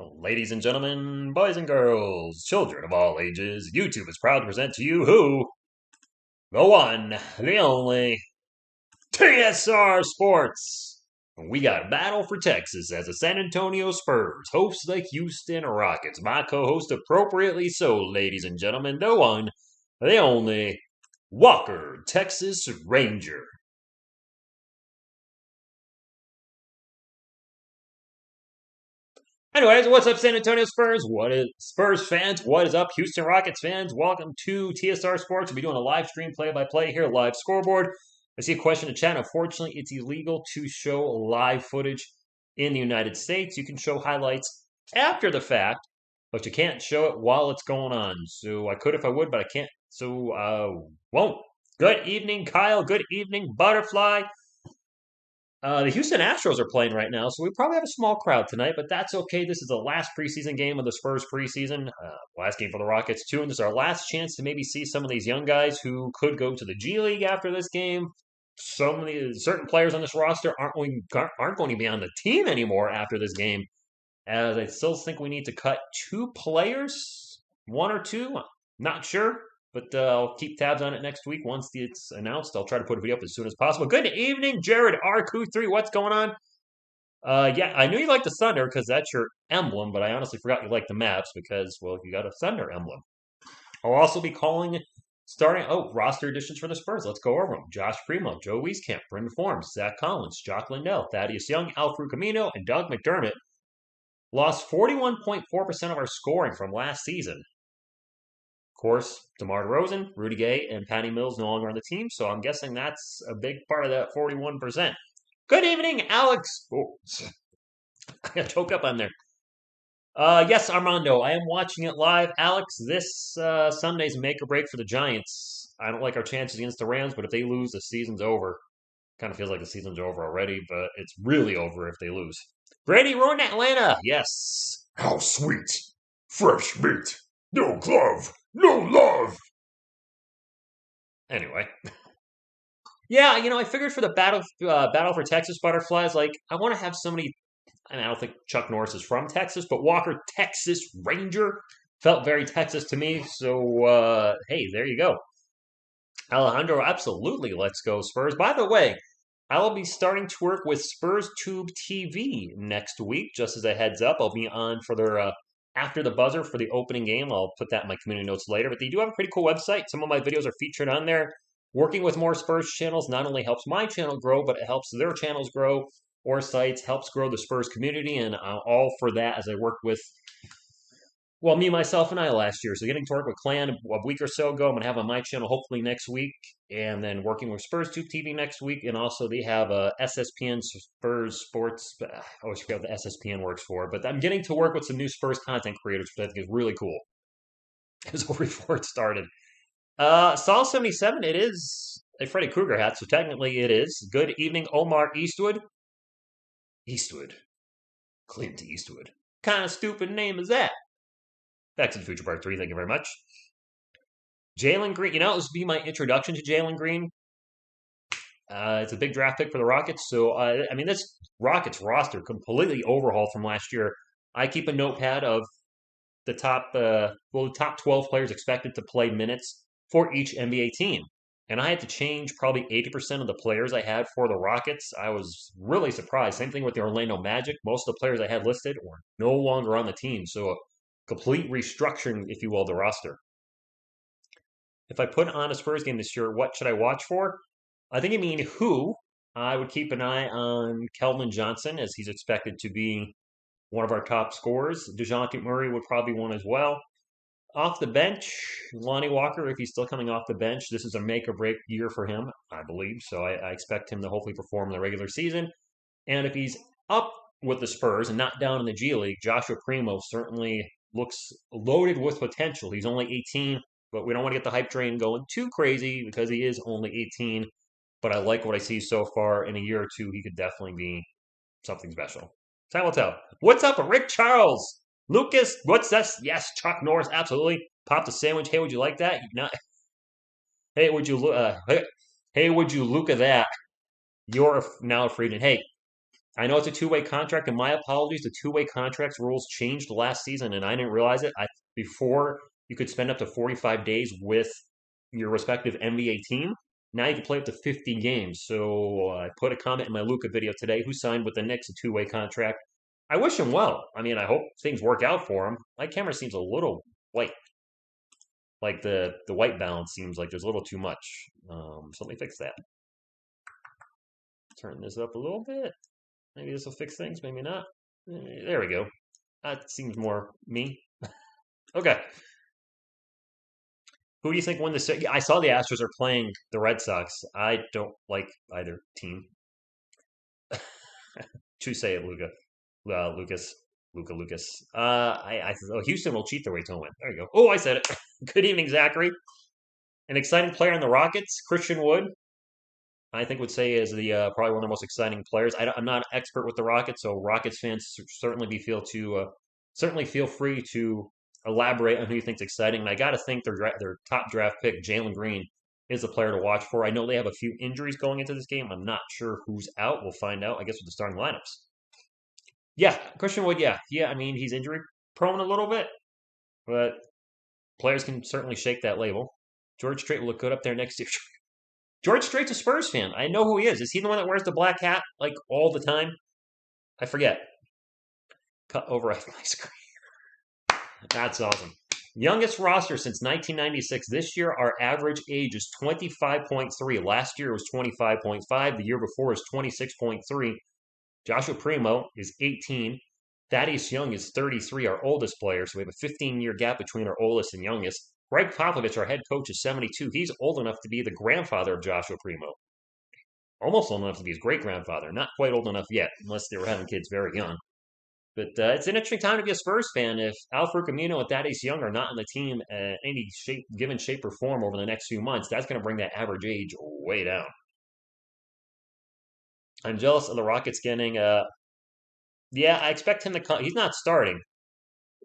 Ladies and gentlemen, boys and girls, children of all ages, YouTube is proud to present to you who? The one, the only, TSR Sports! We got Battle for Texas as the San Antonio Spurs host the Houston Rockets. My co-host appropriately so, ladies and gentlemen, the one, the only, Walker, Texas Ranger. Anyways, what's up, San Antonio Spurs? What is Spurs fans? What is up, Houston Rockets fans? Welcome to TSR Sports. We'll be doing a live stream play-by-play here, live scoreboard. I see a question in chat. Unfortunately, it's illegal to show live footage in the United States. You can show highlights after the fact, but you can't show it while it's going on. So I could if I would, but I can't. So won't. Good evening, Kyle. Good evening, Butterfly. The Houston Astros are playing right now, so we probably have a small crowd tonight, but that's okay. This is the last preseason game of the Spurs preseason, last game for the Rockets too, and this is our last chance to maybe see some of these young guys who could go to the G League after this game. Some of the certain players on this roster aren't going to be on the team anymore after this game, as I still think we need to cut two players, one or two, not sure. But I'll keep tabs on it next week. Once it's announced, I'll try to put a video up as soon as possible. Good evening, Jared RQ3. What's going on? Yeah, I knew you liked the Thunder because that's your emblem, but I honestly forgot you liked the Maps because, well, you got a Thunder emblem. I'll also be starting roster additions for the Spurs. Let's go over them. Josh Primo, Joe Wieskamp, Brendan Forms, Zach Collins, Jock Lindell, Thaddeus Young, Alfred Camino, and Doug McDermott. Lost 41.4% of our scoring from last season. Of course, DeMar DeRozan, Rudy Gay, and Patty Mills no longer on the team, so I'm guessing that's a big part of that 41%. Good evening, Alex. Oh, I got choked up on there. Yes, Armando, I am watching it live. Alex, this Sunday's make or break for the Giants. I don't like our chances against the Rams, but if they lose, the season's over. Kind of feels like the season's over already, but it's really over if they lose. Brady Rowan, Atlanta. Yes. How sweet. Fresh meat. No glove. No love. Anyway. Yeah, I figured for the battle for Texas Butterflies, like, I want to have somebody, I don't think Chuck Norris is from Texas, but Walker, Texas Ranger, felt very Texas to me, so, hey, there you go. Alejandro, absolutely, let's go Spurs. By the way, I will be starting to work with Spurs Tube TV next week, just as a heads up. I'll be on for their after the buzzer for the opening game. I'll put that in my community notes later. But they do have a pretty cool website. Some of my videos are featured on there. Working with more Spurs channels not only helps my channel grow, but it helps their channels grow or sites, helps grow the Spurs community. And I'm all for that as I work with, well, me, myself, and I last year. So getting to work with Clan a week or so ago. I'm going to have on my channel hopefully next week. And then working with Spurs Tube TV next week. And also they have a SSPN Spurs Sports. I always forget what the SSPN works for. But I'm getting to work with some new Spurs content creators, which I think is really cool. It was over before it started. Saul 77, it is a Freddy Krueger hat, so technically it is. Good evening, Omar Eastwood. Eastwood. Clint Eastwood. What kind of stupid name is that? Back to the Future Part 3, thank you very much. Jalen Green, this will be my introduction to Jalen Green. It's a big draft pick for the Rockets, so, this Rockets roster completely overhauled from last year. I keep a notepad of the top 12 players expected to play minutes for each NBA team. And I had to change probably 80% of the players I had for the Rockets. I was really surprised. Same thing with the Orlando Magic. Most of the players I had listed were no longer on the team. So a complete restructuring, if you will, of the roster. If I put on a Spurs game this year, what should I watch for? I think you mean who. I would keep an eye on Kelvin Johnson, as he's expected to be one of our top scorers. DeJounte Murray would probably be one as well. Off the bench, Lonnie Walker, if he's still coming off the bench, this is a make or break year for him, I believe. So I expect him to hopefully perform in the regular season. And if he's up with the Spurs and not down in the G League, Joshua Primo certainly looks loaded with potential. He's only 18, but we don't want to get the hype train going too crazy because he is only 18. But I like what I see so far. In a year or two, he could definitely be something special. Time will tell. What's up, Rick Charles? Lucas, what's this? Yes, Chuck Norris, absolutely. Popped a sandwich. Hey, would you like that? Not. Hey, would you? Hey, would you look at that? You're now a free agent. Hey, I know it's a two-way contract, and my apologies. The two-way contracts rules changed last season, and I didn't realize it. Before you could spend up to 45 days with your respective NBA team. Now you can play up to 50 games. So I put a comment in my Luca video today, who signed with the Knicks a two-way contract. I wish him well. I mean, I hope things work out for him. My camera seems a little white. Like the white balance seems like there's a little too much. So let me fix that. Turn this up a little bit. Maybe this will fix things, maybe not. There we go. That seems more me. Okay. Who do you think won the series? I saw the Astros are playing the Red Sox. I don't like either team. To say it, Luca. Lucas. Lucas. Houston will cheat their way to a win. There you go. Oh, I said it. Good evening, Zachary. An exciting player in the Rockets, Christian Wood. I think would say is the probably one of the most exciting players. I'm not an expert with the Rockets, so Rockets fans certainly feel free to elaborate on who you think's exciting. And I got to think their top draft pick, Jalen Green, is the player to watch for. I know they have a few injuries going into this game. I'm not sure who's out. We'll find out, I guess, with the starting lineups. Yeah, Christian Wood. Yeah. I mean, he's injury prone a little bit, but players can certainly shake that label. George Strait will look good up there next year. George Strait's a Spurs fan. I know who he is. Is he the one that wears the black hat like all the time? I forget. Cut over off my screen. That's awesome. Youngest roster since 1996. This year, our average age is 25.3. Last year was 25.5. The year before was 26.3. Joshua Primo is 18. Thaddeus Young is 33, our oldest player. So we have a 15-year gap between our oldest and youngest. Greg Popovich, our head coach, is 72. He's old enough to be the grandfather of Joshua Primo. Almost old enough to be his great-grandfather. Not quite old enough yet, unless they were having kids very young. But it's an interesting time to be a Spurs fan if Al-Farouq Amino and Thaddeus Young are not in the team in any given shape or form over the next few months. That's going to bring that average age way down. I'm jealous of the Rockets getting yeah, I expect him to come. He's not starting.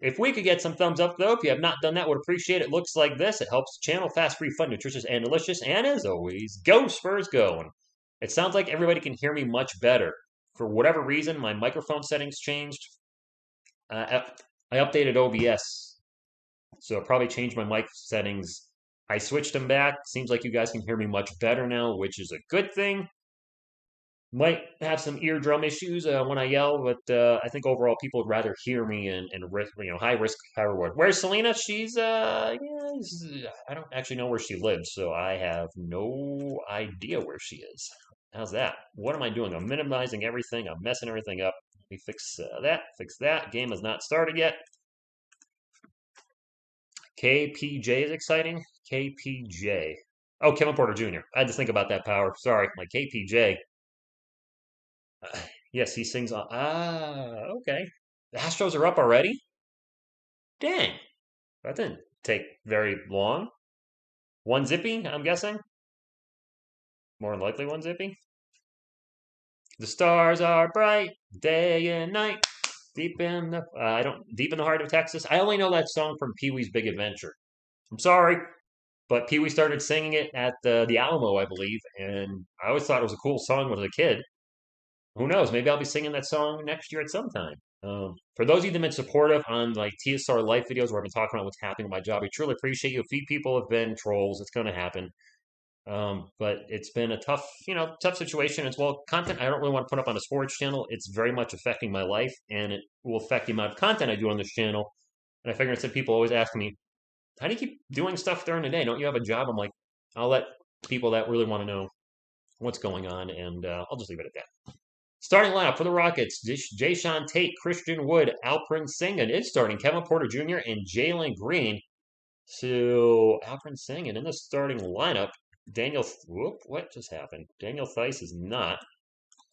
If we could get some thumbs up, though, if you have not done that, would appreciate it. It looks like this. It helps the channel. Fast, free, fun, nutritious, and delicious. And as always, go Spurs, go. And it sounds like everybody can hear me much better. For whatever reason, my microphone settings changed. I updated OBS, so it probably changed my mic settings. I switched them back. Seems like you guys can hear me much better now, which is a good thing. Might have some eardrum issues when I yell, but I think overall people would rather hear me and risk, high risk, high reward. Where's Selena? She's I don't actually know where she lives, so I have no idea where she is. How's that? What am I doing? I'm minimizing everything. I'm messing everything up. Let me fix that. Fix that. Game has not started yet. KPJ is exciting. KPJ. Oh, Kevin Porter Jr. I had to think about that power. Sorry, my KPJ. Yes, he sings on. Okay. The Astros are up already? Dang. That didn't take very long. One zippy, I'm guessing? More than likely one zippy. The stars are bright day and night. Deep in the heart of Texas. I only know that song from Pee Wee's Big Adventure. I'm sorry, but Pee Wee started singing it at the Alamo, I believe, and I always thought it was a cool song when I was a kid. Who knows? Maybe I'll be singing that song next year at some time. For those of you that have been supportive on like TSR Life videos where I've been talking about what's happening with my job, I truly appreciate you. A few people have been trolls. It's going to happen. But it's been a tough situation as well. Content I don't really want to put up on a sports channel. It's very much affecting my life, and it will affect the amount of content I do on this channel. And I figure instead people always ask me, how do you keep doing stuff during the day? Don't you have a job? I'm like, I'll let people that really want to know what's going on, and I'll just leave it at that. Starting lineup for the Rockets, Jayshawn Tate, Christian Wood, Alperen Sengun is starting, Kevin Porter Jr., and Jalen Green. So Alperen Sengun in the starting lineup. What just happened? Daniel Theis is not.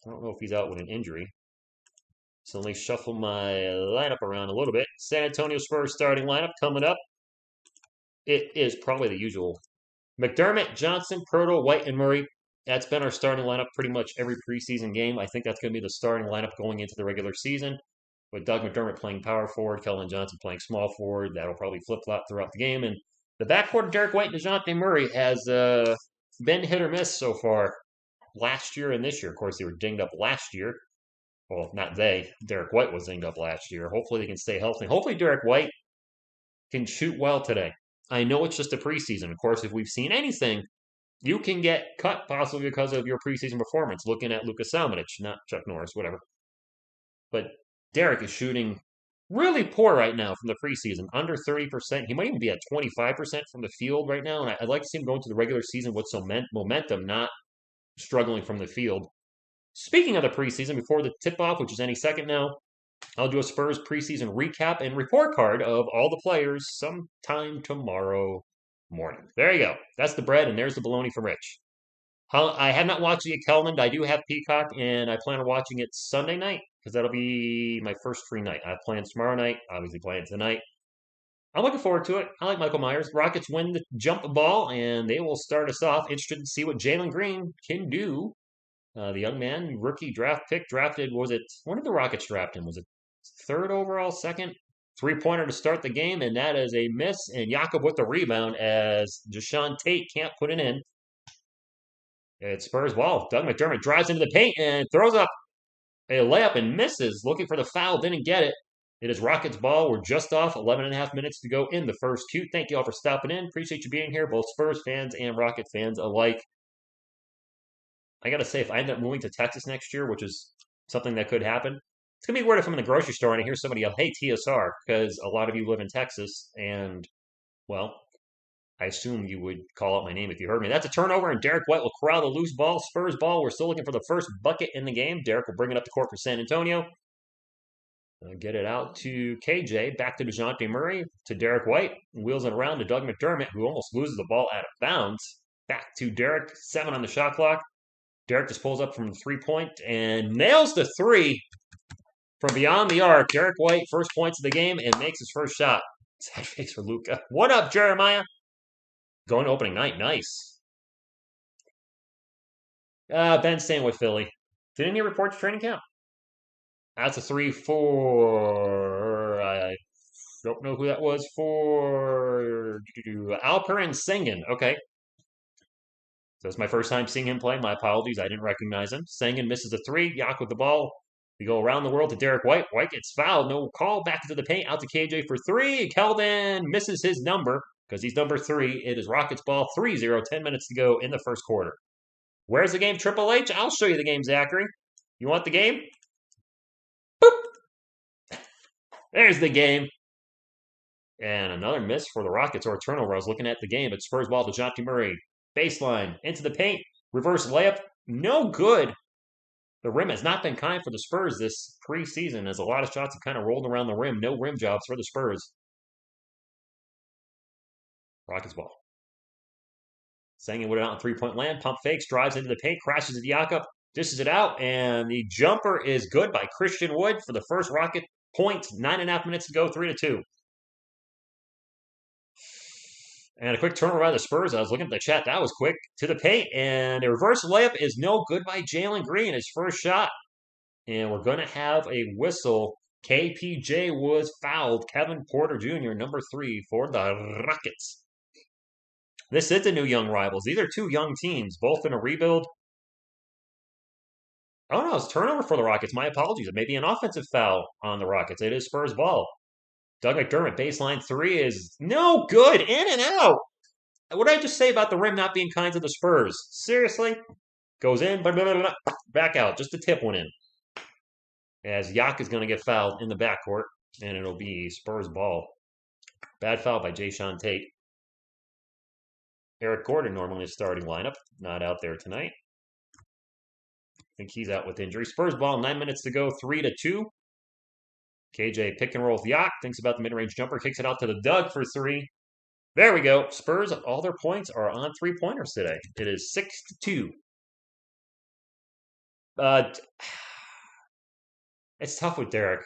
I don't know if he's out with an injury. So let me shuffle my lineup around a little bit. San Antonio Spurs starting lineup coming up. It is probably the usual. McDermott, Johnson, Pirtle, White, and Murray. That's been our starting lineup pretty much every preseason game. I think that's going to be the starting lineup going into the regular season. With Doug McDermott playing power forward, Keldon Johnson playing small forward. That'll probably flip-flop throughout the game. And the backcourt of Derek White and DeJounte Murray has been hit or miss so far last year and this year. Of course, they were dinged up last year. Well, not they. Derek White was dinged up last year. Hopefully they can stay healthy. Hopefully Derek White can shoot well today. I know it's just a preseason. Of course, if we've seen anything, you can get cut possibly because of your preseason performance. Looking at Luka Samanic, not Chuck Norris, whatever. But Derek is shooting really poor right now from the preseason, under 30%. He might even be at 25% from the field right now. And I'd like to see him go into the regular season with some momentum, not struggling from the field. Speaking of the preseason, before the tip off, which is any second now, I'll do a Spurs preseason recap and report card of all the players sometime tomorrow morning. There you go. That's the bread, and there's the bologna from Rich. I have not watched the Kelland. I do have Peacock, and I plan on watching it Sunday night because that'll be my first free night. I have plans tomorrow night, obviously playing tonight. I'm looking forward to it. I like Michael Myers. Rockets win the jump ball, and they will start us off. Interested to see what Jalen Green can do. The young man, rookie draft pick, drafted, was it, when did the Rockets draft him? Was it third overall, second? Three-pointer to start the game, and that is a miss. And Jakob with the rebound as Deshaun Tate can't put it in. It's Spurs ball. Doug McDermott drives into the paint and throws up a layup and misses. Looking for the foul, didn't get it. It is Rockets ball. We're just off 11 and a half minutes to go in the first Q. Thank you all for stopping in. Appreciate you being here, both Spurs fans and Rocket fans alike. I got to say, if I end up moving to Texas next year, which is something that could happen, it's going to be weird if I'm in the grocery store and I hear somebody yell, hey, TSR, because a lot of you live in Texas and, well, I assume you would call out my name if you heard me. That's a turnover, and Derek White will corral the loose ball. Spurs ball. We're still looking for the first bucket in the game. Derek will bring it up the court for San Antonio. Get it out to KJ. Back to DeJounte Murray. To Derek White. Wheels it around to Doug McDermott, who almost loses the ball out of bounds. Back to Derek. 7 on the shot clock. Derek just pulls up from the three-point and nails the three from beyond the arc. Derek White, first points of the game, and makes his first shot. Sad face for Luka. What up, Jeremiah? Going to opening night. Nice. Ben staying with Philly. Didn't he report to training camp? That's a 3-4. I don't know who that was for. Alperen Sengun. Okay. So it's my first time seeing him play. My apologies. I didn't recognize him. Sengun misses a 3. Yak with the ball. We go around the world to Derek White. White gets fouled. No call. Back into the paint. Out to KJ for 3. Kelvin misses his number because he's number 3. It is Rockets ball 3-0. 10 minutes to go in the first quarter. Where's the game, Triple H? I'll show you the game, Zachary. You want the game? Boop. There's the game. And another miss for the Rockets or a turnover. I was looking at the game. It's Spurs ball to DeJounte Murray. Baseline, into the paint, reverse layup, no good. The rim has not been kind for the Spurs this preseason as a lot of shots have kind of rolled around the rim. No rim jobs for the Spurs. Rockets ball. Sengun with it out in three-point land, pump fakes, drives into the paint, crashes at Jakob, dishes it out, and the jumper is good by Christian Wood for the first Rocket point. 9.5 minutes to go, 3-2. And a quick turnover by the Spurs. I was looking at the chat. That was quick. To the paint. And a reverse layup is no good by Jalen Green. His first shot. And we're going to have a whistle. KPJ was fouled. Kevin Porter Jr., number 3 for the Rockets. This is the new young rivals. These are two young teams, both in a rebuild. Oh, no, it's turnover for the Rockets. My apologies. It may be an offensive foul on the Rockets. It is Spurs ball. Doug McDermott, baseline 3 is no good. In and out. What did I just say about the rim not being kind to the Spurs? Seriously? Goes in, blah, blah, blah, blah, back out. Just a tip one in. As Yak is going to get fouled in the backcourt, and it'll be Spurs ball. Bad foul by Deshaun Tate. Eric Gordon normally in the starting lineup. Not out there tonight. I think he's out with injury. Spurs ball, 9 minutes to go, 3-2. KJ pick and roll with Yak. Thinks about the mid-range jumper. Kicks it out to the Doug for 3. There we go. Spurs, all their points are on three-pointers today. It is 6-2. It's tough with Derek.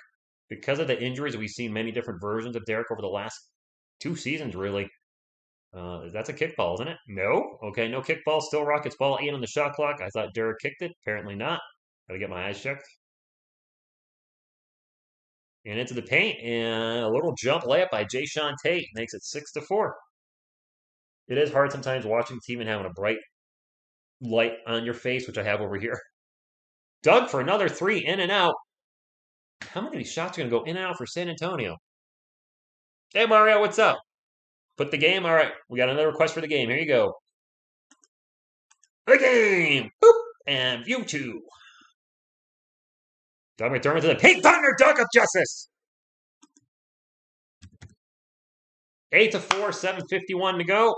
Because of the injuries, we've seen many different versions of Derek over the last 2 seasons, really. That's a kickball, isn't it? No? Okay, no kickball. Still Rockets ball. 8 on the shot clock. I thought Derek kicked it. Apparently not. Gotta get my eyes checked. And into the paint, and a little jump layup by Deshaun Tate makes it 6-4. It is hard sometimes watching the team and having a bright light on your face, which I have over here. Doug for another 3, in and out. How many of these shots are going to go in and out for San Antonio? Hey, Mario, what's up? Put the game. All right, we got another request for the game. Here you go. The game. Boop. And view two. Doug McDermott to the paint. Thunder dunk of justice. 8-4, 7:51 to go.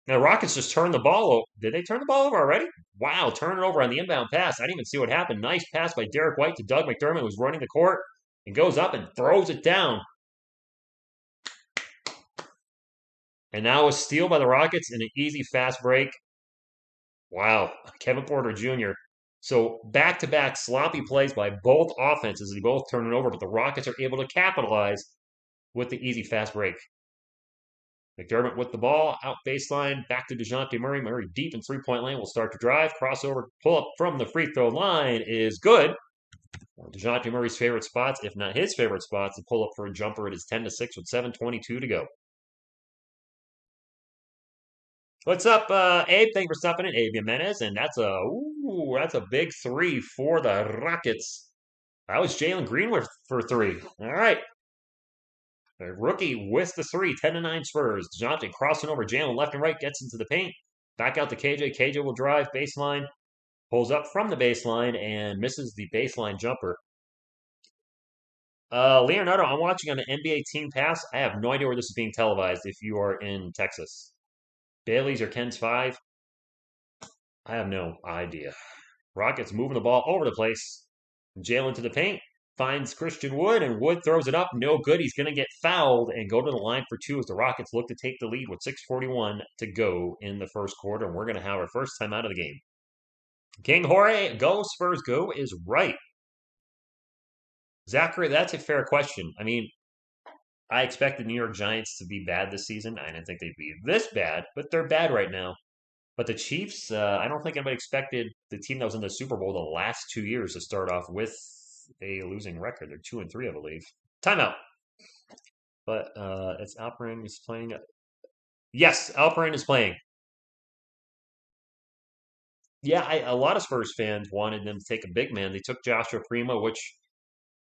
Now, the Rockets just turned the ball over. Did they turn the ball over already? Wow, turn it over on the inbound pass. I didn't even see what happened. Nice pass by Derek White to Doug McDermott, who's running the court, and goes up and throws it down. And now a steal by the Rockets and an easy fast break. Wow, Kevin Porter Jr. So back-to-back sloppy plays by both offenses. They both turn it over, but the Rockets are able to capitalize with the easy fast break. McDermott with the ball, out baseline, back to DeJounte Murray. Murray deep in three-point lane will start to drive. Crossover, pull up from the free throw line is good. DeJounte Murray's favorite spots, if not his favorite spots, to pull up for a jumper. It is 10-6 with 7:22 to go. What's up, Abe? Thank you for stopping in, Abe Jimenez. And that's a big three for the Rockets. That was Jalen Green for three. All right. The rookie with the three, 10-9 Spurs. DeJounte crossing over Jalen left and right, gets into the paint. Back out to KJ. KJ will drive baseline, pulls up from the baseline, and misses the baseline jumper. Leonardo, I'm watching on the NBA Team Pass. I have no idea where this is being televised if you are in Texas. Bailey's or Ken's 5. I have no idea. Rockets moving the ball over the place. Jalen to the paint. Finds Christian Wood, and Wood throws it up. No good. He's going to get fouled and go to the line for two as the Rockets look to take the lead with 6:41 to go in the first quarter. And we're going to have our first time out of the game. King Jorge, go Spurs, go is right. Zachary, that's a fair question. I mean, I expect the New York Giants to be bad this season. I didn't think they'd be this bad, but they're bad right now. But the Chiefs, I don't think anybody expected the team that was in the Super Bowl the last 2 years to start off with a losing record. They're 2-3, I believe. Timeout. But it's Alperin is playing. Yes, Alperin is playing. Yeah, a lot of Spurs fans wanted them to take a big man. They took Joshua Primo, which,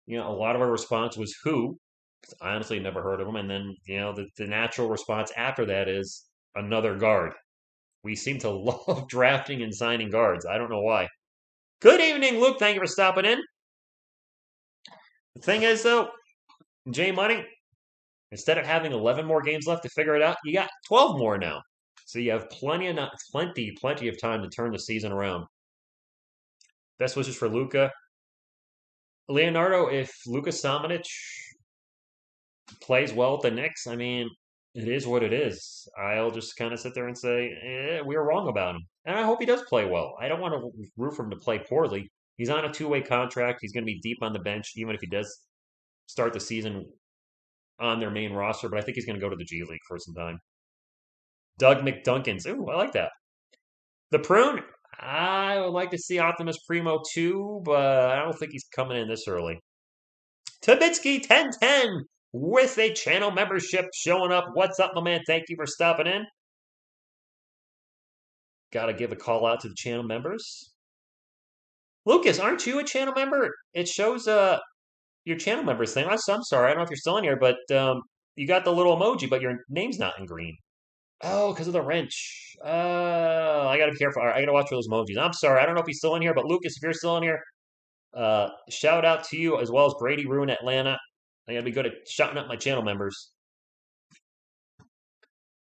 a lot of our response was who? I honestly never heard of him. And then, the natural response after that is another guard. We seem to love drafting and signing guards. I don't know why. Good evening, Luke. Thank you for stopping in. The thing is, though, J Money, instead of having 11 more games left to figure it out, you got 12 more now. So you have plenty of time to turn the season around. Best wishes for Luka. Leonardo, if Luka Samanic plays well at the Knicks, I mean, it is what it is. I'll just kind of sit there and say, we were wrong about him. And I hope he does play well. I don't want to root for him to play poorly. He's on a two-way contract. He's going to be deep on the bench, even if he does start the season on their main roster. But I think he's going to go to the G League for some time. Doug McDunkins. Ooh, I like that. The Prune. I would like to see Optimus Primo too, but I don't think he's coming in this early. Tabitsky 1010 with a channel membership showing up. What's up, my man? Thank you for stopping in. Got to give a call out to the channel members. Lucas, aren't you a channel member? It shows your channel members thing. I'm sorry. I don't know if you're still in here, but you got the little emoji, but your name's not in green. Oh, because of the wrench. I got to be careful. I got to watch for those emojis. I'm sorry. I don't know if he's still in here, but Lucas, if you're still in here, shout out to you as well as Brady Rue in Atlanta. I got to be good at shouting out my channel members.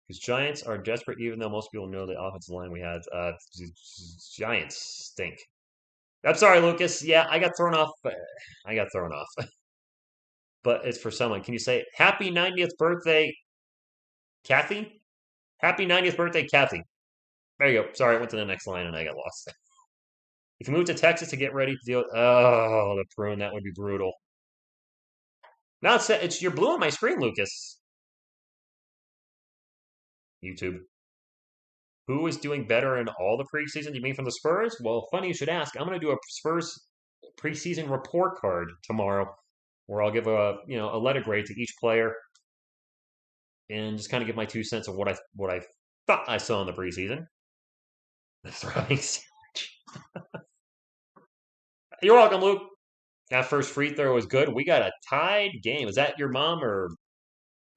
Because Giants are desperate, even though most people know the offensive line we had. Giants stink. I'm sorry, Lucas. Yeah, I got thrown off. But it's for someone. Can you say, happy 90th birthday, Kathy? Happy 90th birthday, Kathy. There you go. Sorry, I went to the next line and I got lost. If you move to Texas to get ready to deal with, the Prune, that would be brutal. Now you're blue on my screen, Lucas. YouTube. Who is doing better in all the preseason? You mean from the Spurs? Well, funny you should ask. I'm going to do a Spurs preseason report card tomorrow, where I'll give a letter grade to each player, and just kind of give my 2 cents of what I thought I saw in the preseason. The throwing sandwich. You're welcome, Luke. That first free throw was good. We got a tied game. Is that your mom or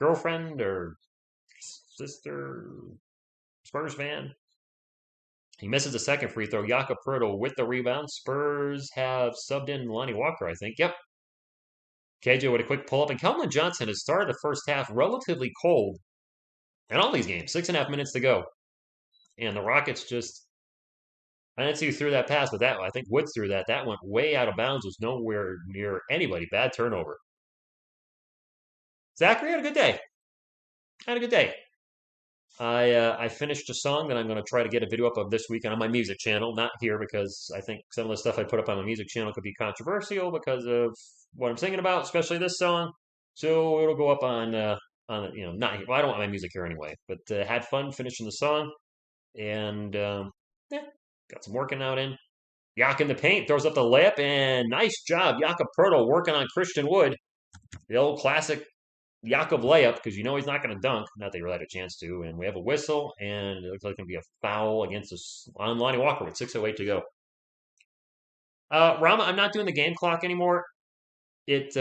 girlfriend or sister, Spurs fan? He misses the second free throw. Jakob Poeltl with the rebound. Spurs have subbed in Lonnie Walker, I think. Yep. KJ with a quick pull up. And Keldon Johnson has started the first half relatively cold in all these games. 6.5 minutes to go. And the Rockets just, I didn't see who threw that pass, but that, I think Woods threw that. That went way out of bounds. Was nowhere near anybody. Bad turnover. Zachary had a good day. Had a good day. I finished a song that I'm going to try to get a video up of this weekend on my music channel. Not here because I think some of the stuff I put up on my music channel could be controversial because of what I'm singing about, especially this song. So it'll go up on not here. Well, I don't want my music here anyway. But had fun finishing the song, and yeah, got some working out in. Yak in the paint throws up the layup, and nice job, Jakob Poeltl working on Christian Wood. The old classic Jakob layup because you know he's not going to dunk. Not that he really had a chance to. And we have a whistle, and it looks like it's going to be a foul against us on Lonnie Walker with 6:08 to go. Rama, I'm not doing the game clock anymore. It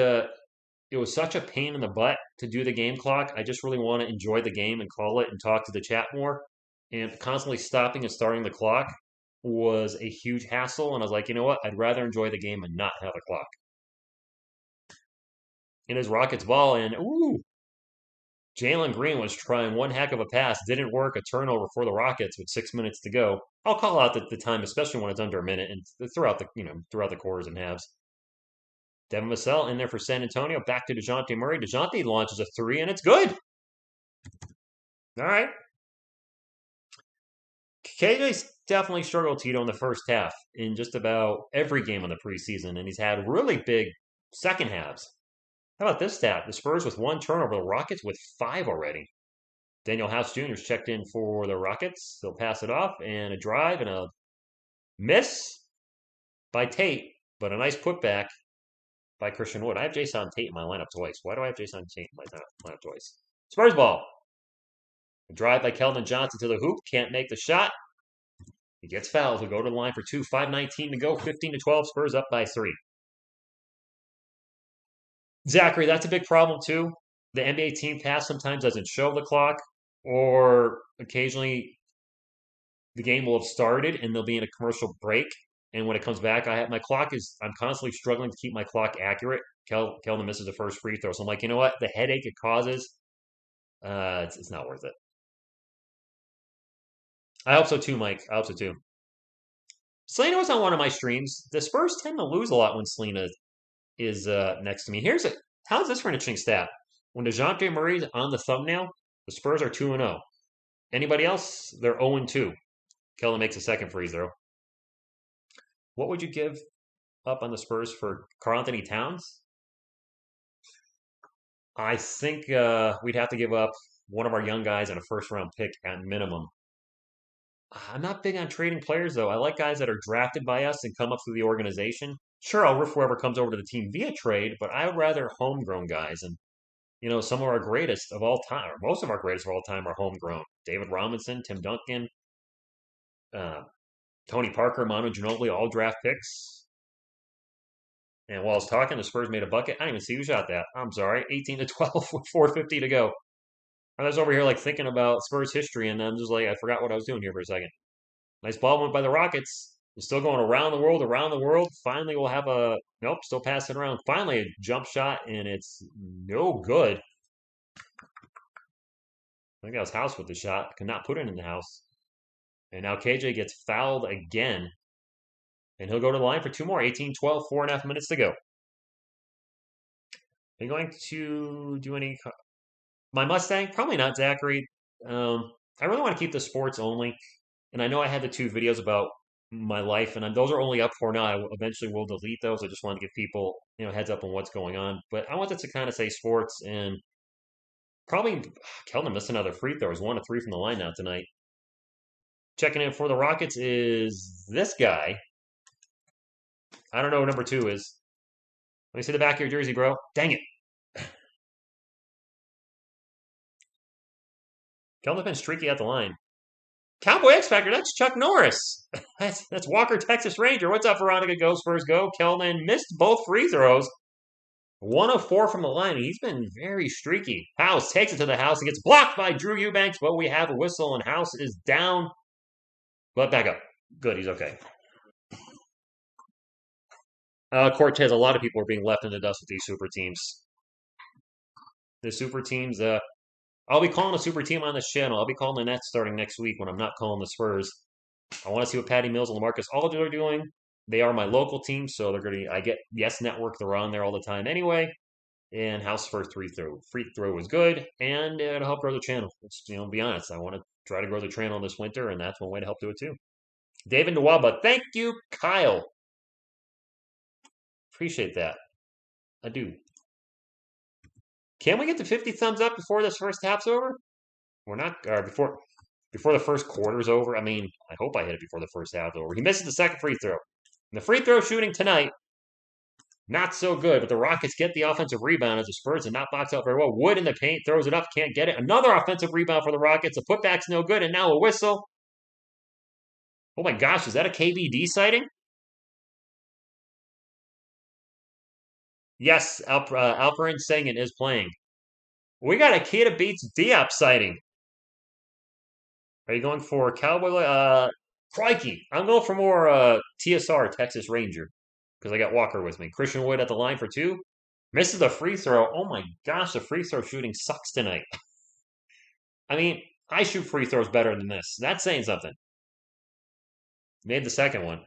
was such a pain in the butt to do the game clock. I just really want to enjoy the game and call it and talk to the chat more. And constantly stopping and starting the clock was a huge hassle. And I was like, you know what? I'd rather enjoy the game and not have a clock. In his Rockets ball, and ooh, Jalen Green was trying one heck of a pass, didn't work, a turnover for the Rockets with 6 minutes to go. I'll call out the time, especially when it's under a minute and throughout the quarters and halves. Devin Vassell in there for San Antonio, back to DeJounte Murray. DeJounte launches a three, and it's good. All right. KJ's definitely struggled, Tito, in the first half in just about every game in the preseason, and he's had really big second halves. How about this stat? The Spurs with one turnover, the Rockets with five already. Daniel House Jr. is checked in for the Rockets. They'll pass it off, and a drive and a miss by Tate, but a nice putback by Christian Wood. I have Jason Tate in my lineup twice. Why do I have Jason Tate in my lineup twice? Spurs ball. A drive by Keldon Johnson to the hoop. Can't make the shot. He gets fouled. He'll go to the line for two. 5:19 to go. 15-12. Spurs up by 3. Zachary, that's a big problem too. The NBA team pass sometimes doesn't show the clock, or occasionally the game will have started and there'll be in a commercial break. And when it comes back, I'm constantly struggling to keep my clock accurate. Keldon misses the first free throw. So I'm like, you know what? The headache it causes, it's not worth it. I hope so too, Mike. I hope so too. Selena was on one of my streams. The Spurs tend to lose a lot when Selena is next to me. How's this for an interesting stat? When DeJounte Murray's on the thumbnail, the Spurs are 2-0. Anybody else? They're 0-2. Keldon makes a second free throw. What would you give up on the Spurs for Karl-Anthony Towns? I think we'd have to give up one of our young guys and a first-round pick at minimum. I'm not big on trading players, though. I like guys that are drafted by us and come up through the organization. Sure, I'll roof whoever comes over to the team via trade, but I would rather homegrown guys. And, some of our greatest of all time, or most of our greatest of all time, are homegrown. David Robinson, Tim Duncan, Tony Parker, Manu Ginobili, all draft picks. And while I was talking, the Spurs made a bucket. I didn't even see who shot that. I'm sorry. 18-12 with 4:50 to go. I was over here like thinking about Spurs history, and I'm just like, I forgot what I was doing here for a second. Nice ball went by the Rockets. We're still going around the world, around the world. Finally, we'll have nope, still passing around. Finally, a jump shot, and it's no good. I think that was House with the shot. Could not put it in the house. And now KJ gets fouled again. And he'll go to the line for two more. 18-12, 4.5 minutes to go. Are you going to do any... My Mustang? Probably not, Zachary. I really want to keep the sports only. And I know I had the 2 videos about my life, and those are only up for now. I eventually will delete those. I just want to give people, heads up on what's going on. But I wanted to kind of say sports, and probably Keldon missed another free throw. He's 1 of 3 from the line now tonight. Checking in for the Rockets is this guy. I don't know who number 2 is. Let me see the back of your jersey, bro. Dang it. Keldon's been streaky at the line. Cowboy X Factor, that's Chuck Norris. That's Walker, Texas Ranger. What's up, Veronica? Go Spurs, go. Kelman missed both free throws. 104 from the line. He's been very streaky. House takes it to the house and gets blocked by Drew Eubanks, but we have a whistle and House is down. But back up. Good, he's okay. Cortez, a lot of people are being left in the dust with these super teams. The super teams, I'll be calling a super team on this channel. I'll be calling the Nets starting next week when I'm not calling the Spurs. I want to see what Patty Mills and LaMarcus Aldridge are doing. They are my local team, so they're going to. I get Yes Network. They're on there all the time anyway. And House first free throw was good, and it'll help grow the channel. Let's be honest. I want to try to grow the channel this winter, and that's one way to help do it too. David Nwaba, thank you, Kyle. Appreciate that. I do. Can we get to 50 thumbs up before this first half's over? We're not, or before the first quarter's over. I mean, I hope I hit it before the first half's over. He misses the second free throw. And the free throw shooting tonight, not so good, but the Rockets get the offensive rebound as the Spurs did not box out very well. Wood in the paint, throws it up, can't get it. Another offensive rebound for the Rockets. The putback's no good, and now a whistle. Oh my gosh, is that a KBD sighting? Yes, Alperen Sengun is playing. We got a Keita beats Diop sighting. Are you going for Cowboy? Crikey. I'm going for more TSR, Texas Ranger, because I got Walker with me. Christian Wood at the line for two. Misses a free throw. Oh my gosh, the free throw shooting sucks tonight. I mean, I shoot free throws better than this. That's saying something. Made the second one.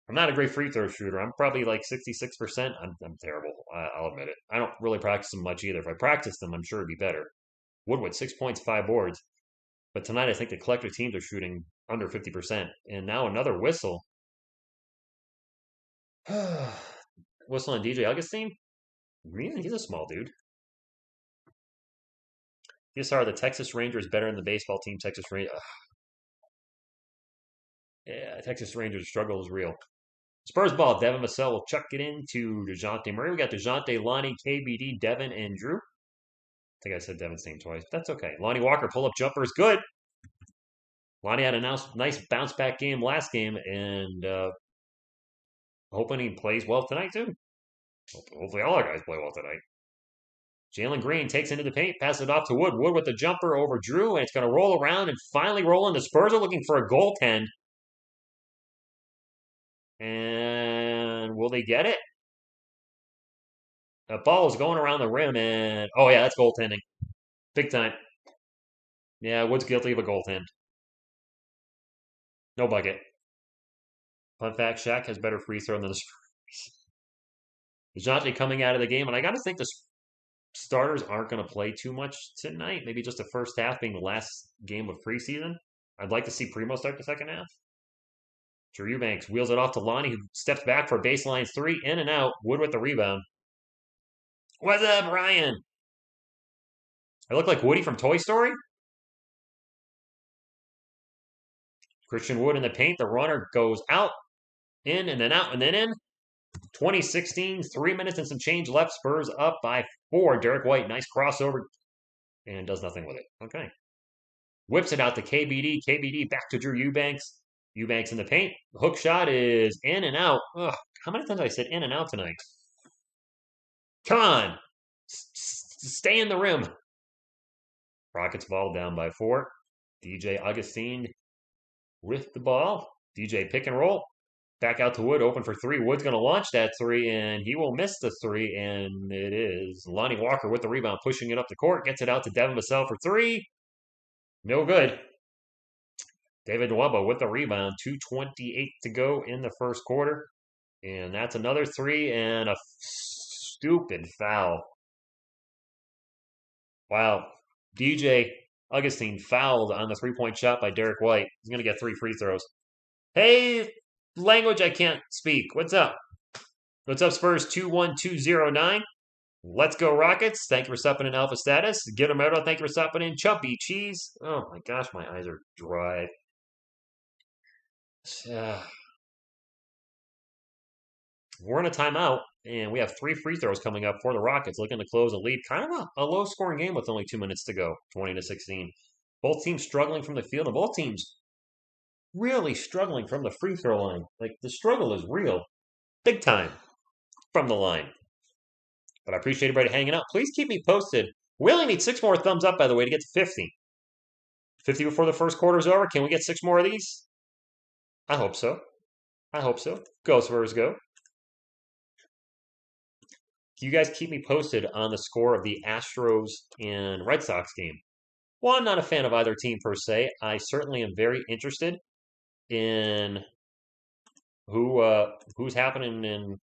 I'm not a great free throw shooter. I'm probably like 66%. I'm terrible. I'll admit it. I don't really practice them much either. If I practice them, I'm sure it'd be better. Woodward, 6 points, 5 boards. But tonight, I think the collective teams are shooting under 50%. And now another whistle. Whistle on DJ Augustine? Really? He's a small dude. TSR, the Texas Rangers better than the baseball team. Texas Rangers. Yeah, Texas Rangers struggle is real. Spurs ball. Devin Vassell will chuck it into DeJounte Murray. We got DeJounte, Lonnie, KBD, Devin, and Drew. I think I said Devin's name twice, but that's okay. Lonnie Walker pull-up jumper is good. Lonnie had a nice bounce-back game last game, and hoping he plays well tonight, too. Hopefully all our guys play well tonight. Jalen Green takes into the paint, passes it off to Wood. Wood with the jumper over Drew, and it's going to roll around and finally roll in. The Spurs are looking for a goaltend. And will they get it? The ball is going around the rim, and oh yeah, that's goaltending. Big time. Yeah, Wood's guilty of a goaltend. No bucket. Fun fact, Shaq has better free throw than the Spurs. DeJounte coming out of the game, and I got to think the starters aren't going to play too much tonight. Maybe just the first half being the last game of preseason. I'd like to see Primo start the second half. Drew Eubanks wheels it off to Lonnie, who steps back for baseline three, in and out. Wood with the rebound. What's up, Ryan? I look like Woody from Toy Story. Christian Wood in the paint. The runner goes out, in, and then out, and then in. 2016, 3 minutes and some change left. Spurs up by 4. Derek White, nice crossover, and does nothing with it. Okay. Whips it out to KBD. KBD back to Drew Eubanks. Eubanks in the paint. Hook shot is in and out. Ugh, how many times have I said in and out tonight? Come on. Stay in the rim. Rockets ball down by 4. DJ Augustine with the ball. DJ pick and roll. Back out to Wood, open for 3. Wood's going to launch that 3, and he will miss the 3, and it is Lonnie Walker with the rebound, pushing it up the court. Gets it out to Devin Vassell for 3. No good. David Nwaba with the rebound. 2:28 to go in the first quarter. And that's another 3 and a stupid foul. Wow. DJ Augustine fouled on the 3-point shot by Derek White. He's going to get 3 free throws. Hey, language I can't speak. What's up? What's up, Spurs? 21209. Let's go, Rockets. Thank you for stopping in Alpha Status. Guillermo, thank you for stopping in. Chumpy Cheese. Oh my gosh, my eyes are dry. We're in a timeout, and we have 3 free throws coming up for the Rockets, looking to close a lead. Kind of a low-scoring game with only 2 minutes to go, 20-16. Both teams struggling from the field, and both teams really struggling from the free throw line. Like, the struggle is real. Big time from the line. But I appreciate everybody hanging out. Please keep me posted. We only need 6 more thumbs up, by the way, to get to 50. 50 before the first quarter is over. Can we get 6 more of these? I hope so. I hope so. Go Spurs, go. You guys keep me posted on the score of the Astros and Red Sox game. Well, I'm not a fan of either team per se. I certainly am very interested in who's happening in.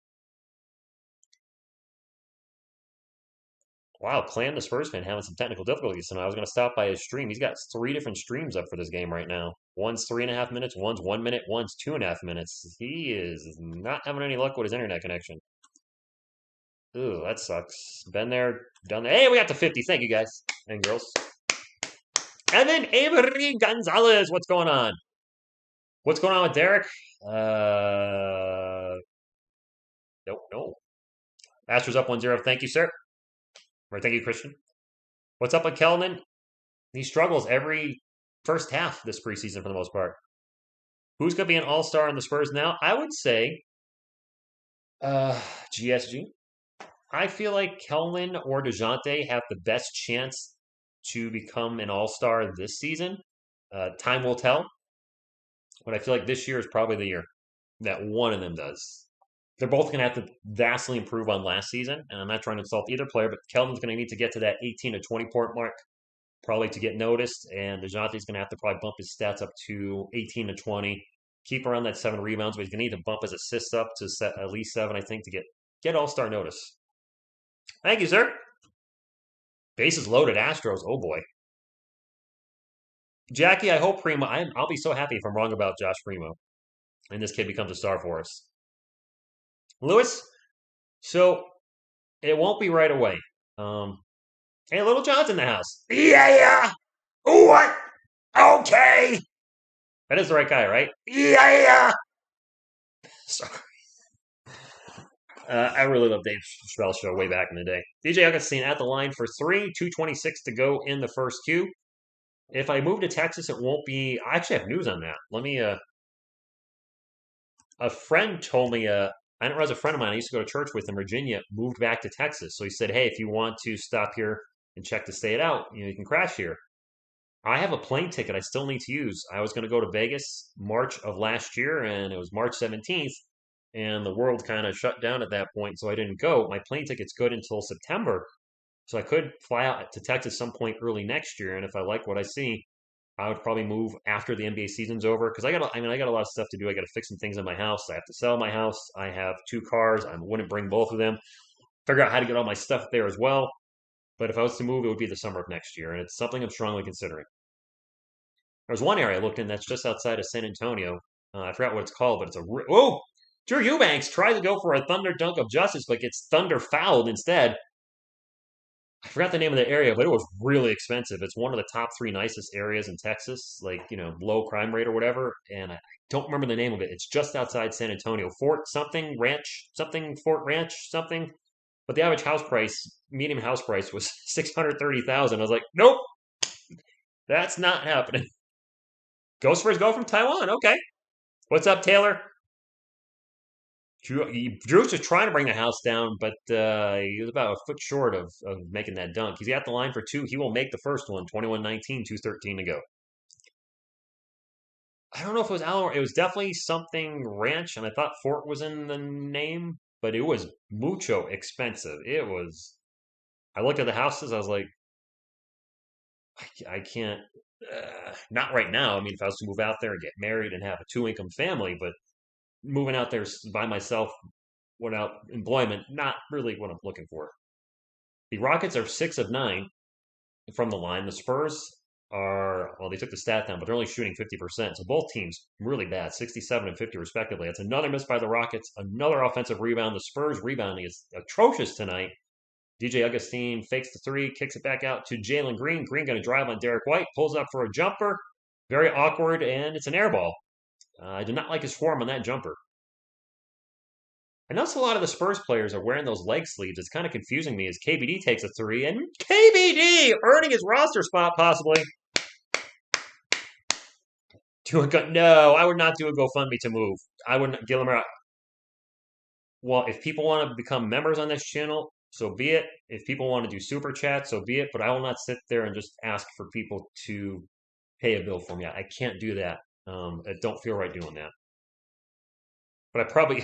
Wow, Clan the Spurs fan having some technical difficulties tonight. I was going to stop by his stream. He's got 3 different streams up for this game right now. One's 3.5 minutes, one's 1 minute, one's 2.5 minutes. He is not having any luck with his internet connection. Ooh, that sucks. Been there, done that. Hey, we got to 50. Thank you, guys and girls. And then Avery Gonzalez. What's going on? What's going on with Derek? No. Astros up 1-0. Thank you, sir. Or thank you, Christian. What's up with Kelman? He struggles every first half this preseason for the most part. Who's going to be an all-star in the Spurs now? I would say GSG. I feel like Kelman or DeJounte have the best chance to become an all-star this season. Time will tell. But I feel like this year is probably the year that one of them does. They're both going to have to vastly improve on last season. And I'm not trying to insult either player, but Kelman's going to need to get to that 18 to 20 point mark probably to get noticed. And DeJounte's going to have to probably bump his stats up to 18 to 20. Keep around that 7 rebounds, but he's going to need to bump his assists up to at least 7, I think, to get all-star notice. Thank you, sir. Bases loaded Astros. Oh, boy. Jackie, I hope Primo. I'll be so happy if I'm wrong about Josh Primo. And this kid becomes a star for us. Lewis, so it won't be right away. Hey, Little John's in the house. Yeah. What? Okay. That is the right guy, right? Yeah. Sorry. I really love Dave Chappelle's show way back in the day. DJ Augustine at the line for 3, 2:26 to go in the first queue. If I move to Texas, it won't be. I actually have news on that. Let me. A friend told me. I didn't realize a friend of mine I used to go to church with in Virginia moved back to Texas. So he said, "Hey, if you want to stop here and check to stay it out, you can crash here." I have a plane ticket I still need to use. I was going to go to Vegas March of last year, and it was March 17th, and the world kind of shut down at that point, so I didn't go. My plane ticket's good until September, so I could fly out to Texas some point early next year, and if I like what I see, I would probably move after the NBA season's over, because I got a lot of stuff to do. I got to fix some things in my house. I have to sell my house. I have 2 cars. I wouldn't bring both of them. Figure out how to get all my stuff there as well. But if I was to move, it would be the summer of next year, and it's something I'm strongly considering. There's one area I looked in that's just outside of San Antonio. I forgot what it's called, but it's oh! Drew Eubanks tries to go for a thunder dunk of justice, but gets thunder fouled instead. I forgot the name of the area, but it was really expensive. It's one of the top 3 nicest areas in Texas, like, low crime rate or whatever. And I don't remember the name of it. It's just outside San Antonio. Fort something Ranch, something Fort Ranch, something. But the average house price, medium house price, was $630,000. I was like, nope, that's not happening. Ghost Spurs go from Taiwan. Okay. What's up, Taylor? Drew's just trying to bring the house down, but he was about a foot short of making that dunk. He's got the line for 2. He will make the first one. 21-19, 2:13 to go. I don't know if it was Alamo. It was definitely something ranch, and I thought Fort was in the name, but it was mucho expensive. It was. I looked at the houses. I was like, I can't. Not right now. I mean, if I was to move out there and get married and have a 2-income family, but moving out there by myself without employment, not really what I'm looking for. The Rockets are 6 of 9 from the line. The Spurs are, well, they took the stat down, but they're only shooting 50%. So both teams really bad, 67 and 50 respectively. That's another miss by the Rockets, another offensive rebound. The Spurs rebounding is atrocious tonight. DJ Augustine fakes the 3, kicks it back out to Jalen Green. Green going to drive on Derek White, pulls up for a jumper. Very awkward, and it's an air ball. I do not like his form on that jumper. I notice a lot of the Spurs players are wearing those leg sleeves. It's kind of confusing me as KBD takes a 3, and KBD earning his roster spot possibly. Do a go? No, I would not do a GoFundMe to move. I wouldn't. Gillimer. Well, if people want to become members on this channel, so be it. If people want to do super chat, so be it. But I will not sit there and just ask for people to pay a bill for me. I can't do that. I don't feel right doing that. But I probably,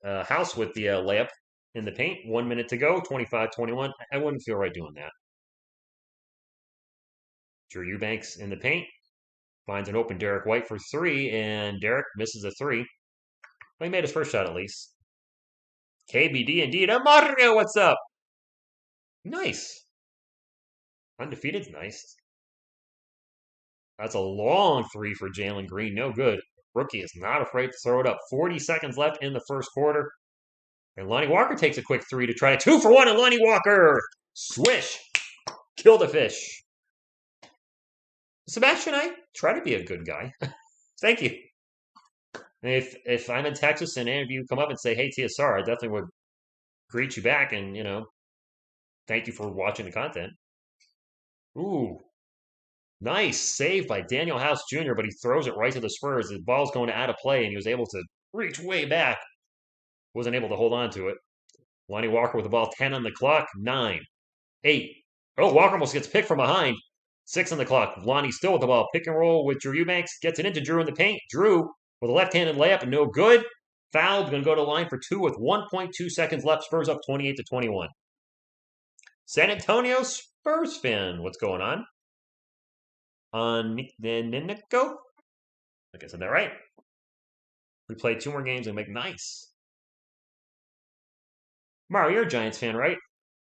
house with the layup in the paint. 1 minute to go, 25-21. I wouldn't feel right doing that. Drew Eubanks in the paint. Finds an open Derek White for three, and Derek misses a three. Well, he made his first shot at least. KBD indeed. Mario, what's up? Nice. Undefeated's nice. That's a long three for Jalen Green. No good. Rookie is not afraid to throw it up. 40 seconds left in the first quarter. And Lonnie Walker takes a quick three to try to 2-for-1. And Lonnie Walker, swish, kill the fish. Sebastian, I try to be a good guy. Thank you. If I'm in Texas and any of you come up and say, hey, TSR, I definitely would greet you back and, thank you for watching the content. Ooh, nice save by Daniel House Jr., but he throws it right to the Spurs. The ball's going out of play, and he was able to reach way back. Wasn't able to hold on to it. Lonnie Walker with the ball, 10 on the clock, 9, 8. Oh, Walker almost gets picked from behind. 6 on the clock. Lonnie still with the ball. Pick and roll with Drew Eubanks. Gets it into Drew in the paint. Drew with a left-handed layup, no good. Fouled. Going to go to the line for two with 1.2 seconds left. Spurs up 28-21. San Antonio Spurs fan. What's going on? Nico? I guess I said that right. We play 2 more games and make nice. Mario, you're a Giants fan, right?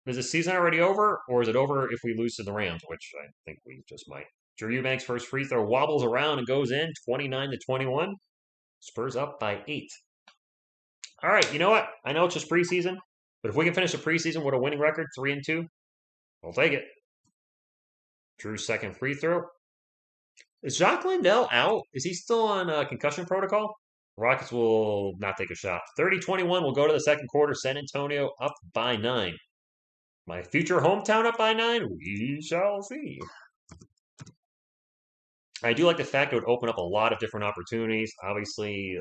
Is the season already over, or is it over if we lose to the Rams, which I think we just might? Drew Eubanks' first free throw wobbles around and goes in, 29-21. Spurs up by 8. All right, you know what? I know it's just preseason, but if we can finish the preseason with a winning record, 3-2, I'll take it. Drew's second free throw. Is Jacques Lindell out? Is he still on concussion protocol? Rockets will not take a shot. 30-21 will go to the second quarter. San Antonio up by 9. My future hometown up by 9? We shall see. I do like the fact it would open up a lot of different opportunities. Obviously,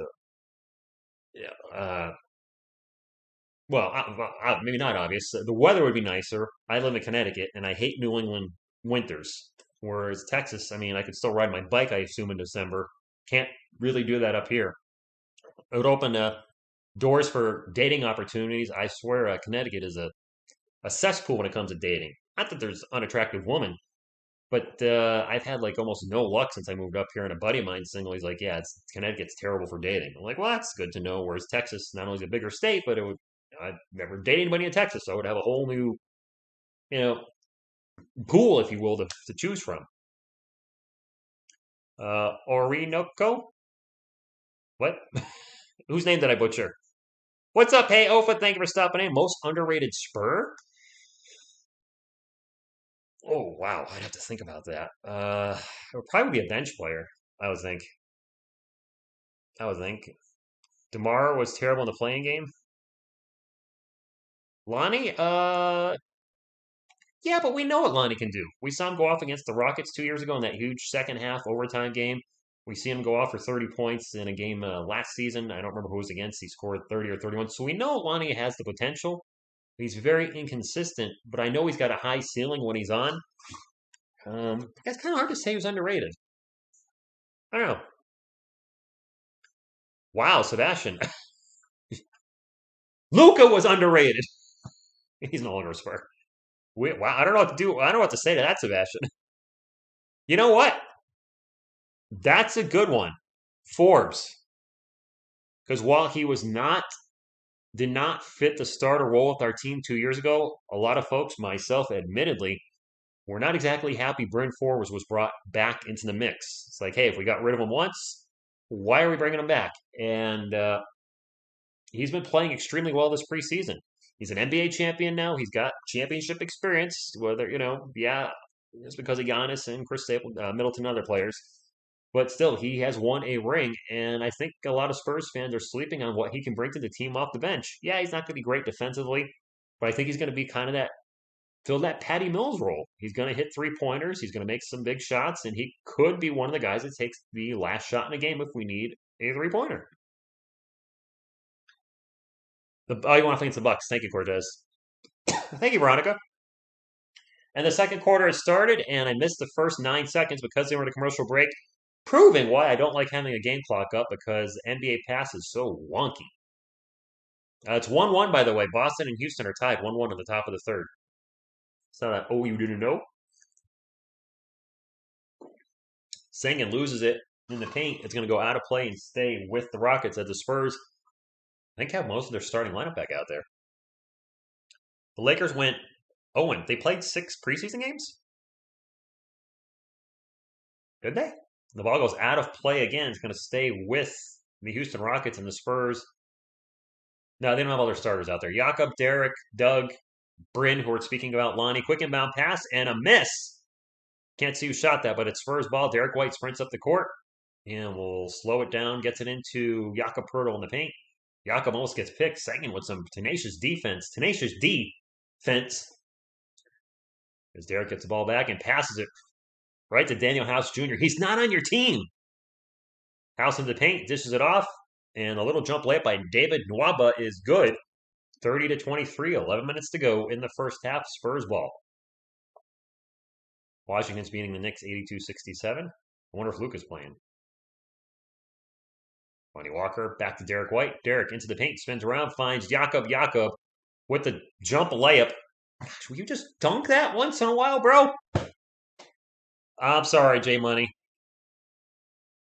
maybe not obvious. The weather would be nicer. I live in Connecticut, and I hate New England winters. Whereas Texas, I could still ride my bike, I assume, in December. Can't really do that up here. It would open doors for dating opportunities. I swear, Connecticut is a cesspool when it comes to dating. Not that there's unattractive women, but I've had like almost no luck since I moved up here. And a buddy of mine's single. He's like, "Yeah, Connecticut's terrible for dating." I'm like, "Well, that's good to know." Whereas Texas, not only is a bigger state, but I've never dated anybody in Texas, so I would have a whole new, pool, if you will, to choose from. Orinoco? What? Whose name did I butcher? What's up? Hey, Ofa, thank you for stopping in. Most underrated Spur? Oh, wow. I'd have to think about that. It would probably be a bench player, I would think. DeMar was terrible in the playing game. Lonnie? Yeah, but we know what Lonnie can do. We saw him go off against the Rockets 2 years ago in that huge second half overtime game. We see him go off for 30 points in a game last season. I don't remember who was against. He scored 30 or 31. So we know Lonnie has the potential. He's very inconsistent, but I know he's got a high ceiling when he's on. It's kind of hard to say who's underrated. I don't know. Wow, Sebastian. Luca was underrated. He's no longer a Spur. Wow, I don't know what to do. I don't know what to say to that, Sebastian. You know what? That's a good one. Forbes. Because while he did not fit the starter role with our team 2 years ago, a lot of folks, myself admittedly, were not exactly happy Bryn Forbes was brought back into the mix. It's like, hey, if we got rid of him once, why are we bringing him back? And he's been playing extremely well this preseason. He's an NBA champion now. He's got championship experience, whether, it's because of Giannis and Chris Middleton and other players. But still, he has won a ring, and I think a lot of Spurs fans are sleeping on what he can bring to the team off the bench. Yeah, he's not going to be great defensively, but I think he's going to be kind of that filled that Patty Mills role. He's going to hit 3-pointers. He's going to make some big shots, and he could be one of the guys that takes the last shot in the game if we need a 3-pointer. You want to think it's the Bucks. Thank you, Cortez. Thank you, Veronica. And the second quarter has started, and I missed the first 9 seconds because they were in a commercial break, proving why I don't like having a game clock up because NBA Pass is so wonky. It's 1-1, by the way. Boston and Houston are tied 1-1 at the top of the third. It's not a, oh, you didn't know? Sengun loses it in the paint. It's going to go out of play and stay with the Rockets as the Spurs, I think, have most of their starting lineup back out there. The Lakers went 0-1. They played 6 preseason games? Did they? The ball goes out of play again. It's going to stay with the Houston Rockets and the Spurs. No, they don't have all their starters out there. Jakob, Derek, Doug, Bryn, who we're speaking about, Lonnie. Quick inbound pass and a miss. Can't see who shot that, but it's Spurs ball. Derek White sprints up the court and will slow it down. Gets it into Jakob Poeltl in the paint. Jakob almost gets picked. Second with some tenacious defense. Tenacious defense. As Derek gets the ball back and passes it right to Daniel House Jr. He's not on your team. House in the paint, dishes it off, and a little jump layup by David Nwaba is good. 30-23, 11 minutes to go in the first half. Spurs ball. Washington's beating the Knicks 82-67. I wonder if Luka's playing. Lonnie Walker back to Derek White. Derek into the paint, spins around, finds Jakob. Jakob with the jump layup. Gosh, will you just dunk that once in a while, bro? I'm sorry, J Money.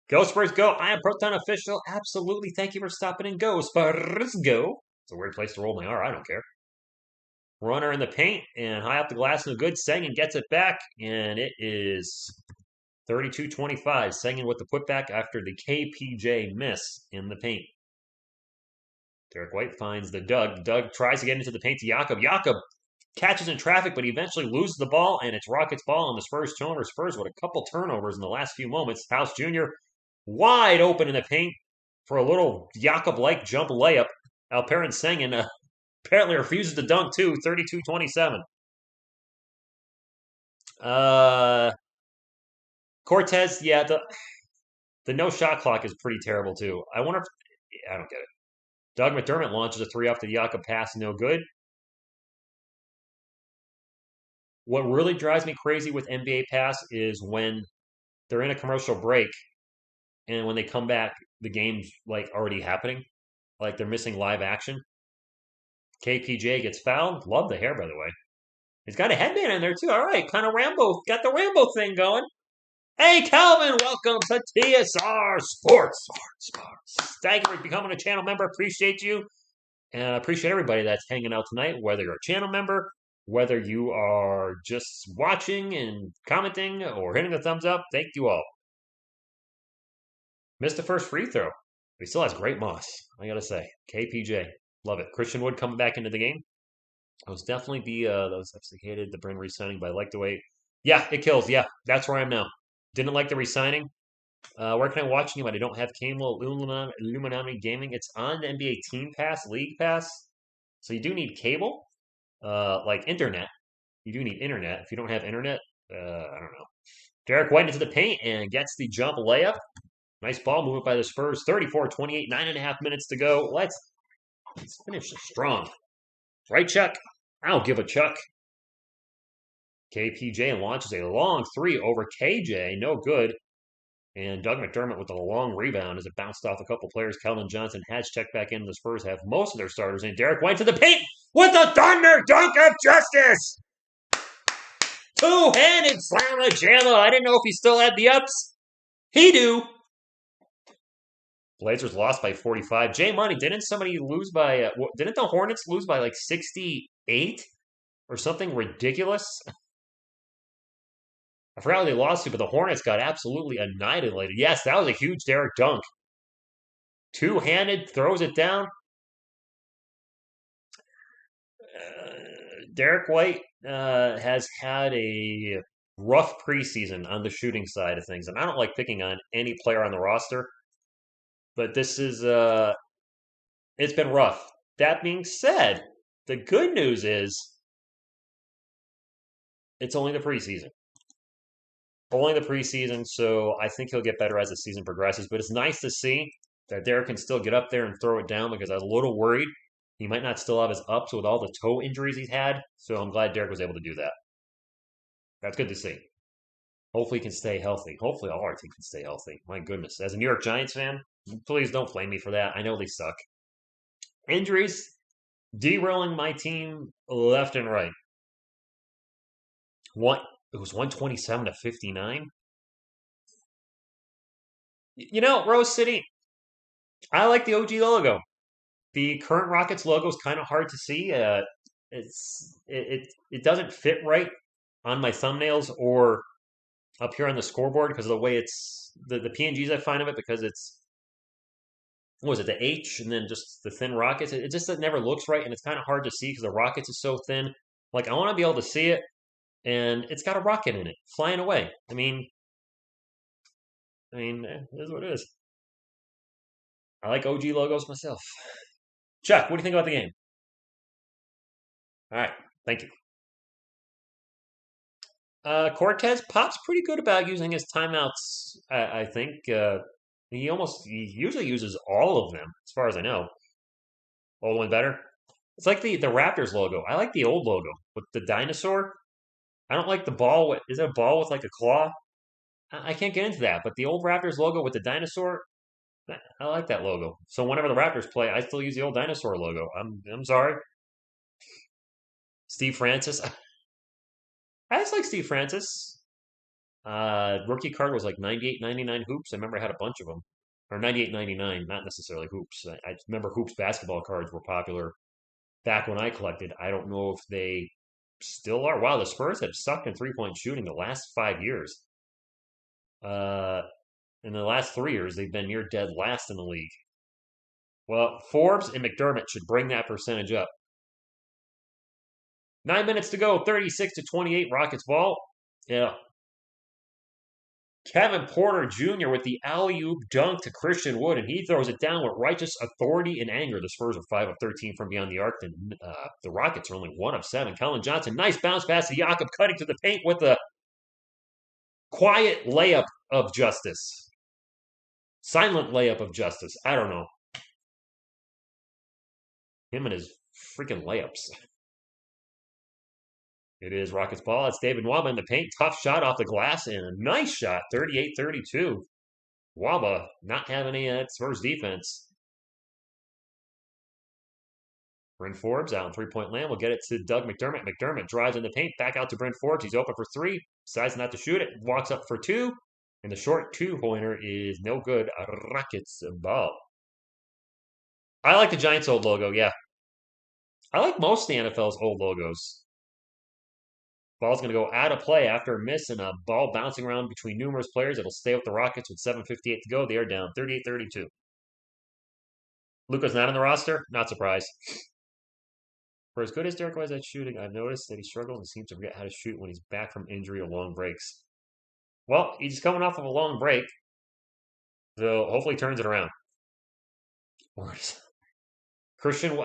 Go Spurs, go. I am Proton Official. Absolutely. Thank you for stopping in. Go Spurs, go. It's a weird place to roll my R. I don't care. Runner in the paint and high up the glass. No good. Sengun gets it back, and it is 32-25. Sengun with the putback after the KPJ miss in the paint. Derek White finds the Doug. Doug tries to get into the paint to Jakob. Jakob catches in traffic, but he eventually loses the ball, and it's Rockets ball on the Spurs turnover. Spurs with a couple turnovers in the last few moments. House Jr. wide open in the paint for a little Jakob-like jump layup. Alperen Sengun apparently refuses to dunk too. 32-27. Cortez, yeah, the no shot clock is pretty terrible too. I wonder if I don't get it. Doug McDermott launches a 3 off the Jakob pass, no good. What really drives me crazy with NBA Pass is when they're in a commercial break and when they come back, the game's like already happening. Like they're missing live action. KPJ gets fouled. Love the hair, by the way. He's got a headband in there too. All right, kind of Rambo. Got the Rambo thing going. Hey, Calvin, welcome to TSR Sports. Thank you for becoming a channel member. Appreciate you. And I appreciate everybody that's hanging out tonight, whether you're a channel member, whether you are just watching and commenting or hitting the thumbs up. Thank you all. Missed the first free throw. But he still has great moss, I got to say. KPJ. Love it. Christian Wood coming back into the game. I was definitely that was sophisticated. The Bryn re-signing, but I like the way. Yeah, it kills. Yeah, that's where I am now. Didn't like the re-signing. Where can I watch him? I don't have cable. Illuminati Gaming. It's on the NBA Team Pass, League Pass. So you do need cable, like internet. You do need internet. If you don't have internet, I don't know. Derek White into the paint and gets the jump layup. Nice ball movement by the Spurs. 34-28, 9.5 minutes to go. Let's finish strong. Right, Chuck? I'll give a Chuck. KPJ launches a long 3 over KJ. No good. And Doug McDermott with a long rebound as it bounced off a couple players. Keldon Johnson has checked back in. The Spurs have most of their starters in. Derek White to the paint with the thunder dunk of justice. Two-handed slam of Jalo. I didn't know if he still had the ups. He do. Blazers lost by 45. Jay Money, didn't somebody lose by... didn't the Hornets lose by like 68 or something ridiculous? I forgot who they lost to, but the Hornets got absolutely annihilated. Yes, that was a huge Derek dunk. Two-handed, throws it down. Derek White has had a rough preseason on the shooting side of things, and I don't like picking on any player on the roster, but this is it's been rough. That being said, the good news is It's only the preseason. Only the preseason, so I think he'll get better as the season progresses. But it's nice to see that Derek can still get up there and throw it down because I was a little worried he might not still have his ups with all the toe injuries he's had. So I'm glad Derek was able to do that. That's good to see. Hopefully he can stay healthy. Hopefully all our team can stay healthy. My goodness. As a New York Giants fan, please don't blame me for that. I know they suck. Injuries derailing my team left and right. What it was 127 to 59. Rose City, I like the OG logo. The current Rockets logo is kind of hard to see. It doesn't fit right on my thumbnails or up here on the scoreboard because of the way it's the PNGs I find of it because it's what was it the H and then just the thin Rockets. It just it never looks right and it's kind of hard to see because the Rockets is so thin. Like I want to be able to see it, and it's got a rocket in it flying away. It is what it is. I like OG logos myself. Chuck, what do you think about the game? All right, thank you. Cortez Pop's pretty good about using his timeouts. I think he usually uses all of them, as far as I know. Old one better. It's like the Raptors logo. I like the old logo with the dinosaur. I don't like the ball. Is it a ball with like a claw? I can't get into that. But the old Raptors logo with the dinosaur, I like that logo. So whenever the Raptors play, I still use the old dinosaur logo. I'm sorry, Steve Francis. I just like Steve Francis. Rookie card was like 98.99 hoops. I remember I had a bunch of them. Or 98.99, not necessarily hoops. I remember hoops basketball cards were popular back when I collected. I don't know if they still are. Wow, the Spurs have sucked in 3-point shooting the last 5 years. Uh, in the last 3 years, they've been near dead last in the league. Well, Forbes and McDermott should bring that percentage up. 9 minutes to go, 36 to 28, Rockets ball. Yeah, Kevin Porter Jr. with the alley-oop dunk to Christian Wood, and he throws it down with righteous authority and anger. The Spurs are 5 of 13 from beyond the arc. The Rockets are only 1 of 7. Colin Johnson, nice bounce pass to Jakob, cutting to the paint with a quiet layup of justice. Silent layup of justice. I don't know. Him and his freaking layups. It is Rockets ball. It's David Waba in the paint. Tough shot off the glass and a nice shot. 38-32. Waba not having any Spurs defense. Bryn Forbes out in three-point land. We'll get it to Doug McDermott. McDermott drives in the paint. Back out to Bryn Forbes. He's open for 3. Decides not to shoot it. Walks up for 2. And the short 2-pointer is no good. Rockets ball. I like the Giants' old logo, yeah. I like most of the NFL's old logos. Ball's going to go out of play after a miss and a ball bouncing around between numerous players. It'll stay with the Rockets with 7:58 to go. They are down 38-32. Luka's not on the roster. Not surprised. For as good as Derek was at shooting, I've noticed that he struggles and seems to forget how to shoot when he's back from injury or long breaks. Well, he's coming off of a long break, so hopefully turns it around. Christian,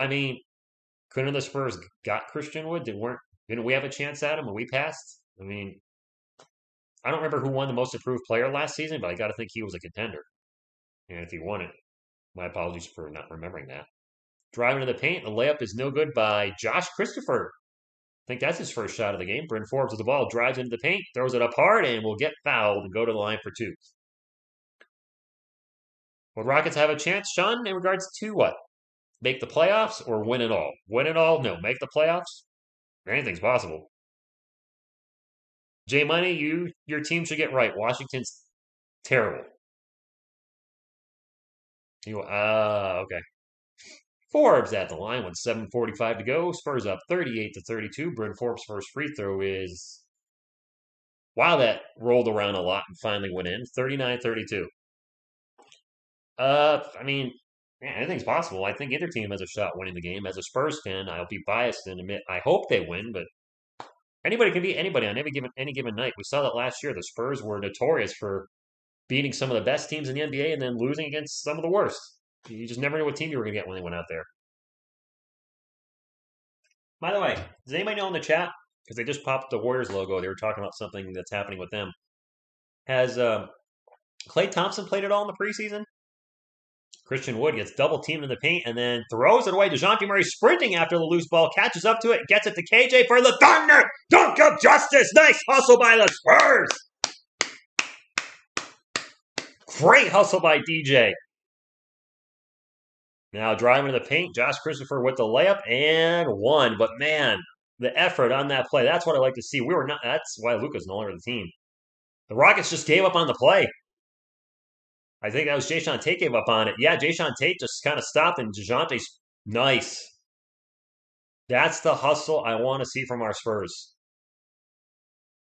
couldn't the Spurs got Christian Wood? Didn't we have a chance at him when we passed? I don't remember who won the most improved player last season, but I got to think he was a contender. And if he won it, my apologies for not remembering that. Driving to the paint, the layup is no good by Josh Christopher. I think that's his first shot of the game. Bryn Forbes with the ball, drives into the paint, throws it up hard, and will get fouled and go to the line for 2. Will Rockets have a chance, Sean, in regards to what? Make the playoffs or win it all? Win it all? No. Make the playoffs? Anything's possible. J Money, your team should get right. Washington's terrible. Okay. Forbes at the line with 7:45 to go. Spurs up 38-32. Bryn Forbes' first free throw is wow, that rolled around a lot and finally went in. 39-32. Anything's possible. I think either team has a shot winning the game. As a Spurs fan, I'll be biased and admit I hope they win, but anybody can beat anybody on any given night. We saw that last year. The Spurs were notorious for beating some of the best teams in the NBA and then losing against some of the worst. You just never knew what team you were going to get when they went out there. By the way, does anybody know in the chat because they just popped the Warriors logo. They were talking about something that's happening with them. Has Klay Thompson played at all in the preseason? Christian Wood gets double teamed in the paint and then throws it away. DeJounte Murray sprinting after the loose ball, catches up to it, gets it to KJ for the Thunder. Dunk of justice. Nice hustle by the Spurs. Great hustle by DJ. Now driving to the paint, Josh Christopher with the layup and one. But man, the effort on that play, that's what I like to see. That's why Luka's no longer the team. The Rockets just gave up on the play. I think that was Jayshawn Tate gave up on it. Yeah, Jayshawn Tate just kind of stopped, and DeJounte's nice. That's the hustle I want to see from our Spurs.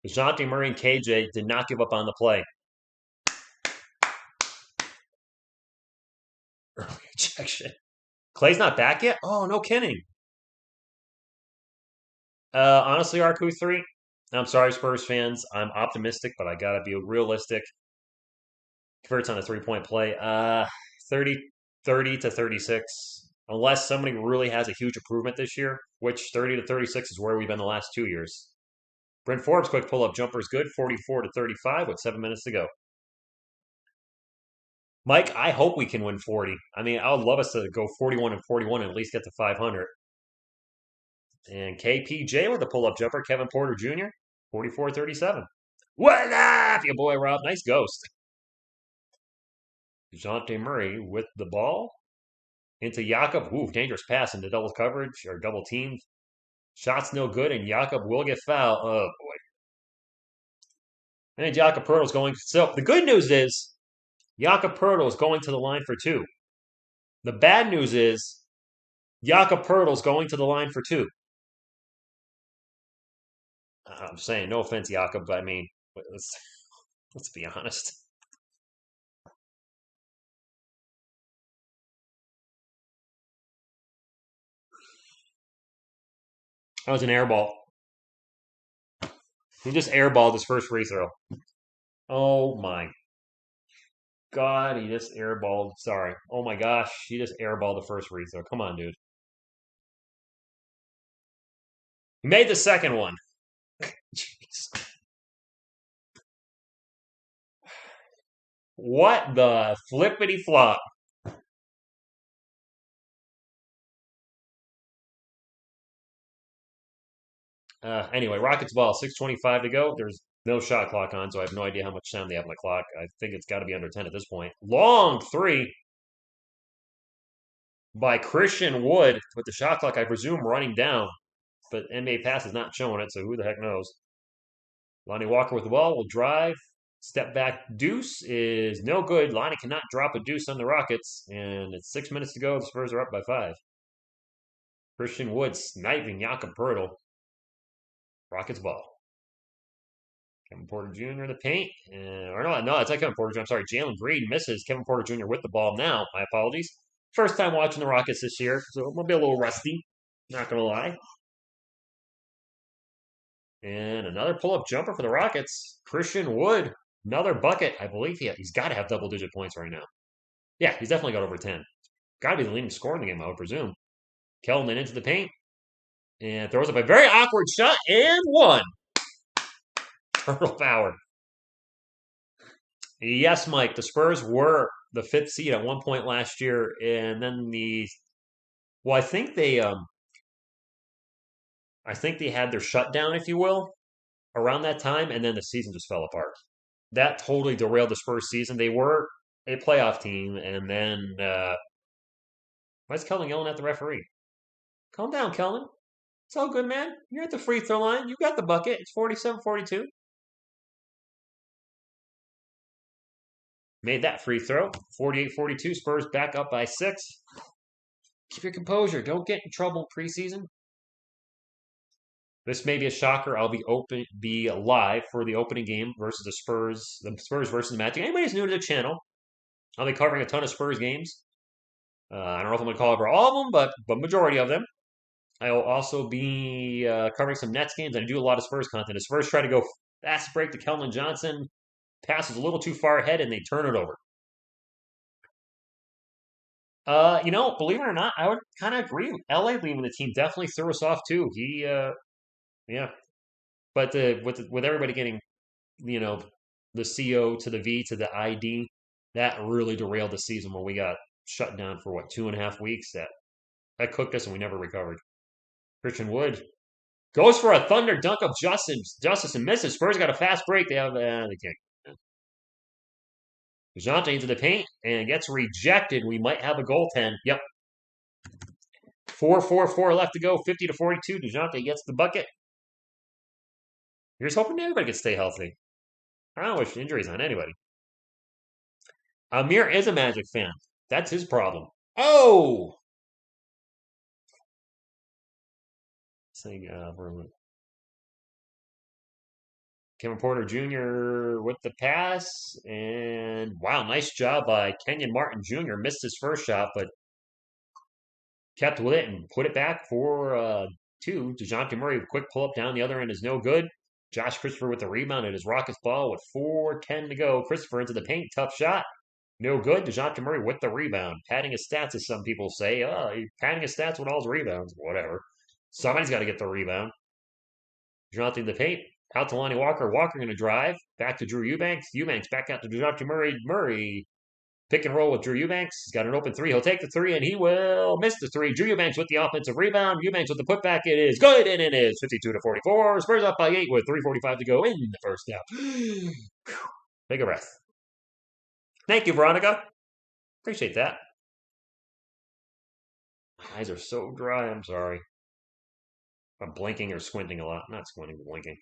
DeJounte Murray and KJ did not give up on the play. Early ejection. Clay's not back yet? Oh, no kidding. Honestly, RQ3, I'm sorry, Spurs fans. I'm optimistic, but I got to be realistic. Converts on a three-point play. 30 to 36. Unless somebody really has a huge improvement this year, which 30 to 36 is where we've been the last 2 years. Brent Forbes, quick pull-up jumper is good. 44 to 35 with 7 minutes to go. Mike, I hope we can win 40. I mean, I would love us to go 41 and 41 and at least get to 500. And KPJ with a pull-up jumper. Kevin Porter Jr., 44-37. What up, your boy Rob? Nice ghost. DeJounte Murray with the ball. Into Jakob. Ooh, dangerous pass into double coverage or double teamed. Shot's no good, and Jakob will get fouled. Oh, boy. And Jakob Poeltl's going. So the good news is Jakob Poeltl is going to the line for 2. The bad news is Jakob Poeltl is going to the line for 2. I'm saying, no offense, Jakob, but I mean, let's be honest. That was an air ball. He just airballed his first free throw. Oh my God, he just airballed. Sorry. Oh my gosh, he just airballed the first free throw. Come on, dude. He made the second one. Jeez. What the flippity flop? Anyway, Rockets ball, 6:25 to go. There's no shot clock on, so I have no idea how much time they have on the clock. I think it's got to be under 10 at this point. Long three by Christian Wood with the shot clock, I presume, running down. But NBA pass is not showing it, so who the heck knows? Lonnie Walker with the ball will drive. Step back deuce is no good. Lonnie cannot drop a deuce on the Rockets, and it's 6 minutes to go. The Spurs are up by 5. Christian Wood sniping Jakob Poeltl. Rockets ball. Kevin Porter Jr. in the paint. No, it's not Kevin Porter Jr. I'm sorry. Jalen Green misses. Kevin Porter Jr. with the ball now. My apologies. First time watching the Rockets this year, so we'll be a little rusty. Not going to lie. And another pull-up jumper for the Rockets. Christian Wood, another bucket. I believe he's got to have double-digit points right now. Yeah, he's definitely got over 10. Got to be the leading scorer in the game, I would presume. Kelman into the paint. And throws up a very awkward shot and one. Turtle power. Yes, Mike, the Spurs were the 5th seed at one point last year. And then I think they had their shutdown, if you will, around that time, and then the season just fell apart. That totally derailed the Spurs season. They were a playoff team, and then why is Kelvin yelling at the referee? Calm down, Kelvin. It's all good, man. You're at the free throw line. You got the bucket. It's 47-42. Made that free throw. 48-42. Spurs back up by 6. Keep your composure. Don't get in trouble preseason. This may be a shocker. I'll be live for the opening game versus the Spurs versus the Magic. Anybody who's new to the channel, I'll be covering a ton of Spurs games. I don't know if I'm going to call over all of them, but majority of them. I will also be covering some Nets games. I do a lot of Spurs content. The Spurs try to go fast break to Keldon Johnson. Passes a little too far ahead, and they turn it over. Believe it or not, I would kind of agree. LA leaving the team definitely threw us off too. Yeah. But with everybody getting, you know, the CO to the V to the ID, that really derailed the season when we got shut down for what 2.5 weeks. That cooked us and we never recovered. Christian Wood goes for a thunder dunk of Justice and misses. Spurs got a fast break. They can't. DeJounte into the paint and gets rejected. We might have a goaltend. Yep. 4:44 left to go. 50-42. DeJounte gets the bucket. You're just hoping everybody can stay healthy. I don't wish injuries on anybody. Amir is a Magic fan. That's his problem. Oh! Saying, Kevin Porter Jr. with the pass. And wow, nice job by Kenyon Martin Jr. Missed his first shot, but kept with it and put it back for two. DeJounte Murray, quick pull up down the other end is no good. Josh Christopher with the rebound at his Rockets ball with 4:10 to go. Christopher into the paint, tough shot. No good. DeJounte Murray with the rebound. Padding his stats, as some people say. Oh, he's padding his stats with all his rebounds. Whatever. Somebody's got to get the rebound. DeJounte in the paint. Out to Lonnie Walker. Walker going to drive. Back to Drew Eubanks. Eubanks back out to DeJounte Murray. Murray pick and roll with Drew Eubanks. He's got an open three. He'll take the three, and he will miss the three. Drew Eubanks with the offensive rebound. Eubanks with the putback. It is good, and it is 52-44. Spurs up by 8 with 3:45 to go in the first half. Take a breath. Thank you, Veronica. Appreciate that. My eyes are so dry. I'm sorry. I'm blinking or squinting a lot. I'm not squinting, but blinking.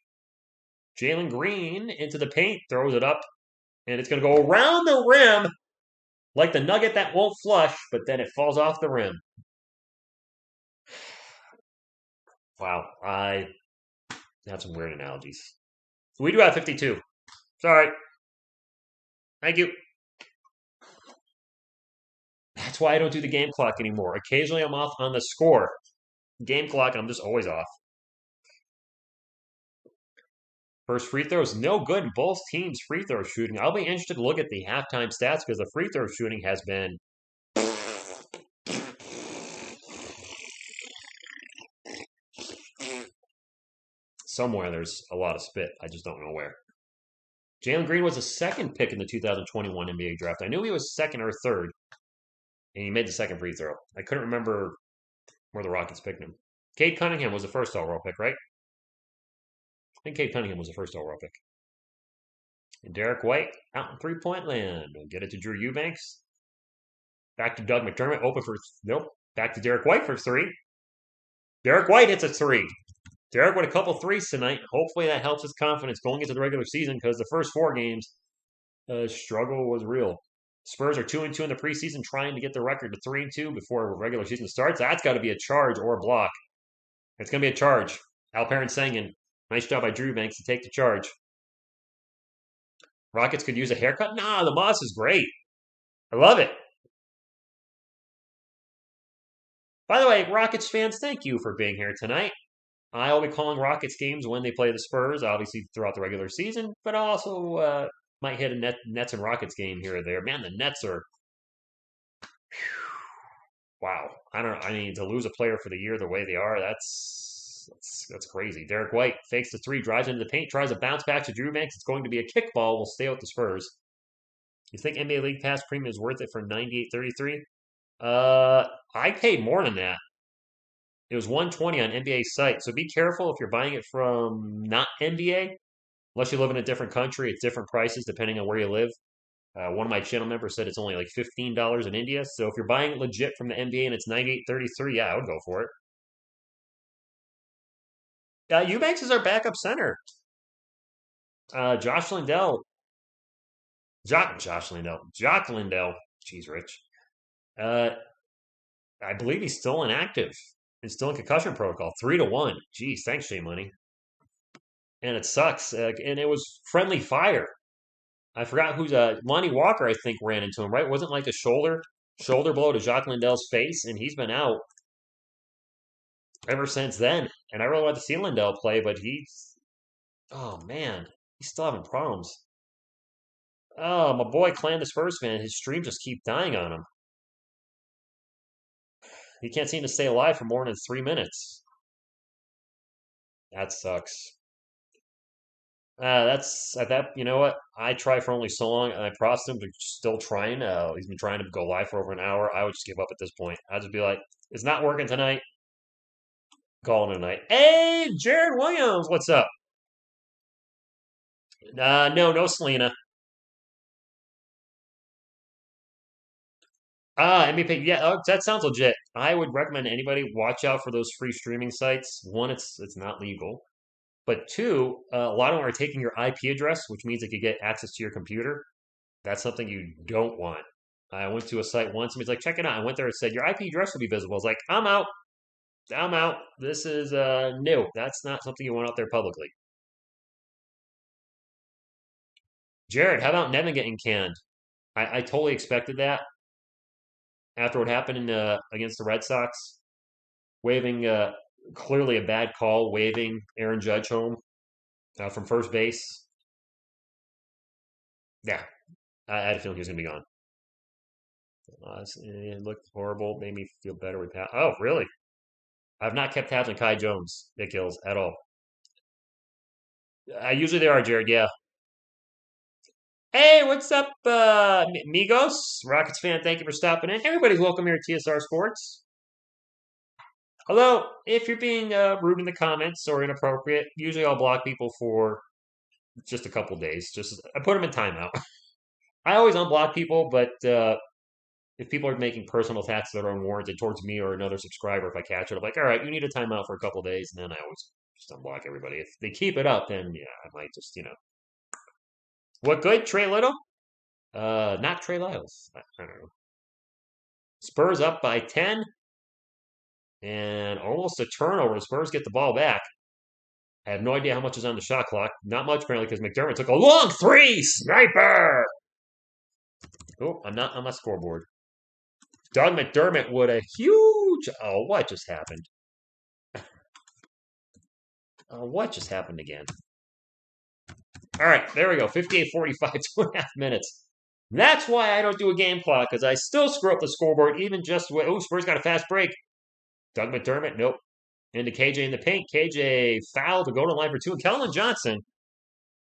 Jalen Green into the paint, throws it up, and it's going to go around the rim like the nugget that won't flush, but then it falls off the rim. Wow, I have some weird analogies. We do have 52. Sorry. Thank you. That's why I don't do the game clock anymore. Occasionally I'm off on the score. Game clock, I'm just always off. First free throw is no good in both teams' free throw shooting. I'll be interested to look at the halftime stats because the free throw shooting has been somewhere there's a lot of spit. I just don't know where. Jalen Green was a second pick in the 2021 NBA draft. I knew he was second or third, and he made the second free throw. I couldn't remember where the Rockets picked him. Cade Cunningham was the first overall pick, right? I think Cade Cunningham was the first overall pick. And Derek White out in three-point land. We'll get it to Drew Eubanks. Back to Doug McDermott. Open for nope. Back to Derek White for three. Derek White hits a three. Derek with a couple threes tonight. Hopefully that helps his confidence going into the regular season because the first 4 games, struggle was real. Spurs are 2-2 in the preseason, trying to get the record to 3-2 before regular season starts. That's got to be a charge or a block. It's going to be a charge. Alperen Sengun, nice job by Drew Eubanks to take the charge. Rockets could use a haircut. Nah, the moss is great. I love it. By the way, Rockets fans, thank you for being here tonight. I'll be calling Rockets games when they play the Spurs, obviously throughout the regular season, but I'll also might hit a Nets and Rockets game here or there. Man, the Nets are wow. I mean, to lose a player for the year the way they are, that's crazy. Derek White fakes the three, drives into the paint, tries a bounce back to Drew Eubanks. It's going to be a kickball. We'll stay with the Spurs. You think NBA League Pass Premium is worth it for $98.33? I paid more than that. It was $120 on NBA site. So be careful if you're buying it from not NBA. Unless you live in a different country, it's different prices depending on where you live. One of my channel members said it's only like $15 in India. So if you're buying it legit from the NBA and it's $98.33, yeah, I would go for it. Eubanks is our backup center. Josh Lindell. Josh Lindell. Jock Lindell. Jeez, Rich. I believe he's still inactive. He's still in concussion protocol. 3-1. Jeez, thanks, Shea Money. And it sucks. And it was friendly fire. I forgot who's Lonnie Walker, I think, ran into him, right? Wasn't like a shoulder blow to Jacques Lindell's face, and he's been out ever since then. And I really want to see Lindell play, but oh man, he's still having problems. Oh, my boy Clan the Spurs fan, his stream just keep dying on him. He can't seem to stay alive for more than 3 minutes. That sucks. That's at that. You know what? I try for only so long, and I promised him to still trying. He's been trying to go live for over an hour. I would just give up at this point. I'd just be like, "It's not working tonight. Calling it a night." Hey, Jared Williams, what's up? No, no, Selena. MVP. Yeah, that sounds legit. I would recommend anybody watch out for those free streaming sites. One, it's not legal, but two, a lot of them are taking your IP address, which means they could get access to your computer. That's something you don't want. I went to a site once, and he's like, check it out. I went there and said, your IP address will be visible. I was like, I'm out. I'm out. This is new. That's not something you want out there publicly. Jared, how about Nevin getting canned? I totally expected that after what happened against the Red Sox, waving clearly a bad call, waving Aaron Judge home from first base. Yeah, I had a feeling he was going to be gone. It looked horrible. Made me feel better with that. Oh, really? I've not kept tabs on Kai Jones, Nick Hills, at all. Usually they are, Jared. Yeah. Hey, what's up, Migos? Rockets fan, thank you for stopping in. Everybody's welcome here at TSR Sports. Although, if you're being rude in the comments or inappropriate, usually I'll block people for just a couple days. Just I put them in timeout. I always unblock people, but if people are making personal attacks that are unwarranted towards me or another subscriber, if I catch it, I'm like, all right, you need a timeout for a couple days, and then I always just unblock everybody. If they keep it up, then yeah, I might just what good? Trey Little? Not Trey Lyles. I don't know. Spurs up by 10 and almost a turnover. The Spurs get the ball back. I have no idea how much is on the shot clock. Not much, apparently, because McDermott took a long three. Sniper! Oh, I'm not on my scoreboard. Doug McDermott would a huge. Oh, what just happened? What just happened again? All right, there we go. 58:45, 2.5 minutes. That's why I don't do a game clock, because I still screw up the scoreboard, even just with. Oh, Spurs got a fast break. Doug McDermott, nope. Into KJ in the paint. KJ foul to go to the line for two. And Kellen Johnson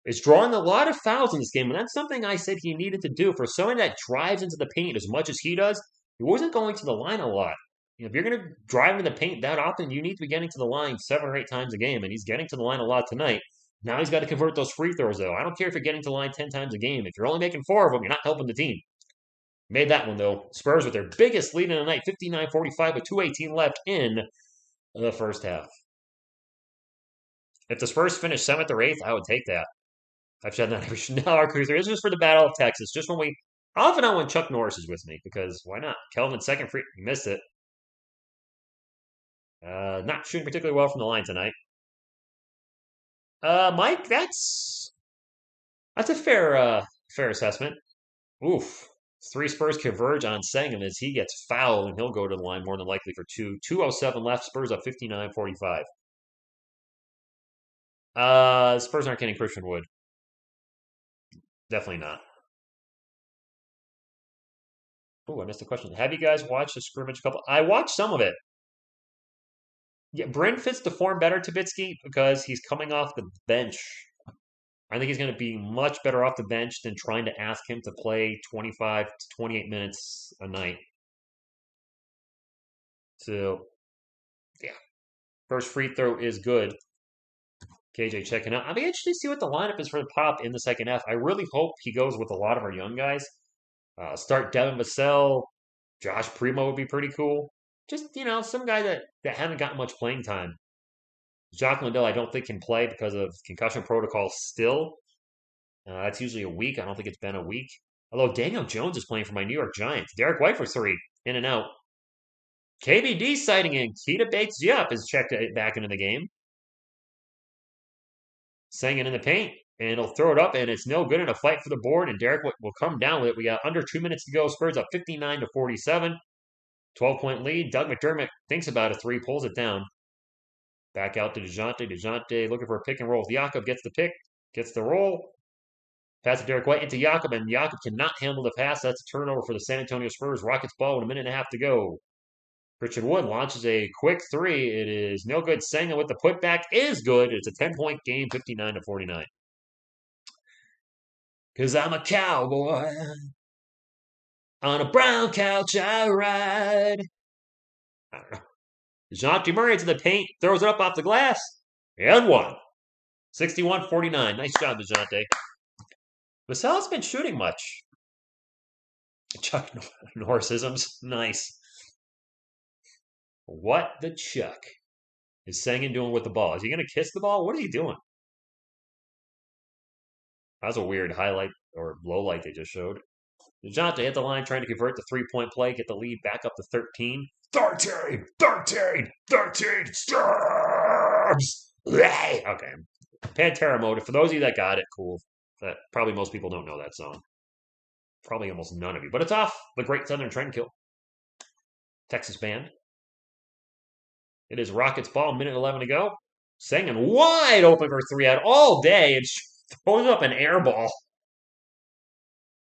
is drawing a lot of fouls in this game, and that's something I said he needed to do. For someone that drives into the paint as much as he does, he wasn't going to the line a lot. If you're going to drive in the paint that often, you need to be getting to the line 7 or 8 times a game, and he's getting to the line a lot tonight. Now he's got to convert those free throws, though. I don't care if you're getting to the line 10 times a game. If you're only making 4 of them, you're not helping the team. Made that one, though. Spurs with their biggest lead in the night, 59-45, with 2:18 left in the first half. If the Spurs finish 7th or 8th, I would take that. I've said that every now our cruiser. It's just for the Battle of Texas. Just when we often on when Chuck Norris is with me, because why not? Kelvin second free missed it. Not shooting particularly well from the line tonight. Mike, that's a fair assessment. Oof. 3 Spurs converge on Sangam as he gets fouled and he'll go to the line more than likely for two. 2:07 left. Spurs up 59-45. Spurs aren't getting Christian Wood. Definitely not. Oh, I missed the question. Have you guys watched the scrimmage couple? I watched some of it. Yeah, Bryn fits the form better, Tabitsky, because he's coming off the bench. I think he's going to be much better off the bench than trying to ask him to play 25 to 28 minutes a night. So, yeah. First free throw is good. KJ checking out. I'll be interested to see what the lineup is for the Pop in the second half. I really hope he goes with a lot of our young guys. Start Devin Vassell. Josh Primo would be pretty cool. Just, some guy that haven't gotten much playing time. Jacques Lindell, I don't think can play because of concussion protocol still. That's usually a week. I don't think it's been a week. Although Daniel Jones is playing for my New York Giants. Derek White for 3. In and out. KBD sighting in. Keita Bates Yup is checked back into the game. Singing in the paint. And he'll throw it up, and it's no good in a fight for the board. And Derek will come down with it. We got under 2 minutes to go. Spurs up 59-47. 12-point lead. Doug McDermott thinks about a 3, pulls it down. Back out to DeJounte. DeJounte looking for a pick and roll. Jakob gets the pick, gets the roll. Pass to Derek White into Jakob, and Jakob cannot handle the pass. That's a turnover for the San Antonio Spurs. Rockets ball with 1.5 minutes to go. Richard Wood launches a quick 3. It is no good. Senga with the putback is good. It's a 10-point game, 59-49. 'Cause I'm a cowboy. On a brown couch I ride. I don't know. DeJounte Murray into the paint, throws it up off the glass, and one. 61-49. Nice job, DeJounte. Vassell's been shooting much. Chuck Norrisisms. Nice. What the Chuck is Sengun doing with the ball? Is he going to kiss the ball? What is he doing? That was a weird highlight or low light they just showed. DeJounte hit the line trying to convert the three-point play, get the lead back up to 13. 13, 13, 13 Spurs. Okay. Pantera mode. For those of you that got it, cool. That probably most people don't know that song. Probably almost none of you. But it's off the Great Southern Trendkill. Texas band. It is Rockets ball, minute 11 to go. Sengun wide open for three out all day and throws up an air ball.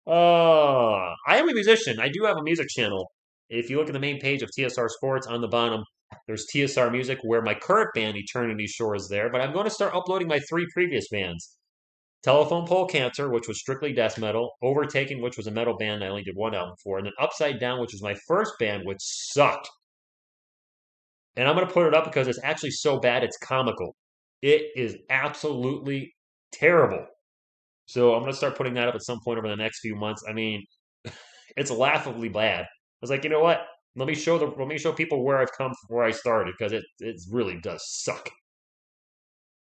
I am a musician. I do have a music channel. If you look at the main page of TSR Sports on the bottom, there's TSR Music where my current band, Eternity Shore, is there. But I'm going to start uploading my three previous bands. Telephone Pole Cancer, which was strictly death metal. Overtaken, which was a metal band I only did one album for. And then Upside Down, which was my first band, which sucked. And I'm going to put it up because it's actually so bad it's comical. It is absolutely terrible. So I'm going to start putting that up at some point over the next few months. I mean, it's laughably bad. I was like, you know what? Let me show people where I've come from, where I started, because it really does suck.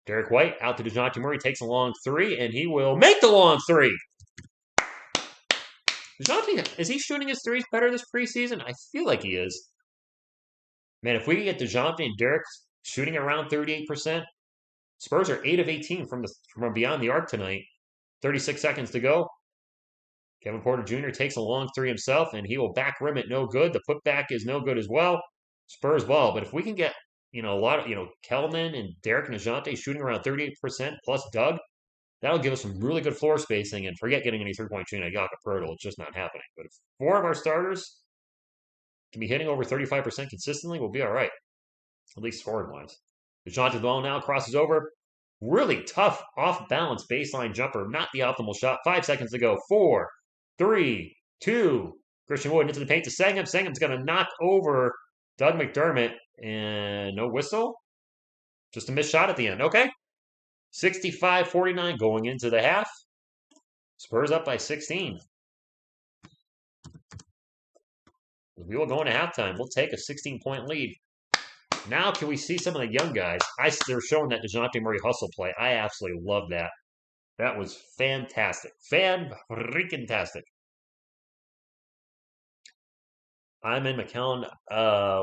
Derek White out to DeJounte Murray, takes a long three, and he will make the long three. DeJounte, is he shooting his threes better this preseason? I feel like he is. Man, if we can get DeJounte and Derek shooting around 38%, Spurs are 8 of 18 from beyond the arc tonight. 36 seconds to go. Kevin Porter Jr. takes a long three himself, and he will back rim it no good. The putback is no good as well. Spurs ball. But if we can get, a lot of, Kelman and Derek and DeJounte shooting around 38% plus Doug, that'll give us some really good floor spacing. And forget getting any three-point shooting at Jakob Poeltl. It's just not happening. But if four of our starters can be hitting over 35% consistently, we'll be all right. At least scoring-wise. DeJounte ball now crosses over. Really tough off-balance baseline jumper. Not the optimal shot. 5 seconds to go. 4, 3, 2. Christian Wood into the paint to Sengun. Sengun's going to knock over Doug McDermott. And no whistle. Just a missed shot at the end. Okay. 65-49 going into the half. Spurs up by 16. We will go into halftime. We'll take a 16-point lead. Now can we see some of the young guys? They're showing that DeJounte Murray hustle play. I absolutely love that. That was fantastic. Fan-freaking-tastic. I'm in McAllen.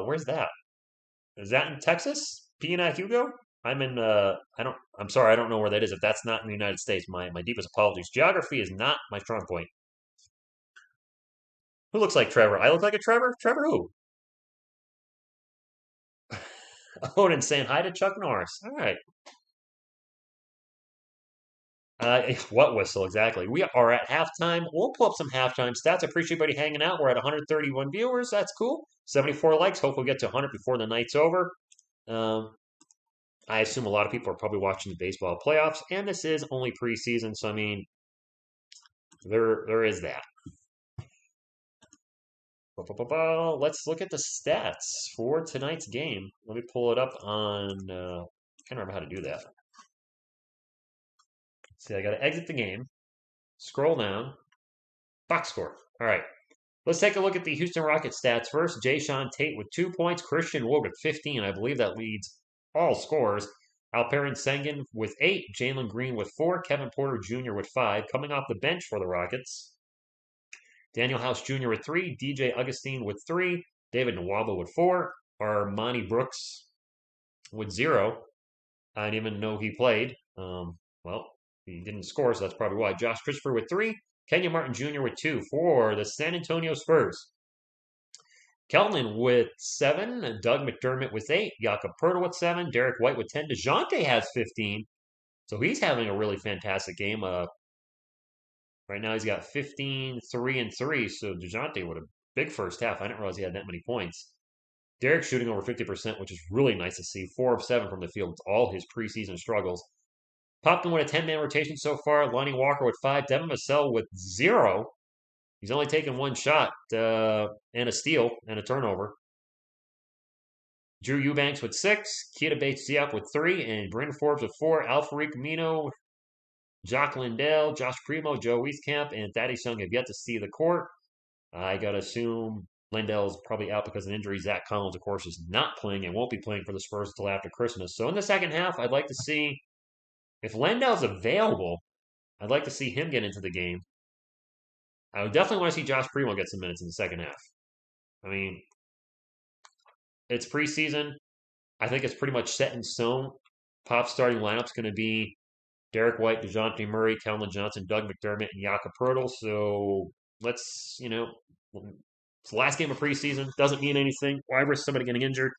Where's that? Is that in Texas? P&I Hugo? I'm in, I'm sorry, I don't know where that is. If that's not in the United States, my deepest apologies. Geography is not my strong point. Who looks like Trevor? I look like a Trevor? Trevor who? Owen saying hi to Chuck Norris. All right. What whistle exactly? We are at halftime. We'll pull up some halftime stats. I appreciate everybody hanging out. We're at 131 viewers. That's cool. 74 likes. Hope we'll get to 100 before the night's over. I assume a lot of people are probably watching the baseball playoffs, and this is only preseason, so I mean, there is that. Let's look at the stats for tonight's game. Let me pull it up on. I can't remember how to do that. See, I got to exit the game, scroll down, box score. All right. Let's take a look at the Houston Rockets stats first. Jayshawn Tate with 2 points, Christian Wood with 15. I believe that leads all scores. Alperen Sengun with 8, Jalen Green with 4, Kevin Porter Jr. with 5. Coming off the bench for the Rockets, Daniel House Jr. with 3, DJ Augustine with 3, David Nwaba with 4, Armani Brooks with 0. I didn't even know he played. Well, he didn't score, so that's probably why. Josh Christopher with 3, Kenya Martin Jr. with 2 for the San Antonio Spurs. Kelman with 7, Doug McDermott with 8, Jakob Poeltl with 7, Derek White with 10. DeJounte has 15, so he's having a really fantastic game. Right now he's got 15, 3, and 3, so DeJounte with a big first half. I didn't realize he had that many points. Derek shooting over 50%, which is really nice to see. 4 of 7 from the field. It's all his preseason struggles. Popkin with a 10-man rotation so far. Lonnie Walker with 5. Devin Vassell with 0. He's only taken one shot and a steal and a turnover. Drew Eubanks with 6. Keita Bates-Diop with 3. And Bryn Forbes with 4. Alfaric Amino, Jock Lindell, Josh Primo, Joe Wieskamp, and Thaddeus Young have yet to see the court. I got to assume Lindell's probably out because of an injury. Zach Collins, of course, is not playing and won't be playing for the Spurs until after Christmas. So in the second half, I'd like to see, if Lindell's available, I'd like to see him get into the game. I would definitely want to see Josh Primo get some minutes in the second half. I mean, it's preseason. I think it's pretty much set in stone. Pop's starting lineup's going to be Derek White, DeJounte Murray, Kellen Johnson, Doug McDermott, and Jakob Poeltl. So let's, it's the last game of preseason. Doesn't mean anything. Why risk somebody getting injured?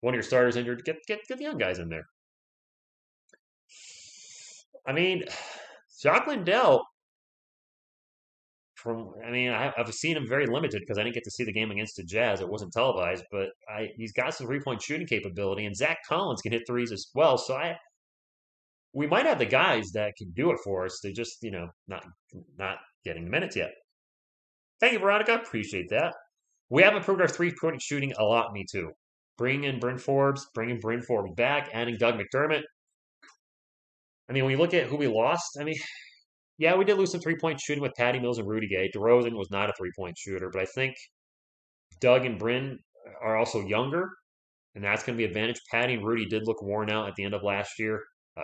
One of your starters injured. Get the young guys in there. I mean, Jock Lindell, I've seen him very limited because I didn't get to see the game against the Jazz. It wasn't televised, but he's got some 3-point shooting capability, and Zach Collins can hit threes as well. So we might have the guys that can do it for us. They're just, not getting the minutes yet. Thank you, Veronica. Appreciate that. We have improved our 3-point shooting a lot, me too. Bringing Bryn Forbes back, adding Doug McDermott. I mean, when you look at who we lost, yeah, we did lose some 3-point shooting with Patty Mills and Rudy Gay. DeRozan was not a 3-point shooter, but I think Doug and Bryn are also younger, and that's going to be an advantage. Patty and Rudy did look worn out at the end of last year.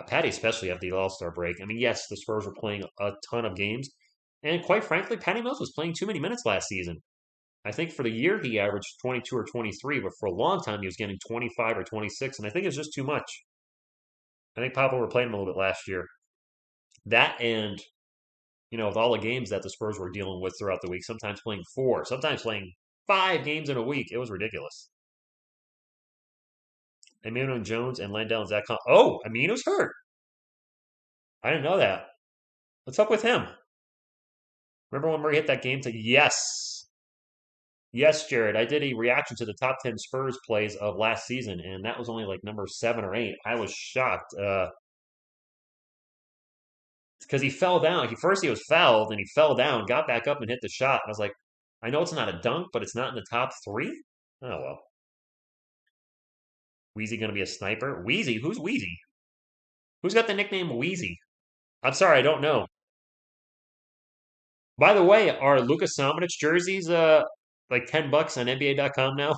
Patty especially after the All-Star break. Yes, the Spurs were playing a ton of games, and quite frankly, Patty Mills was playing too many minutes last season. I think for the year he averaged 22 or 23, but for a long time he was getting 25 or 26, and I think it's just too much. I think Papa were playing him a little bit last year. That and, with all the games that the Spurs were dealing with throughout the week, sometimes playing 4, sometimes playing 5 games in a week, it was ridiculous. Amino Jones and Landell and Zach Collins. Oh, Amino's hurt. I didn't know that. What's up with him? Remember when Murray hit that game to yes. Yes, Jared. I did a reaction to the top 10 Spurs plays of last season, and that was only like number 7 or 8. I was shocked. Because he fell down. First he was fouled, then he fell down, got back up and hit the shot. I was like, I know it's not a dunk, but it's not in the top 3? Oh, well. Wheezy going to be a sniper? Wheezy? Who's Wheezy? Who's got the nickname Wheezy? I'm sorry, I don't know. By the way, are Luka Samanic jerseys like $10 on NBA.com now?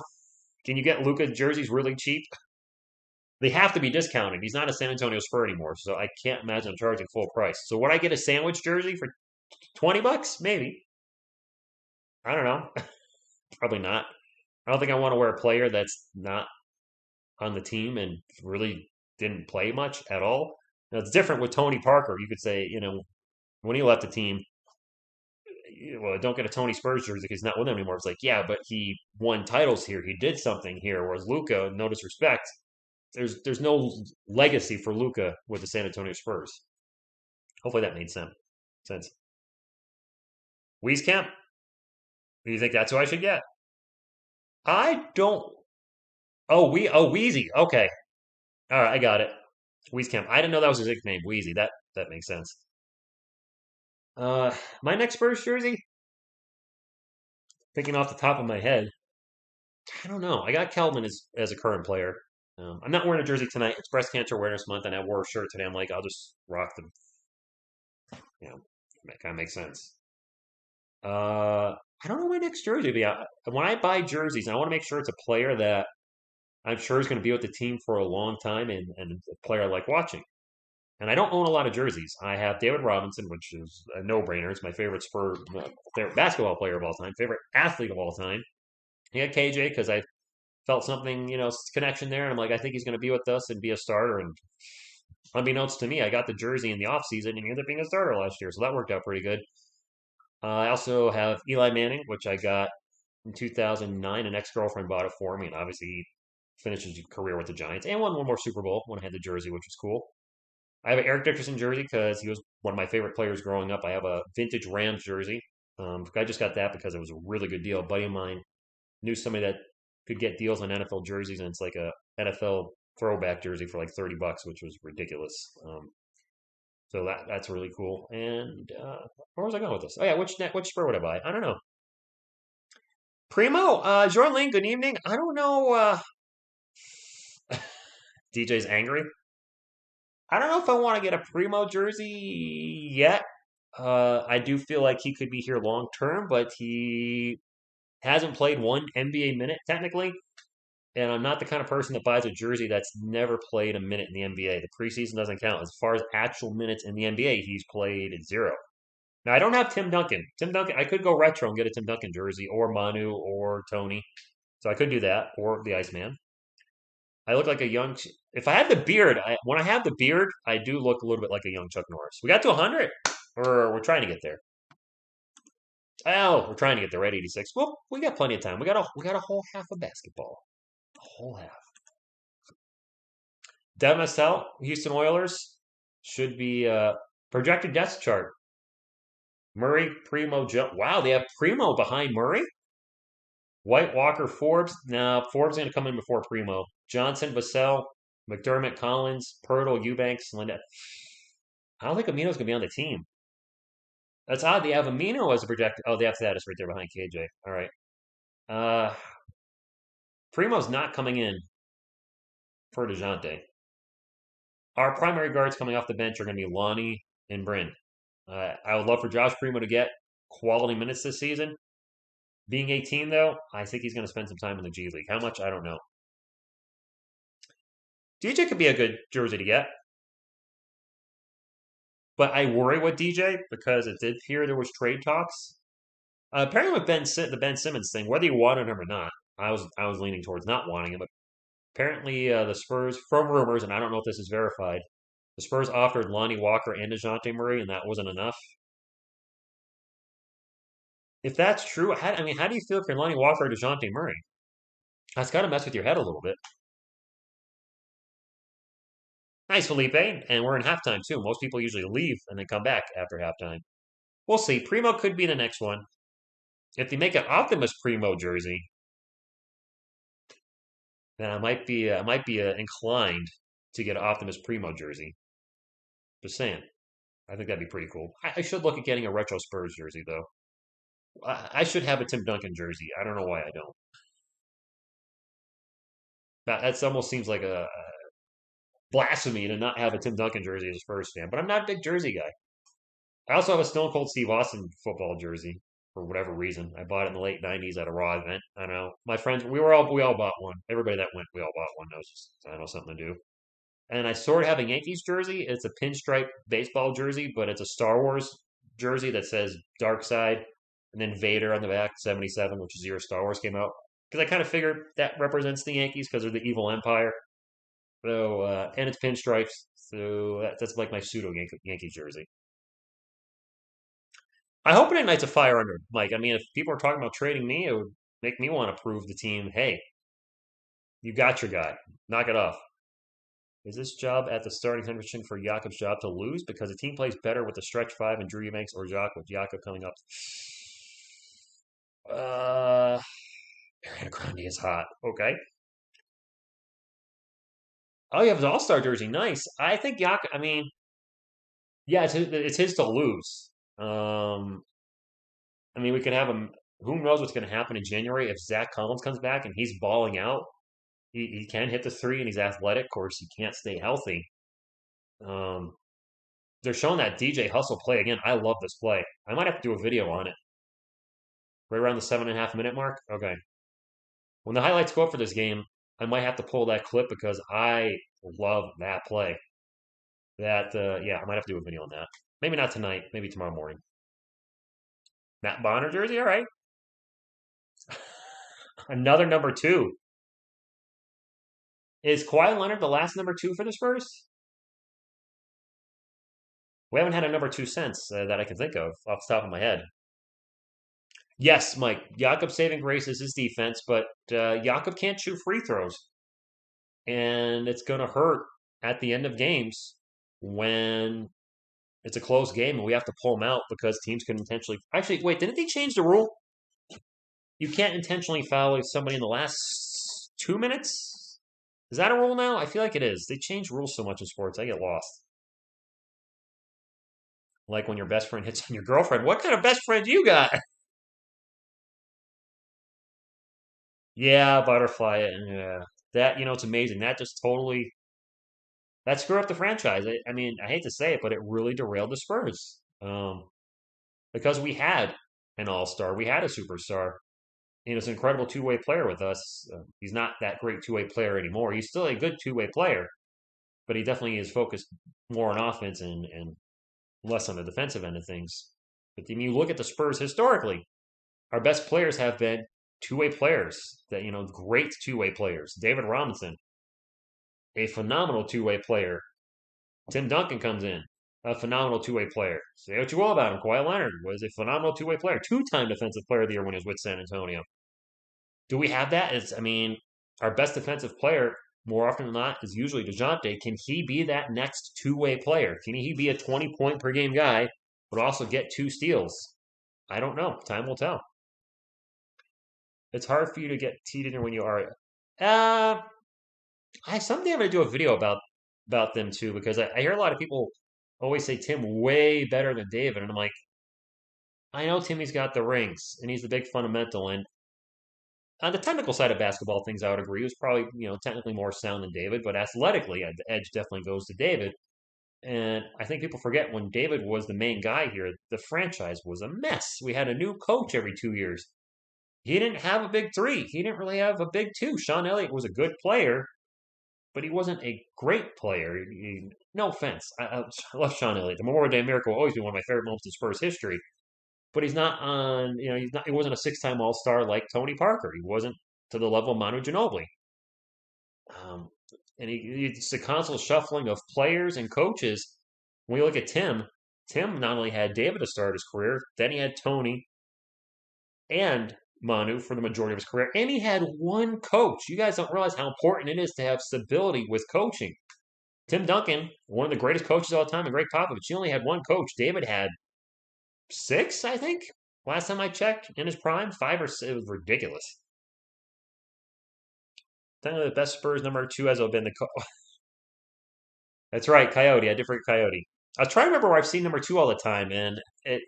Can you get Luka jerseys really cheap? They have to be discounted. He's not a San Antonio Spur anymore, so I can't imagine him charging full price. So would I get a sandwich jersey for $20? Maybe. I don't know. Probably not. I don't think I want to wear a player that's not on the team and really didn't play much at all. Now, it's different with Tony Parker. You could say, when he left the team, well, don't get a Tony Spurs jersey because he's not with them anymore. It's like, yeah, but he won titles here. He did something here. Whereas Luka, no disrespect, there's no legacy for Luka with the San Antonio Spurs. Hopefully that made sense. Wieskamp? Do you think that's who I should get? I don't. Oh, Wheezy. Okay. All right, I got it. Wieskamp. I didn't know that was his nickname, Wheezy. That makes sense. My next Spurs jersey, thinking off the top of my head, I don't know. I got Kelvin as a current player. I'm not wearing a jersey tonight. It's Breast Cancer Awareness Month, and I wore a shirt today. I'm like, I'll just rock them. That kind of makes sense. I don't know my next jersey. But when I buy jerseys, I want to make sure it's a player that I'm sure is going to be with the team for a long time and a player I like watching. And I don't own a lot of jerseys. I have David Robinson, which is a no-brainer. It's my favorite favorite basketball player of all time, favorite athlete of all time. I got KJ because I felt something, connection there. And I'm like, I think he's going to be with us and be a starter. And unbeknownst to me, I got the jersey in the offseason and he ended up being a starter last year. So that worked out pretty good. I also have Eli Manning, which I got in 2009. An ex-girlfriend bought it for me. And obviously he finished his career with the Giants and won one more Super Bowl when I had the jersey, which was cool. I have an Eric Dickerson jersey because he was one of my favorite players growing up. I have a vintage Rams jersey. I just got that because it was a really good deal. A buddy of mine knew somebody that could get deals on NFL jerseys, and it's like a NFL throwback jersey for like $30, which was ridiculous. So that's really cool. And where was I going with this? Oh yeah, which Spur would I buy? I don't know. Primo, Jordan Lane, good evening. I don't know. DJ's angry. I don't know if I want to get a Primo jersey yet. I do feel like he could be here long term, but he hasn't played one NBA minute technically. And I'm not the kind of person that buys a jersey that's never played a minute in the NBA. The preseason doesn't count. As far as actual minutes in the NBA, he's played zero. Now, I don't have Tim Duncan. Tim Duncan, I could go retro and get a Tim Duncan jersey, or Manu, or Tony. So I could do that, or the Iceman. I look like a young. If I had the beard, when I have the beard, I do look a little bit like a young Chuck Norris. We got to 100, or we're trying to get there. Oh, we're trying to get there at 86. Well, we got plenty of time. We got a whole half of basketball. A whole half. Devin Estelle, Houston Oilers should be projected depth chart. Murray, Primo, Joe. Wow, they have Primo behind Murray. White, Walker, Forbes. No, Forbes is going to come in before Primo. Johnson, Vassell, McDermott, Collins, Pirtle, Eubanks, Linda. I don't think Amino's going to be on the team. That's odd. They have Amino as a projected. Oh, they have status right there behind KJ. All right. Primo's not coming in for DeJounte. Our primary guards coming off the bench are going to be Lonnie and Bryn. I would love for Josh Primo to get quality minutes this season. Being 18, though, I think he's going to spend some time in the G League. How much? I don't know. DJ could be a good jersey to get. But I worry with DJ because it did appear there was trade talks. Apparently with the Ben Simmons thing, whether you wanted him or not, I was leaning towards not wanting him. But apparently the Spurs, from rumors, and I don't know if this is verified, the Spurs offered Lonnie Walker and DeJounte Murray, and that wasn't enough. If that's true, how do you feel if you're Lonnie Walker or DeJounte Murray? That's got to mess with your head a little bit. Nice, Felipe. And we're in halftime, too. Most people usually leave and then come back after halftime. We'll see. Primo could be the next one. If they make an Optimus Primo jersey, then I might be inclined to get an Optimus Primo jersey. Just saying. I think that'd be pretty cool. I should look at getting a retro Spurs jersey, though. I should have a Tim Duncan jersey. I don't know why I don't. That almost seems like a blasphemy to not have a Tim Duncan jersey as a Spurs fan, but I'm not a big jersey guy. I also have a Stone Cold Steve Austin football jersey for whatever reason. I bought it in the late '90s at a Raw event. I don't know. My friends, we all bought one. Everybody that went, we all bought one. That was just, I don't know, something to do. And I sort of have a Yankees jersey. It's a pinstripe baseball jersey, but it's a Star Wars jersey that says Dark Side and then Vader on the back, 77, which is the year Star Wars came out. Because I kind of figured that represents the Yankees because they're the evil empire. So, and it's pinstripes. So that's like my pseudo Yankees jersey. I hope it ignites a fire under Mike. I mean, if people are talking about trading me, it would make me want to prove the team, hey, you got your guy. Knock it off. Is this job at the starting position for Jakob's job to lose because the team plays better with the stretch five and Drew Eubanks or Jock with Jakob coming up? Uh, Ariana Grande is hot. Okay. Oh, you have his All-Star jersey. Nice. I think Jakob. I mean, yeah, it's his to lose. I mean, we could have him. Who knows what's going to happen in January if Zach Collins comes back and he's balling out? He can hit the three and he's athletic. Of course, he can't stay healthy. Um, they're showing that DJ Hustle play again. I love this play. I might have to do a video on it. Right around the 7.5 minute mark. Okay. When the highlights go up for this game, I might have to pull that clip because I love that play. Yeah, I might have to do a video on that. Maybe not tonight. Maybe tomorrow morning. Matt Bonner jersey. All right. Another number two. Is Kawhi Leonard the last number two for the Spurs? We haven't had a number two since that I can think of off the top of my head. Yes, Mike. Jakob's saving grace is his defense, but Jakob can't shoot free throws. And it's going to hurt at the end of games when it's a close game and we have to pull him out because teams can intentionally. Actually, wait, didn't they change the rule? You can't intentionally foul somebody in the last 2 minutes? Is that a rule now? I feel like it is. They change rules so much in sports, I get lost. Like when your best friend hits on your girlfriend. What kind of best friend you got? Yeah, butterfly. Yeah, that it's amazing. That just totally that screwed up the franchise. I mean, I hate to say it, but it really derailed the Spurs. Because we had an all-star, we had a superstar. He's an incredible two-way player with us. He's not that great two-way player anymore. He's still a good two-way player, but he definitely is focused more on offense and less on the defensive end of things. But when you look at the Spurs historically, our best players have been two-way players. That great two-way players. David Robinson, a phenomenal two-way player. Tim Duncan comes in, a phenomenal two-way player. Say what you will about him. Kawhi Leonard was a phenomenal two-way player, two-time Defensive Player of the Year when he was with San Antonio. Do we have that? I mean, our best defensive player more often than not is usually DeJounte. Can he be that next two-way player? Can he be a 20-point per game guy, but also get 2 steals? I don't know. Time will tell. It's hard for you to get teed in there when you are. Uh, I someday I'm gonna do a video about them too because I hear a lot of people always say Tim way better than David, and I'm like, I know Timmy's got the rings and he's the big fundamental, and on the technical side of basketball things, I would agree. He was probably, technically more sound than David, but athletically, the edge definitely goes to David. And I think people forget when David was the main guy here, the franchise was a mess. We had a new coach every 2 years. He didn't have a big three. He didn't really have a big two. Sean Elliott was a good player, but he wasn't a great player. No offense. I love Sean Elliott. The Memorial Day Miracle will always be one of my favorite moments in Spurs history. But he's not on, he wasn't a 6-time All Star like Tony Parker. He wasn't to the level of Manu Ginobili. Um, and it's a constant shuffling of players and coaches. When you look at Tim not only had David to start his career, then he had Tony and Manu for the majority of his career, and he had one coach. You guys don't realize how important it is to have stability with coaching. Tim Duncan, one of the greatest coaches of all time, and Greg Popovich, he only had one coach. David had 6, I think. Last time I checked, in his prime, 5 or 6. It was ridiculous. Technically, the best Spurs number 2 has been the. That's right, Coyote, a different Coyote. I was trying to remember where I've seen number 2 all the time, and it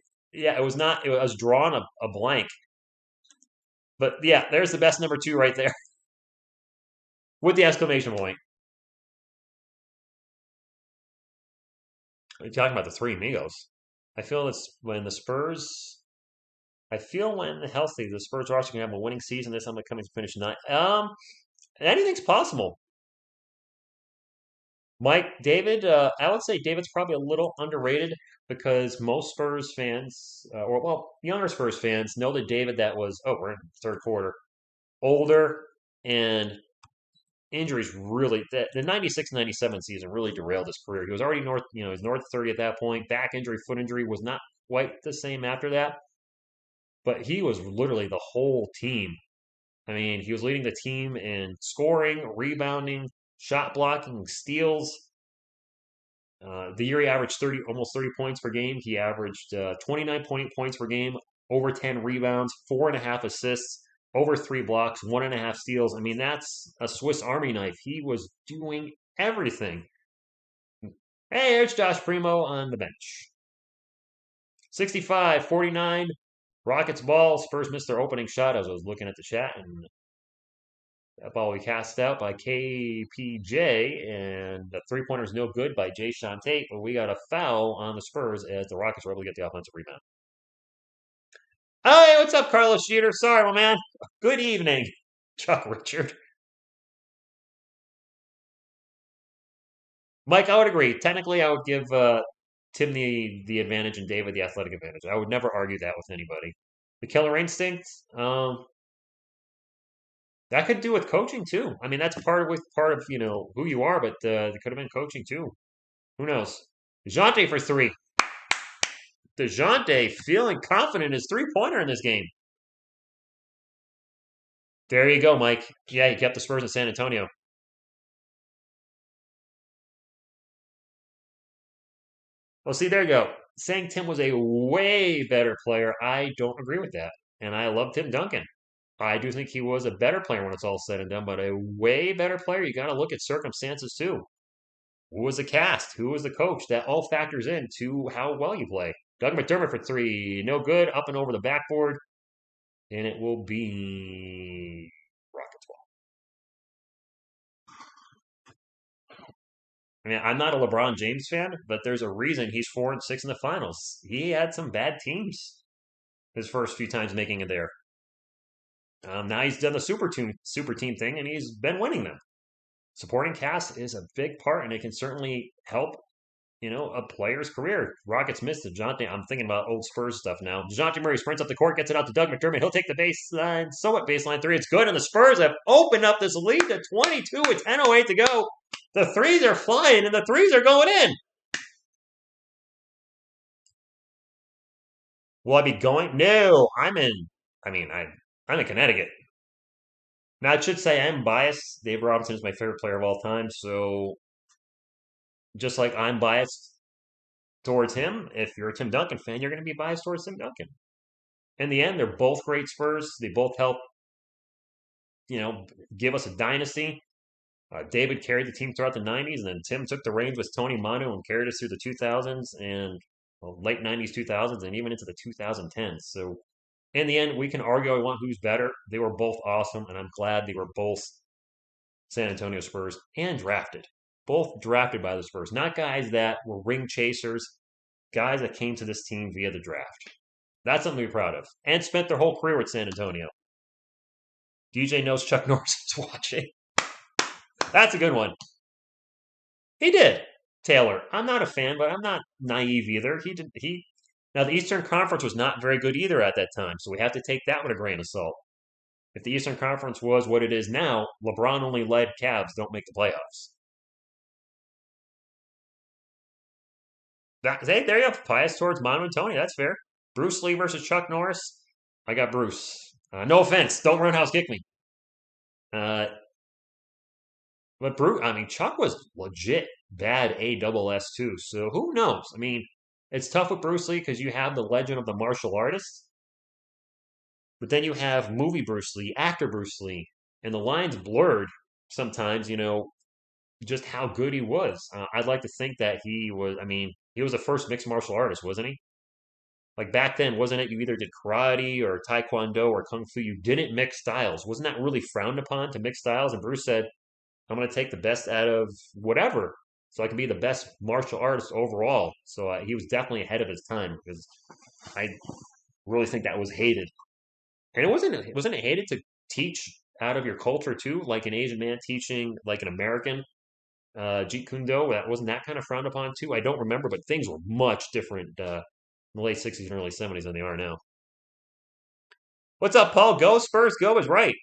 was not. I was drawing a blank. But yeah, there's the best number 2 right there, with the exclamation point. Are you talking about the three amigos? I feel it's when the Spurs. I feel when healthy, the Spurs are also going to have a winning season. This time, coming to finish 9. Anything's possible. Mike, David, I would say David's probably a little underrated because most Spurs fans, or well, younger Spurs fans, know that David that was, we're in third quarter, older, and injuries really, the 96-97 season really derailed his career. He was already north, he was north 30 at that point. Back injury, foot injury was not quite the same after that, but he was literally the whole team. I mean, he was leading the team in scoring, rebounding, shot blocking, steals. The year he averaged almost 30 points per game. He averaged 29.8 points per game, over 10 rebounds, 4.5 assists, over 3 blocks, 1.5 steals. I mean, that's a Swiss Army knife. He was doing everything. Hey, there's Josh Primo on the bench. 65-49. Rockets ball. Spurs missed their opening shot as I was looking at the chat, and that ball we cast out by KPJ, and the three-pointer is no good by Jay Sean Tate, but we got a foul on the Spurs as the Rockets were able to get the offensive rebound. Hey, what's up, Carlos Jeter? Sorry, my man. Good evening, Chuck Richard. Mike, I would agree. Technically, I would give Tim the advantage and David the athletic advantage. I would never argue that with anybody. The killer instinct, that could do with coaching too. I mean, that's part of who you are, but it could have been coaching too. Who knows? DeJounte for 3. DeJounte feeling confident in his three-pointer in this game. There you go, Mike. Yeah, he kept the Spurs in San Antonio. Well, see, there you go. Saying Tim was a way better player, I don't agree with that. And I love Tim Duncan. I do think he was a better player when it's all said and done, but a way better player. You got to look at circumstances too. Who was the cast? Who was the coach? That all factors into how well you play. Doug McDermott for three, no good, up and over the backboard, and it will be Rockets ball. I mean, I'm not a LeBron James fan, but there's a reason he's 4-6 in the finals. He had some bad teams his first few times making it there. Now he's done the super team thing, and he's been winning them. Supporting cast is a big part, and it can certainly help a player's career. Rockets missed DeJounte. I'm thinking about old Spurs stuff now. DeJounte Murray sprints up the court, gets it out to Doug McDermott. He'll take the baseline, somewhat baseline three. It's good, and the Spurs have opened up this lead to 22 with 10:08 to go. The threes are flying, and the threes are going in. Will I be going? No, I'm in. I'm in Connecticut. Now, I should say I'm biased. Dave Robinson is my favorite player of all time, so just like I'm biased towards him, if you're a Tim Duncan fan, you're going to be biased towards Tim Duncan. In the end, they're both great Spurs. They both help, you know, give us a dynasty. David carried the team throughout the 90s, and then Tim took the reins with Tony Manu and carried us through the 2000s and late 90s, 2000s, and even into the 2010s. So, in the end, we can argue I want who's better. They were both awesome, and I'm glad they were both San Antonio Spurs and drafted. Both drafted by the Spurs, not guys that were ring chasers, guys that came to this team via the draft. That's something to be proud of. And spent their whole career with San Antonio. DJ knows Chuck Norris is watching. That's a good one. He did. Taylor. I'm not a fan, but I'm not naive either. He now the Eastern Conference was not very good either at that time, so we have to take that with a grain of salt. If the Eastern Conference was what it is now, LeBron only led Cavs don't make the playoffs. Hey, there you go. Bias towards Manu and Tony. That's fair. Bruce Lee versus Chuck Norris. I got Bruce. No offense. Don't roundhouse kick me. Uh, but Chuck was legit bad ASS too. So who knows? I mean, it's tough with Bruce Lee because you have the legend of the martial artist, but then you have movie Bruce Lee, actor Bruce Lee, and the lines blurred sometimes. Just how good he was. I'd like to think that he was. I mean, he was the first mixed martial artist, wasn't he? Like back then, wasn't it? You either did karate or taekwondo or kung fu. You didn't mix styles. Wasn't that really frowned upon to mix styles? And Bruce said, "I'm going to take the best out of whatever, so I can be the best martial artist overall." So he was definitely ahead of his time because I really think that was hated. And it wasn't it hated to teach out of your culture too, like an Asian man teaching like an American Jeet Kune Do. That wasn't that kind of frowned upon too. I don't remember, but things were much different in the late 60s and early 70s than they are now. What's up, Paul? Go Spurs, go is right.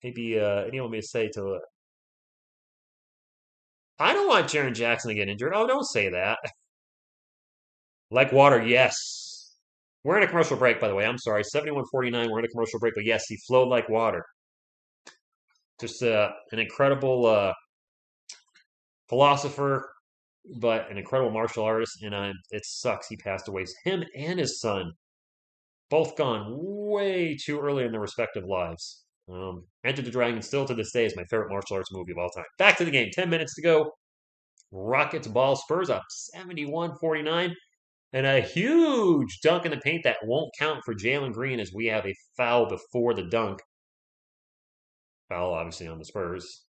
Maybe anyone want me to say to I don't want Jaren Jackson to get injured. Oh, don't say that. Like water, yes. We're in a commercial break, by the way. I'm sorry. 71:49, we're in a commercial break, but yes, he flowed like water. Just an incredible philosopher, but an incredible martial artist, and it sucks he passed away. Him and his son, both gone way too early in their respective lives. Enter the Dragon still to this day is my favorite martial arts movie of all time. Back to the game. 10 minutes to go. Rockets ball. Spurs up 71-49. And a huge dunk in the paint that won't count for Jalen Green as we have a foul before the dunk. Foul, obviously, on the Spurs.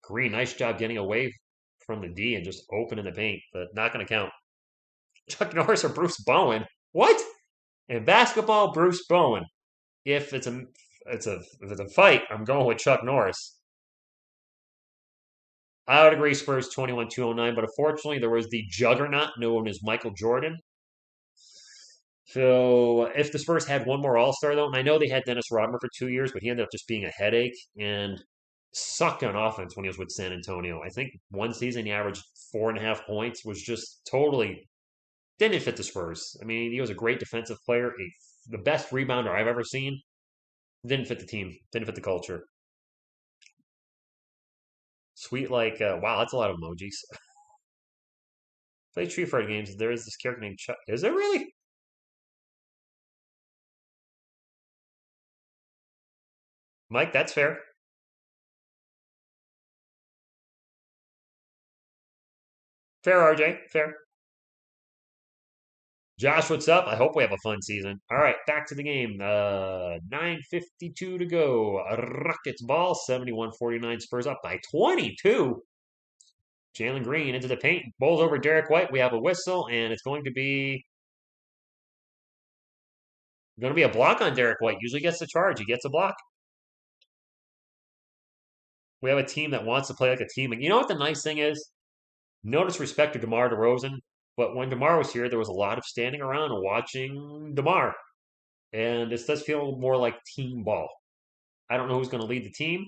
Green, nice job getting away from the D and just opening the paint, but not going to count. Chuck Norris or Bruce Bowen? What? In basketball, Bruce Bowen. If it's a fight, I'm going with Chuck Norris. I would agree Spurs 21-209, but unfortunately there was the juggernaut known as Michael Jordan. So if the Spurs had one more All-Star though, and I know they had Dennis Rodman for 2 years, but he ended up just being a headache and sucked on offense when he was with San Antonio. I think one season he averaged 4.5 points, was just totally didn't fit the Spurs. I mean, he was a great defensive player, the best rebounder I've ever seen. Didn't fit the team, didn't fit the culture. Sweet like, wow, that's a lot of emojis. Play Tree Fighter games. There is this character named Chuck. Is there really? Mike, that's fair. Fair, RJ. Fair. Josh, what's up? I hope we have a fun season. All right, back to the game. 9:52 to go. Rockets ball, 71-49. Spurs up by 22. Jalen Green into the paint, bowls over Derek White. We have a whistle, and it's going to be a block on Derek White. Usually gets the charge. He gets a block. We have a team that wants to play like a team. And you know what the nice thing is? No disrespect to DeMar DeRozan, but when DeMar was here, there was a lot of standing around and watching DeMar. And this does feel more like team ball. I don't know who's going to lead the team.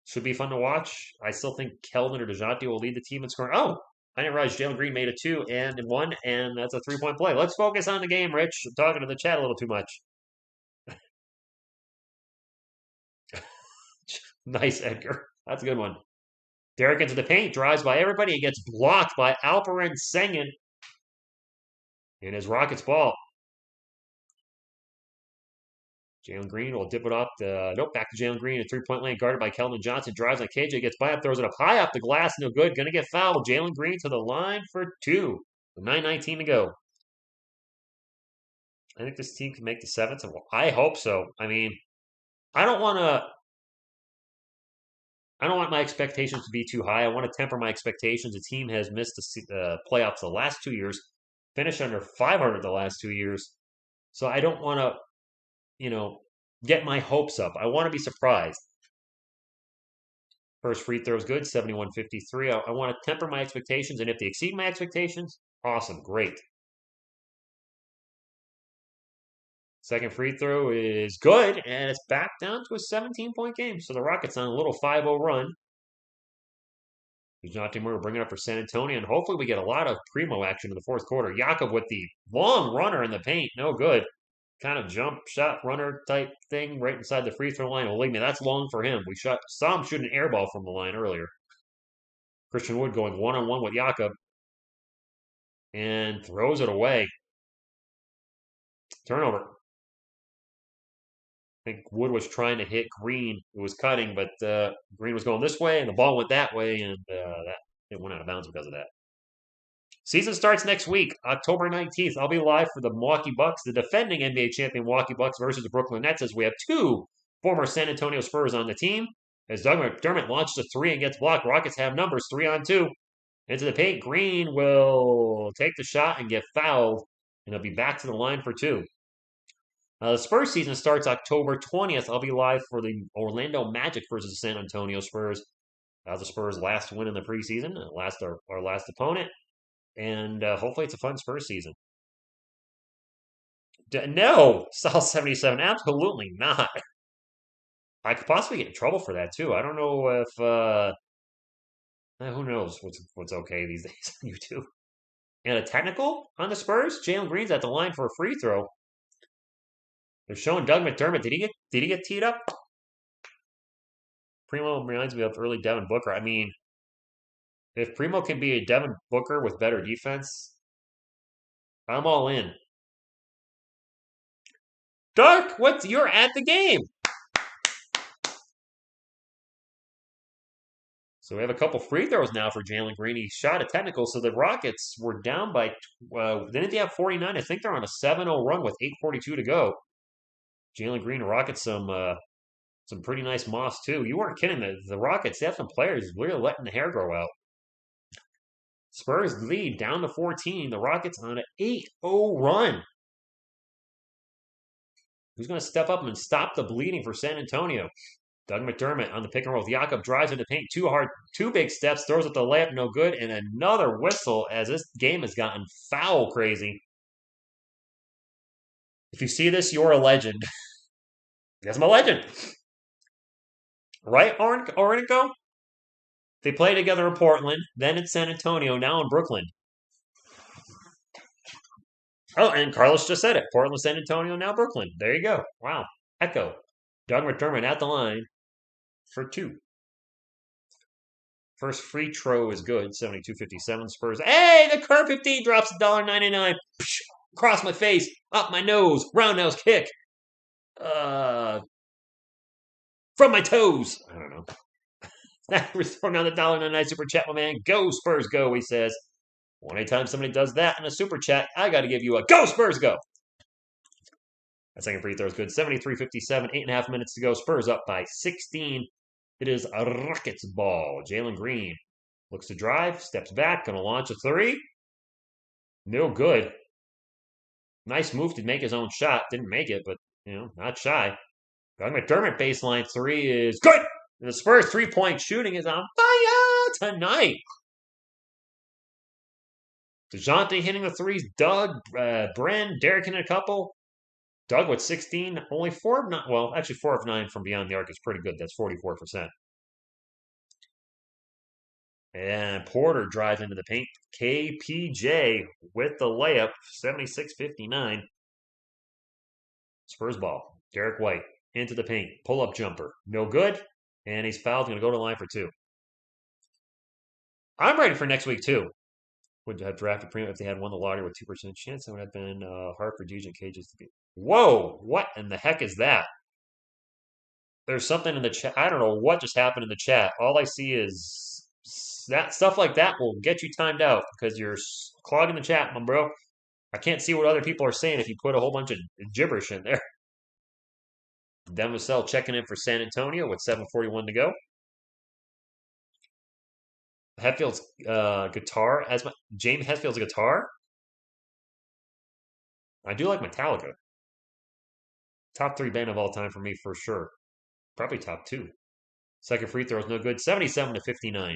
Should be fun to watch. I still think Kelvin or DeJounte will lead the team in scoring. Oh, I didn't realize Jalen Green made a 2 and 1, and that's a 3-point play. Let's focus on the game, Rich. I'm talking to the chat a little too much. Nice, Edgar. That's a good one. Derek into the paint, drives by everybody, and gets blocked by Alperen Sengun in his Rockets ball. Jalen Green will dip it off. Nope, back to Jalen Green. A three-point lane guarded by Keldon Johnson. Drives on KJ, gets by up, throws it up high off the glass. No good. Going to get fouled. Jalen Green to the line for 2. 9:19 to go. I think this team can make the 7th. I hope so. I mean, I don't want to. I don't want my expectations to be too high. I want to temper my expectations. The team has missed the playoffs the last 2 years, finished under 500 the last 2 years. So I don't want to, get my hopes up. I want to be surprised. First free throw is good, 71-53. I want to temper my expectations, and if they exceed my expectations, awesome, great. Second free throw is good, and it's back down to a 17-point game. So the Rockets on a little 5-0 run. DeJounte Murray bringing up for San Antonio, and hopefully we get a lot of primo action in the fourth quarter. Jakob with the long runner in the paint, no good. Kind of jump shot runner type thing right inside the free throw line. Believe me, that's long for him. We saw him shoot an air ball from the line earlier. Christian Wood going one-on-one with Jakob and throws it away. Turnover. I think Wood was trying to hit Green. It was cutting, but Green was going this way, and the ball went that way, and it went out of bounds because of that. Season starts next week, October 19th. I'll be live for the Milwaukee Bucks, the defending NBA champion Milwaukee Bucks versus the Brooklyn Nets, as we have 2 former San Antonio Spurs on the team. As Doug McDermott launches a 3 and gets blocked, Rockets have numbers 3-on-2. Into the paint, Green will take the shot and get fouled, and he'll be back to the line for 2. The Spurs season starts October 20th. I'll be live for the Orlando Magic versus the San Antonio Spurs. That was the Spurs' last win in the preseason, our last opponent. And hopefully it's a fun Spurs season. No, South 77, absolutely not. I could possibly get in trouble for that too. I don't know if who knows what's okay these days on YouTube. And a technical on the Spurs. Jalen Green's at the line for a free throw. They're showing Doug McDermott. Did he get teed up? Primo reminds me of early Devin Booker. I mean, if Primo can be a Devin Booker with better defense, I'm all in. Dark, you're at the game. So we have a couple free throws now for Jalen Green. He shot a technical, so the Rockets were down by, didn't they have 49? I think they're on a 7-0 run with 8:42 to go. Jalen Green, Rockets, some pretty nice moss too. You weren't kidding. The Rockets, they have some players really letting the hair grow out. Spurs lead down to 14. The Rockets on an 8-0 run. Who's going to step up and stop the bleeding for San Antonio? Doug McDermott on the pick and roll. Jakob drives into paint. 2 big steps. Throws at the layup. No good. And another whistle as this game has gotten foul crazy. If you see this, you're a legend. Yes, I'm a legend. Right, Ornico? They play together in Portland, then in San Antonio, now in Brooklyn. Oh, and Carlos just said it. Portland, San Antonio, now Brooklyn. There you go. Wow. Echo. Doug McDermott at the line for 2. First free throw is good. 72-57 Spurs. Hey, the curve 15 drops $1.99. Across my face, up my nose, roundhouse kick. From my toes. I don't know. We're throwing down the $1.99 super chat, my man. Go Spurs, go, he says. Well, anytime somebody does that in a super chat, I got to give you a go Spurs, go. That second free throw is good. 73-57, 8.5 minutes to go. Spurs up by 16. It is a Rockets ball. Jalen Green looks to drive, steps back, going to launch a three. No good. Nice move to make his own shot. Didn't make it, but, not shy. Doug McDermott baseline three is good. And the Spurs three-point shooting is on fire tonight. DeJounte hitting the threes. Doug, Bren, Derek in a couple. Doug with 16, only 4 of 9. Well, actually 4 of 9 from beyond the arc is pretty good. That's 44%. And Porter drives into the paint. KPJ with the layup, 76-59. Spurs ball. Derek White into the paint. Pull-up jumper. No good. And he's fouled. Going to go to the line for 2. I'm ready for next week, too. Would have drafted premium if they had won the lottery with 2% chance. That would have been Hartford, DJ, Cages to be. Whoa! What in the heck is that? There's something in the chat. I don't know what just happened in the chat. All I see is that stuff like that will get you timed out because you're clogging the chat, my bro. I can't see what other people are saying if you put a whole bunch of gibberish in there. Devin Vassell checking in for San Antonio with 7:41 to go. Hetfield's guitar. James Hetfield's guitar. I do like Metallica. Top 3 band of all time for me, for sure. Probably top 2. Second free throw is no good. 77-59.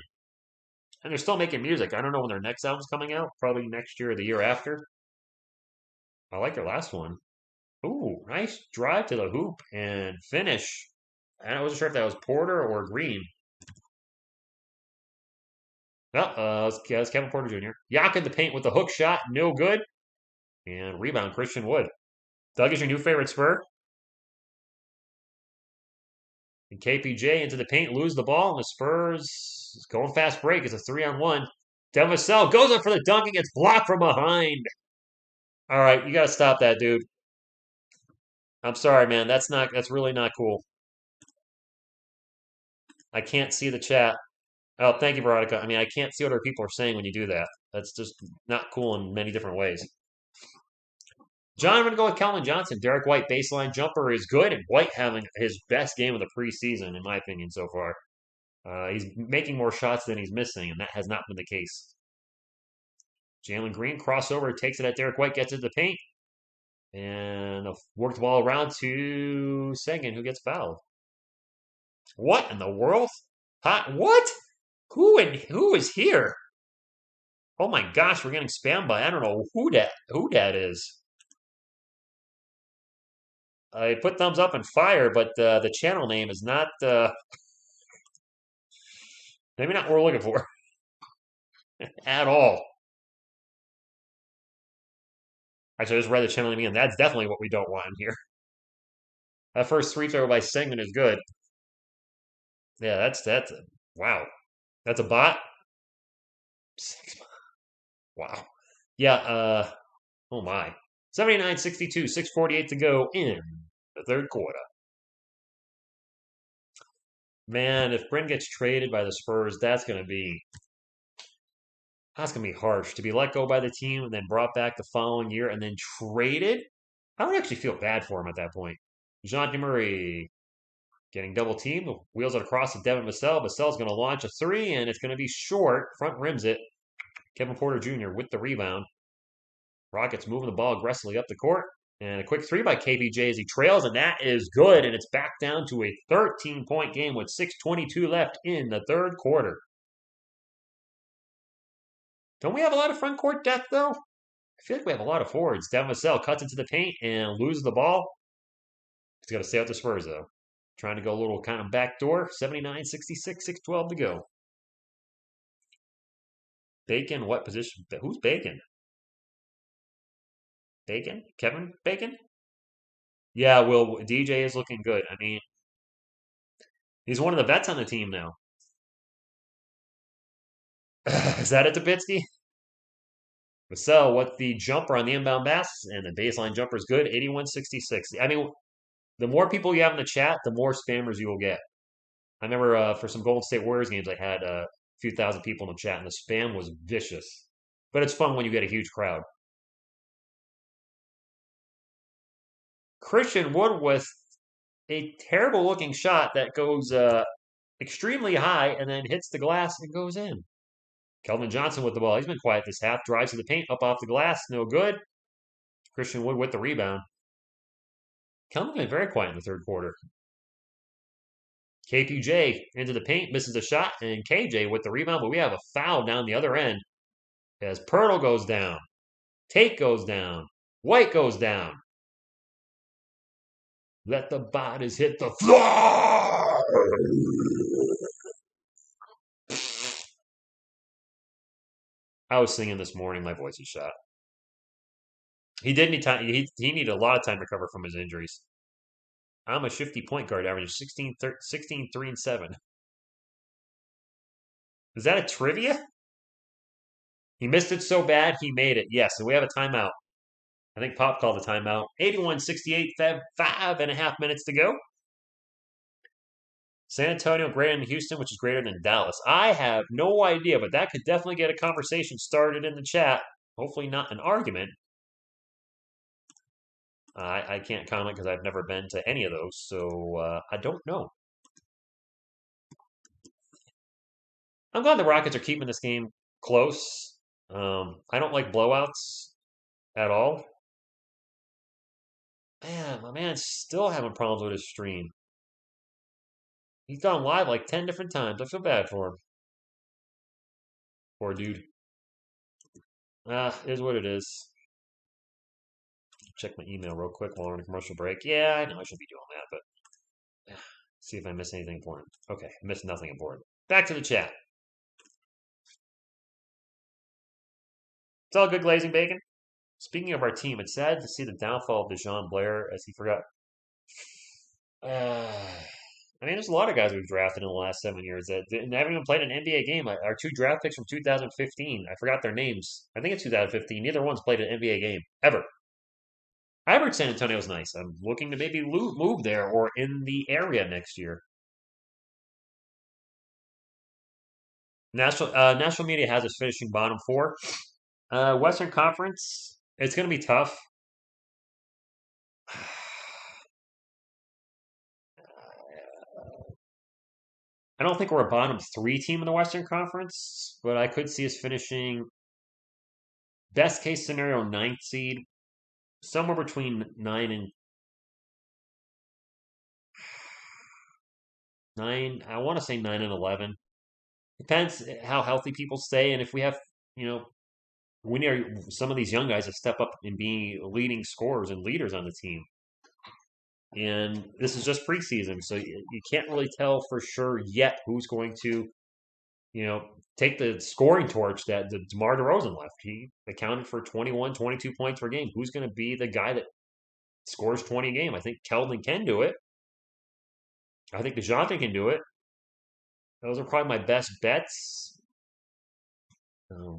And they're still making music. I don't know when their next album's coming out. Probably next year or the year after. I like their last one. Ooh, nice drive to the hoop and finish. I wasn't sure if that was Porter or Green. Oh, it's Kevin Porter Jr. Yak in the paint with the hook shot. No good. And rebound, Christian Wood. Doug is your new favorite Spur. And KPJ into the paint, lose the ball, and the Spurs going fast break. It's a 3-on-1. Devin Vassell goes up for the dunk and gets blocked from behind. All right, you got to stop that, dude. I'm sorry, man. That's really not cool. I can't see the chat. Oh, thank you, Veronica. I mean, I can't see what other people are saying when you do that. That's just not cool in many different ways. John, I'm going to go with Calvin Johnson. Derek White baseline jumper is good, and White having his best game of the preseason, in my opinion, so far. He's making more shots than he's missing, and that has not been the case. Jalen Green crossover, takes it at Derek White, gets into the paint, and worked the ball around to Sengun, who gets fouled. What in the world? What? Who is here? Oh my gosh, we're getting spammed by I don't know who that is. I put thumbs up and fire, but the channel name is not maybe not what we're looking for at all. Actually, I just read the channel name again. That's definitely what we don't want in here. That first free throw by Sengun is good. Yeah, that's wow. That's a bot. Wow. Yeah. Oh my. 79-62, 6:48 to go in the third quarter. Man, if Bryn gets traded by the Spurs, that's gonna be harsh. To be let go by the team and then brought back the following year and then traded, I would actually feel bad for him at that point. Jean Murray getting double teamed, wheels it across to Devin Vassell. Vassell's going to launch a three, and it's going to be short. Front rims it. Kevin Porter Jr. with the rebound. Rockets moving the ball aggressively up the court. And a quick three by KPJ as he trails, and that is good. And it's back down to a 13-point game with 6:22 left in the third quarter. Don't we have a lot of front court depth, though? I feel like we have a lot of forwards. Devin Vassell cuts into the paint and loses the ball. He's got to stay out the Spurs, though. Trying to go a little kind of backdoor. 79-66, 6:12 to go. Bacon, what position? Who's Bacon? Bacon? Kevin Bacon? Yeah, well, DJ is looking good. I mean, he's one of the vets on the team now. Is that it, Dubitsky? Vassell, what the jumper on the inbound pass, and the baseline jumper is good, 81-66. I mean, the more people you have in the chat, the more spammers you will get. I remember for some Golden State Warriors games, I had a few thousand people in the chat, and the spam was vicious. But it's fun when you get a huge crowd. Christian Wood with a terrible looking shot that goes extremely high and then hits the glass and goes in. Kelvin Johnson with the ball. He's been quiet this half. Drives to the paint, up off the glass, no good. Christian Wood with the rebound. Kelvin's been very quiet in the third quarter. KPJ into the paint, misses a shot, and KJ with the rebound, but we have a foul down the other end as Pirtle goes down. Tate goes down. White goes down. Let the bodies hit the floor. I was singing this morning. My voice is shot. He did need time. He needed a lot of time to recover from his injuries. I'm a shifty point guard, averaging 16, 3, and 7. Is that a trivia? He missed it so bad, he made it. Yes, and we have a timeout. I think Pop called a timeout. 81-68, 5.5 minutes to go. San Antonio greater than Houston, which is greater than Dallas. I have no idea, but that could definitely get a conversation started in the chat. Hopefully not an argument. I can't comment because I've never been to any of those, so I don't know. I'm glad the Rockets are keeping this game close. I don't like blowouts at all. Man, my man's still having problems with his stream. He's gone live like 10 different times. I feel bad for him. Poor dude. Is what it is. Check my email real quick while we're on a commercial break. Yeah, I know I should be doing that, but see if I miss anything important. Okay, I missed nothing important. Back to the chat. It's all good, glazing bacon. Speaking of our team, it's sad to see the downfall of DeJon Blair as he forgot. I mean, there's a lot of guys we've drafted in the last 7 years that haven't even played an NBA game. Our 2 draft picks from 2015, I forgot their names. I think it's 2015. Neither one's played an NBA game ever. I heard San Antonio was nice. I'm looking to maybe move there or in the area next year. National media has us finishing bottom 4. Western Conference, it's going to be tough. I don't think we're a bottom 3 team in the Western Conference, but I could see us finishing best case scenario 9th seed, somewhere between 9 and 9. I want to say 9 and 11. Depends how healthy people stay, and if we have, we need some of these young guys to step up and be leading scorers and leaders on the team. And this is just preseason, so you can't really tell for sure yet who's going to, take the scoring torch that DeMar DeRozan left. He accounted for 21, 22 points per game. Who's going to be the guy that scores 20 a game? I think Keldon can do it. I think DeJounte can do it. Those are probably my best bets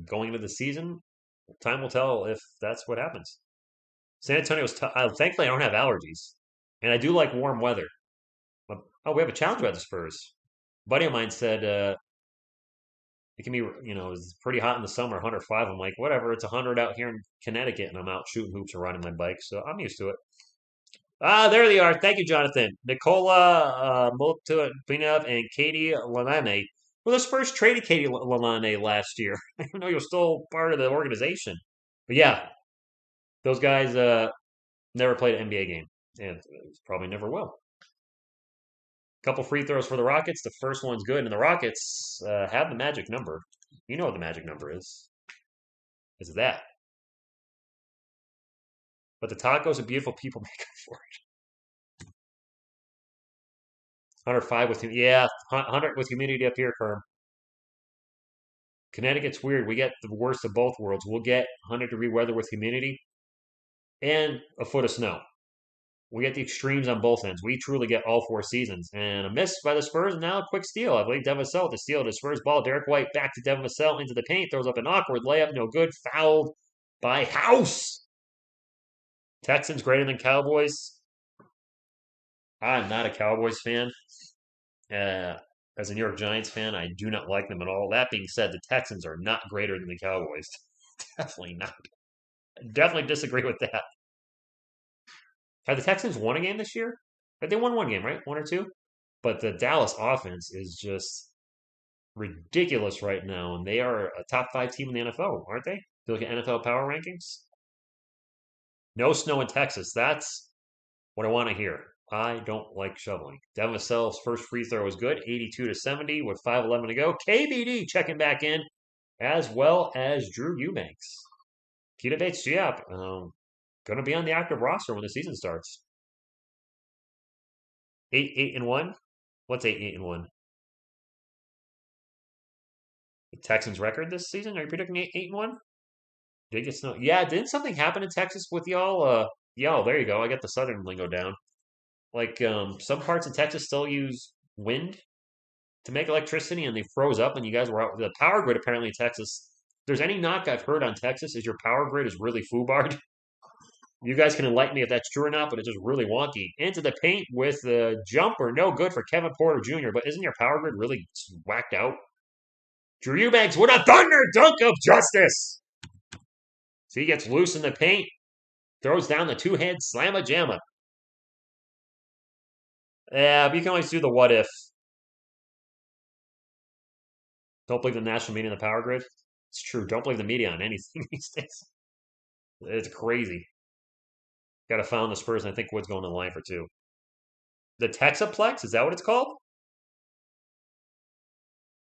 going into the season. Time will tell if that's what happens. San Antonio's tough. Thankfully, I don't have allergies. And I do like warm weather. Oh, we have a challenge by the Spurs. A buddy of mine said it can be, it's pretty hot in the summer, 105. I'm like, whatever, it's 100 out here in Connecticut, and I'm out shooting hoops or riding my bike, so I'm used to it. There they are. Thank you, Jonathan. Nicola Molotov and Katie Lanane. Well, the Spurs traded Katie Lanane last year. I didn't know you were still part of the organization. But yeah, those guys never played an NBA game, and probably never will. Couple free throws for the Rockets. The first one's good, and the Rockets have the magic number. You know what the magic number is. It's that. But the tacos are beautiful. People make up for it. 105 with 100 with humidity up here, Kerm. Connecticut's weird. We get the worst of both worlds. We'll get 100-degree weather with humidity and a foot of snow. We get the extremes on both ends. We truly get all 4 seasons. And a miss by the Spurs, and now a quick steal. I believe Devin Vassell to steal the Spurs ball. Derek White back to Devin Vassell into the paint. Throws up an awkward layup. No good. Fouled by House. Texans greater than Cowboys. I'm not a Cowboys fan. As a New York Giants fan, I do not like them at all. That being said, the Texans are not greater than the Cowboys. Definitely not. Definitely disagree with that. Have the Texans won a game this year? They won one game, right? One or two? But the Dallas offense is just ridiculous right now, and they are a top five team in the NFL, aren't they? If you look at NFL power rankings. No snow in Texas. That's what I want to hear. I don't like shoveling. Devin Vassell's first free throw was good, 82-70 with 5:11 to go. KBD checking back in, as well as Drew Eubanks. Keita Bates-Diop, going to be on the active roster when the season starts. 8-1. What's 8-1? The Texans' record this season? Are you predicting 8-1? Did get snow? Yeah, didn't something happen in Texas with y'all? Y'all, there you go. I got the southern lingo down. Like some parts of Texas still use wind to make electricity, and they froze up, and you guys were out. The power grid apparently in Texas. If there's any knock I've heard on Texas is your power grid is really foobarred. You guys can enlighten me if that's true or not, but it's just really wonky. Into the paint with the jumper, no good for Kevin Porter Jr. But isn't your power grid really whacked out? Drew Eubanks with a thunder dunk of justice. So he gets loose in the paint, throws down the two-hand slamma-jamma. Yeah, but you can always do the what if. Don't believe the national media and the power grid. It's true. Don't believe the media on anything these days. It's crazy. Got to foul the Spurs, and I think Wood's going to the line for two. The Texaplex, is that what it's called?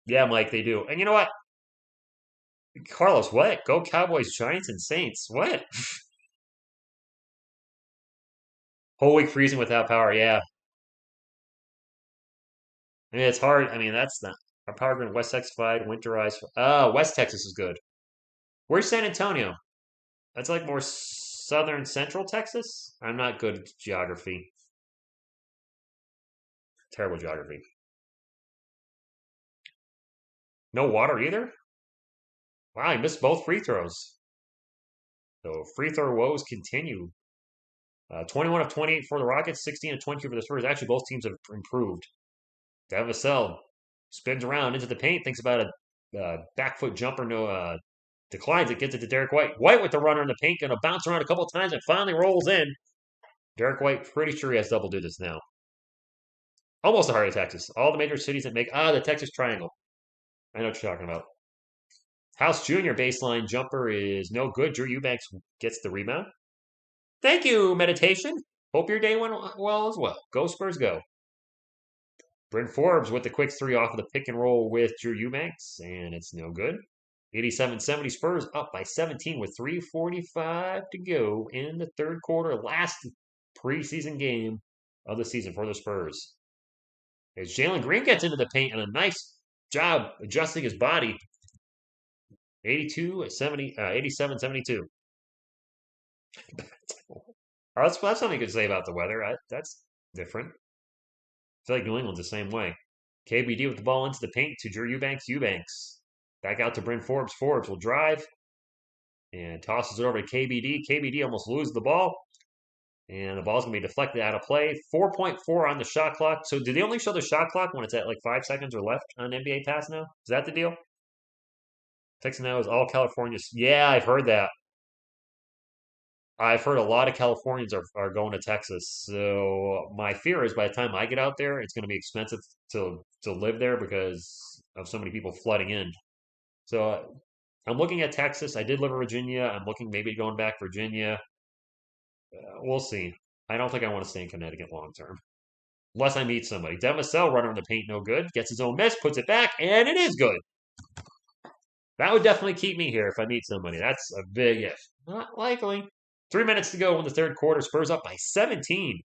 Yeah, Mike, they do. And you know what? Carlos, what? Go Cowboys, Giants, and Saints. What? Whole week freezing without power. Yeah. I mean, it's hard. I mean, that's not. Our power grid, West Texas wide, winterized. Oh, West Texas is good. Where's San Antonio? That's like more southern central Texas? I'm not good at geography. Terrible geography. No water either? Wow, I missed both free throws. So free throw woes continue. 21 of 28 for the Rockets, 16 of 22 for the Spurs. Actually, both teams have improved. Devin Vassell spins around into the paint, thinks about a back foot jumper, no declines it, gets it to Derek White. White with the runner in the paint, going to bounce around a couple of times and finally rolls in. Derek White, pretty sure he has double digits now. Almost the heart of Texas. All the major cities that make, the Texas Triangle. I know what you're talking about. House Jr. baseline jumper is no good. Drew Eubanks gets the rebound. Thank you, meditation. Hope your day went well as well. Go Spurs, go. Bryn Forbes with the quick three off of the pick and roll with Drew Eubanks, and it's no good. 87-70 Spurs up by 17 with 3:45 to go in the third quarter. Last preseason game of the season for the Spurs. As Jalen Green gets into the paint and a nice job adjusting his body. 87-72. That's something you could say about the weather. That's different. I feel like New England's the same way. KBD with the ball into the paint to Drew Eubanks. Eubanks back out to Bryn Forbes. Forbes will drive and tosses it over to KBD. KBD almost loses the ball. And the ball's going to be deflected out of play. 4.4 on the shot clock. So do they only show the shot clock when it's at like 5 seconds or left on NBA Pass now? Is that the deal? Texas now is all California. Yeah, I've heard that. I've heard a lot of Californians are going to Texas. So my fear is by the time I get out there, it's going to be expensive to live there because of so many people flooding in. So I'm looking at Texas. I did live in Virginia. I'm looking maybe going back Virginia. We'll see. I don't think I want to stay in Connecticut long term. Unless I meet somebody. Devin Vassell runner in the paint, no good. Gets his own miss, puts it back, and it is good. That would definitely keep me here if I meet somebody. That's a big if. Not likely. 3 minutes to go in the third quarter. Spurs up by 17.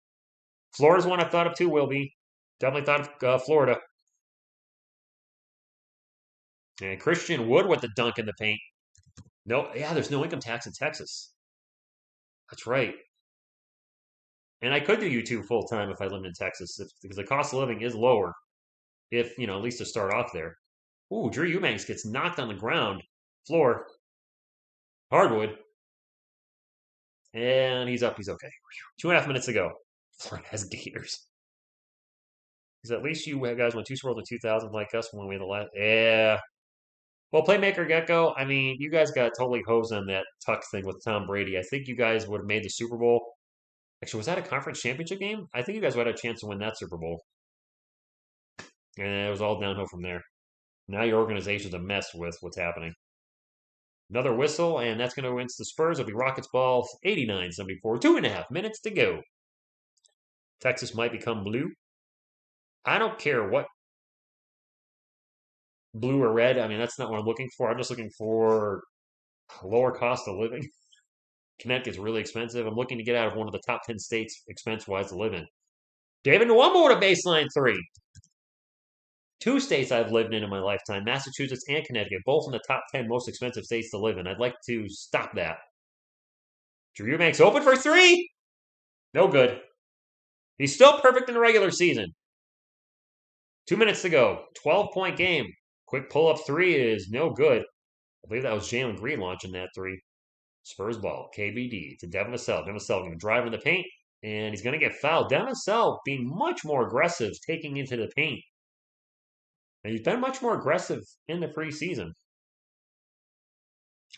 Florida's one I've thought of too, will be. Definitely thought of Florida. And Christian Wood with the dunk in the paint. No, yeah, there's no income tax in Texas. That's right. And I could do YouTube full time if I lived in Texas, because the cost of living is lower. If, at least to start off there. Ooh, Drew Eubanks gets knocked on the ground. Floor. Hardwood. And he's up. He's okay. 2.5 minutes to go. Florida has Gators. Because at least you guys won 2 Super Bowls in 2000 like us when we had the last. Yeah. Well, Playmaker Gecko, I mean, you guys got totally hosed on that Tuck thing with Tom Brady. I think you guys would have made the Super Bowl. Actually, was that a conference championship game? I think you guys would have had a chance to win that Super Bowl. And it was all downhill from there. Now your organization's a mess with what's happening. Another whistle, and that's going to win the Spurs. It'll be Rockets ball 89-74. 2.5 minutes to go. Texas might become blue. I don't care what blue or red. I mean, that's not what I'm looking for. I'm just looking for lower cost of living. Connecticut's really expensive. I'm looking to get out of one of the top 10 states expense-wise to live in. David Nwambo with a baseline three. 2 states I've lived in my lifetime, Massachusetts and Connecticut, both in the top 10 most expensive states to live in. I'd like to stop that. Drew Eubanks open for three. No good. He's still perfect in the regular season. 2 minutes to go. 12-point game. Quick pull-up three is no good. I believe that was Jalen Green launching that three. Spurs ball. KBD to Devin Vassell. Devin Vassell going to drive in the paint, and he's going to get fouled. Devin Vassell being much more aggressive taking into the paint. And he's been much more aggressive in the preseason.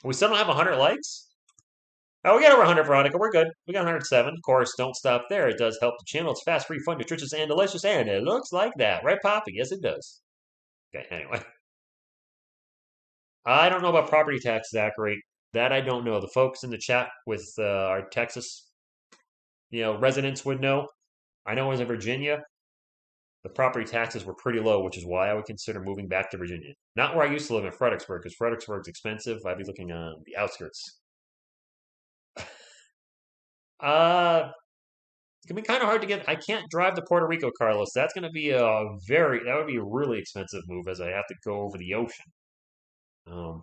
We still don't have 100 likes. Oh, we got over 100 Veronica. We're good. We got 107. Of course, don't stop there. It does help the channel. It's fast, free, fun, nutritious, and delicious. And it looks like that. Right, Poppy? Yes, it does. Okay, anyway. I don't know about property tax, Zachary. That I don't know. The folks in the chat with our Texas, residents would know. I know I was in Virginia. The property taxes were pretty low, which is why I would consider moving back to Virginia. Not where I used to live in Fredericksburg, because Fredericksburg's expensive. I'd be looking on the outskirts. It's gonna be kind of hard to get. I can't drive to Puerto Rico, Carlos. That's gonna be that would be a really expensive move, as I have to go over the ocean. I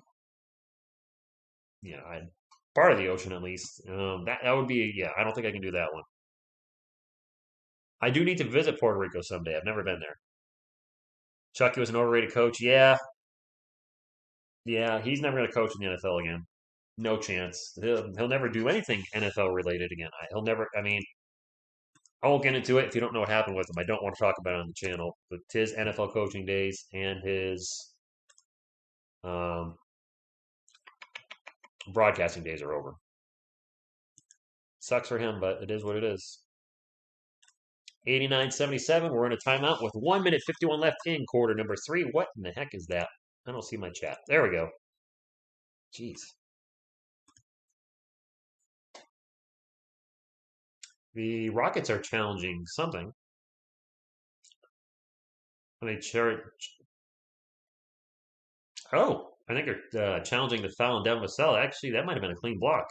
part of the ocean at least. That would be I don't think I can do that one. I do need to visit Puerto Rico someday. I've never been there. Chucky was an overrated coach. Yeah, he's never gonna coach in the NFL again. No chance. He'll never do anything NFL related again. He'll never. I mean, I won't get into it if you don't know what happened with him. I don't want to talk about it on the channel. But his NFL coaching days and his broadcasting days are over. Sucks for him, but it is what it is. 89-77. We're in a timeout with 1 minute 51 left in quarter number 3. What in the heck is that? I don't see my chat. There we go. Jeez. The Rockets are challenging something. They Oh, I think they're challenging the foul on Devin Vassell. Actually, that might have been a clean block.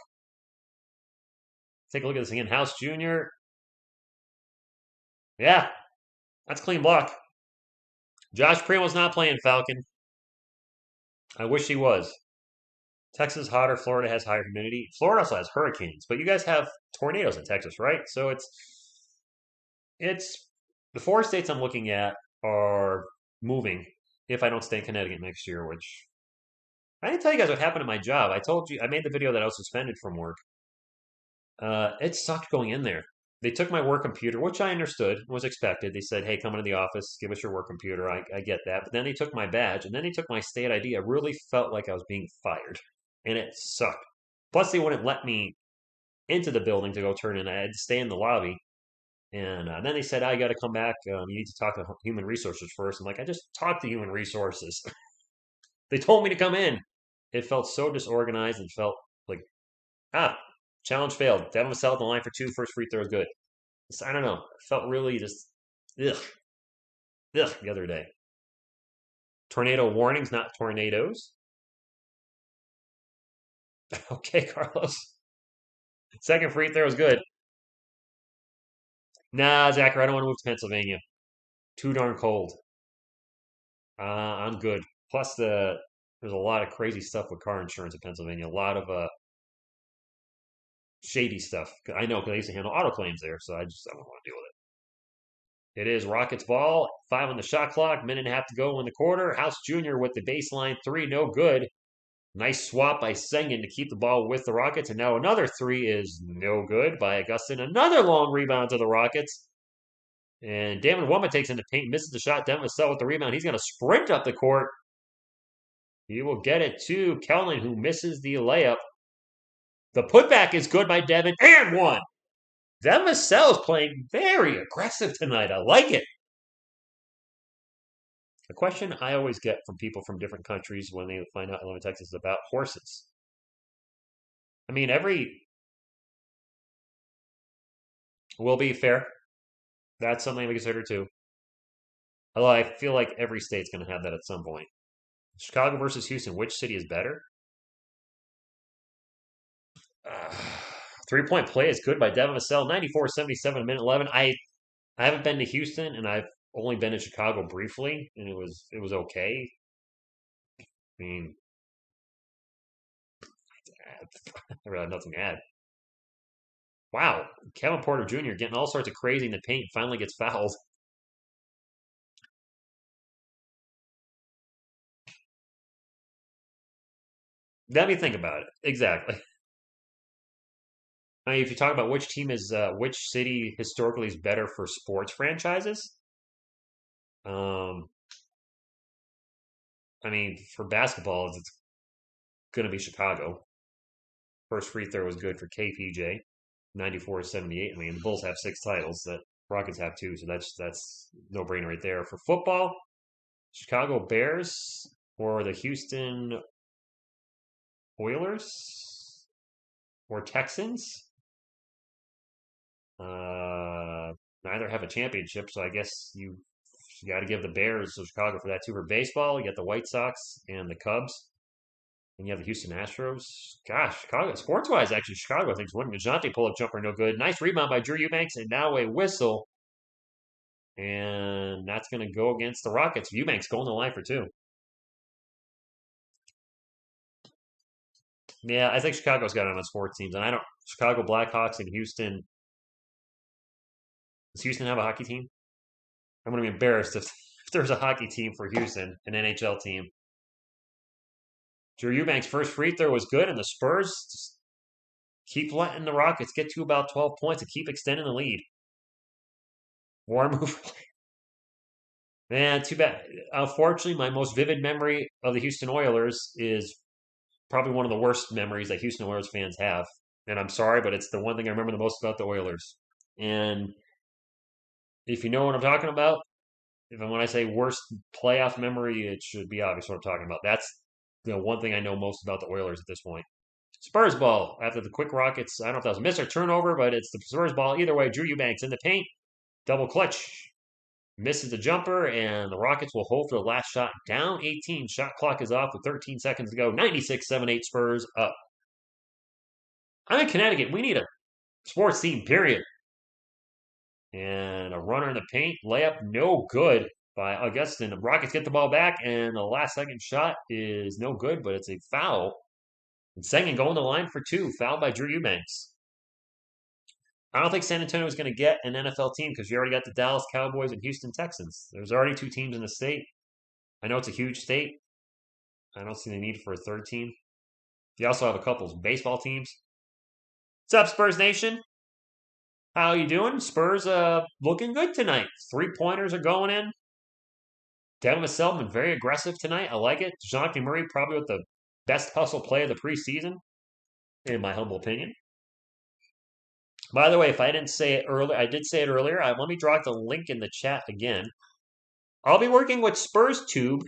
Take a look at this again. House Jr. Yeah, that's clean block. Josh Primo's not playing Falcon. I wish he was. Texas is hotter. Florida has higher humidity. Florida also has hurricanes, but you guys have tornadoes in Texas, right? So it's the 4 states I'm looking at are moving if I don't stay in Connecticut next year, which I didn't tell you guys what happened to my job. I told you I made the video that I was suspended from work. It sucked going in there. They took my work computer, which I understood was expected. They said, "Hey, come into the office, give us your work computer." I get that, but then they took my badge, and then they took my state ID. I really felt like I was being fired, and it sucked. Plus, they wouldn't let me into the building to go turn in. I had to stay in the lobby, and then they said, "I got to come back. You need to talk to human resources first." I'm like, "I just talked to human resources." They told me to come in. It felt so disorganized and felt like challenge failed. Devin Vassell at the line for 2. First free throw is good. I don't know. It felt really just ugh the other day. Tornado warnings, not tornadoes. Okay, Carlos. Second free throw is good. Nah, Zachary, I don't want to move to Pennsylvania. Too darn cold. I'm good. Plus, there's a lot of crazy stuff with car insurance in Pennsylvania. A lot of shady stuff. I know because I used to handle auto claims there, so I don't want to deal with it. It is Rockets ball. 5 on the shot clock. Minute and a half to go in the quarter. House Jr. with the baseline 3. No good. Nice swap by Sengun to keep the ball with the Rockets. And now another 3 is no good by Augustin. Another long rebound to the Rockets. And Damon Womack takes in the paint, misses the shot. Devin Vassell with the rebound. He's going to sprint up the court. He will get it to Kellen, who misses the layup. The putback is good by Devin, and one. Devin Vassell is playing very aggressive tonight. I like it. A question I always get from people from different countries when they find out I live in Texas is about horses. I mean, will be fair. That's something we consider too. Although I feel like every state's going to have that at some point. Chicago versus Houston. Which city is better? Uh, 3-point play is good by Devin Vassell. 94-77, minute 11. I haven't been to Houston, and I've only been to Chicago briefly, and it was okay. I mean, I really have nothing to add. Wow, Kevin Porter Jr. getting all sorts of crazy in the paint, finally gets fouled. Let me think about it. Exactly. I mean, if you talk about which city historically is better for sports franchises, um, I mean, for basketball, it's going to be Chicago. First free throw was good for KPJ, 94-78. I mean, the Bulls have 6 titles. That Rockets have 2, so that's no brainer right there. For football, Chicago Bears or the Houston Oilers or Texans. Neither have a championship, so I guess you got to give the Bears to Chicago for that too. For baseball, you got the White Sox and the Cubs, and you have the Houston Astros. Gosh, Chicago sports-wise, actually, Chicago I think is winning. The Dejounte pull-up jumper, no good. Nice rebound by Drew Eubanks, and now a whistle, and that's going to go against the Rockets. Eubanks going to the line for 2. Yeah, I think Chicago's got it on sports teams, and I don't. Chicago Blackhawks and Houston. Does Houston have a hockey team? I'm going to be embarrassed if there's a hockey team for Houston, an NHL team. Drew Eubanks' first free throw was good, and the Spurs just keep letting the Rockets get to about 12 points and keep extending the lead. War move. Man, too bad. Unfortunately, my most vivid memory of the Houston Oilers is probably one of the worst memories that Houston Oilers fans have. And I'm sorry, but it's the one thing I remember the most about the Oilers. And if you know what I'm talking about, when I say worst playoff memory, it should be obvious what I'm talking about. That's the one thing I know most about the Oilers at this point. Spurs ball after the quick Rockets. I don't know if that was a miss or turnover, but it's the Spurs ball. Either way, Drew Eubanks in the paint. Double clutch. Misses the jumper, and the Rockets will hold for the last shot. Down 18. Shot clock is off with 13 seconds to go. 96-78 Spurs up. I'm in Connecticut. We need a sports team, period. And a runner in the paint. Layup, no good by Augustin. The Rockets get the ball back, and the last second shot is no good, but it's a foul. And Sengun going to the line for 2. Fouled by Drew Eubanks. I don't think San Antonio is going to get an NFL team because you already got the Dallas Cowboys and Houston Texans. There's already 2 teams in the state. I know it's a huge state. I don't see the need for a third team. You also have a couple of baseball teams. What's up, Spurs Nation? How you doing? Spurs looking good tonight. 3-pointers are going in. Devin Vassell been very aggressive tonight. I like it. DeJounte Murray probably with the best hustle play of the preseason, in my humble opinion. By the way, if I didn't say it earlier, I did say it earlier. Let me drop the link in the chat again. I'll be working with Spurs Tube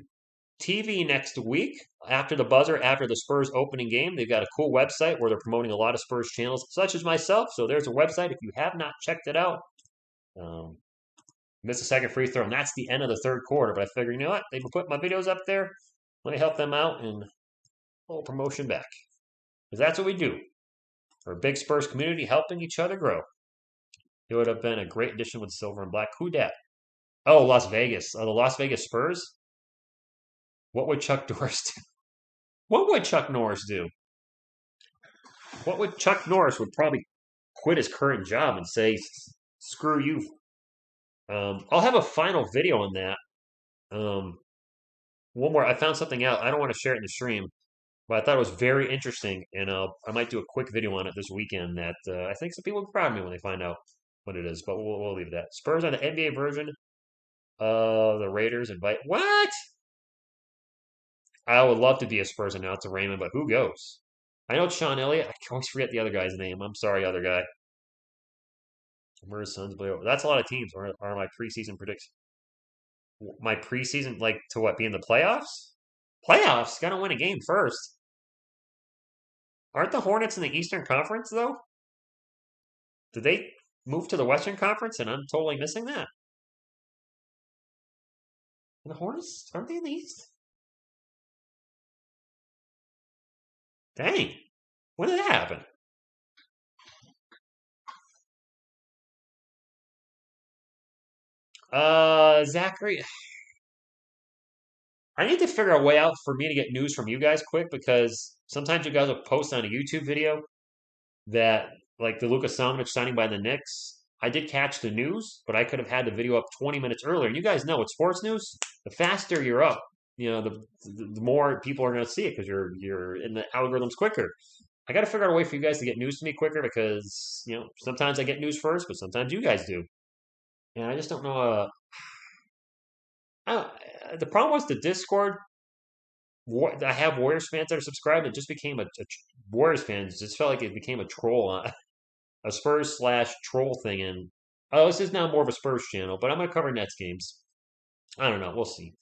TV next week after the buzzer, after the Spurs opening game. They've got a cool website where they're promoting a lot of Spurs channels, such as myself. So there's a website if you have not checked it out. Missed a second free throw, and that's the end of the third quarter. But I figured, you know what? They've been putting my videos up there. Let me help them out and a little promotion back. Because that's what we do. We're a big Spurs community helping each other grow. It would have been a great addition with silver and black. Who dat? Oh, Las Vegas. The Las Vegas Spurs? What would Chuck Norris do? What would Chuck Norris do? What would Chuck Norris would probably quit his current job and say, screw you. I'll have a final video on that. One more. I found something out. I don't want to share it in the stream, but I thought it was very interesting, and I might do a quick video on it this weekend that I think some people will be proud of me when they find out. what it is, but we'll leave it at that. Spurs on the NBA version of the Raiders invite. What? I would love to be a Spurs announcer, Raymond, but who goes? I know Sean Elliott. I can always forget the other guy's name. I'm sorry, other guy. Spurs, Suns, Blue. That's a lot of teams. Are my preseason predictions? My preseason, like to what? Be in the playoffs? Playoffs? Got to win a game first. Aren't the Hornets in the Eastern Conference though? Did they move to the Western Conference? And I'm totally missing that. And the Hornets aren't they in the East? Dang. When did that happen? Zachary, I need to figure a way out for me to get news from you guys quick because sometimes you guys will post on a YouTube video that, like the Lucas Samanic signing by the Knicks. I did catch the news, but I could have had the video up 20 minutes earlier. And you guys know with sports news, the faster you're up, the more people are going to see it because you're in the algorithms quicker. I got to figure out a way for you guys to get news to me quicker because sometimes I get news first, but sometimes you guys do, and I just don't know. The problem was the Discord. I have Warriors fans that are subscribed. It just became a Warriors fans. Just felt like it became a troll, a Spurs slash troll thing. And oh, this is now more of a Spurs channel, but I'm gonna cover Nets games. I don't know. We'll see.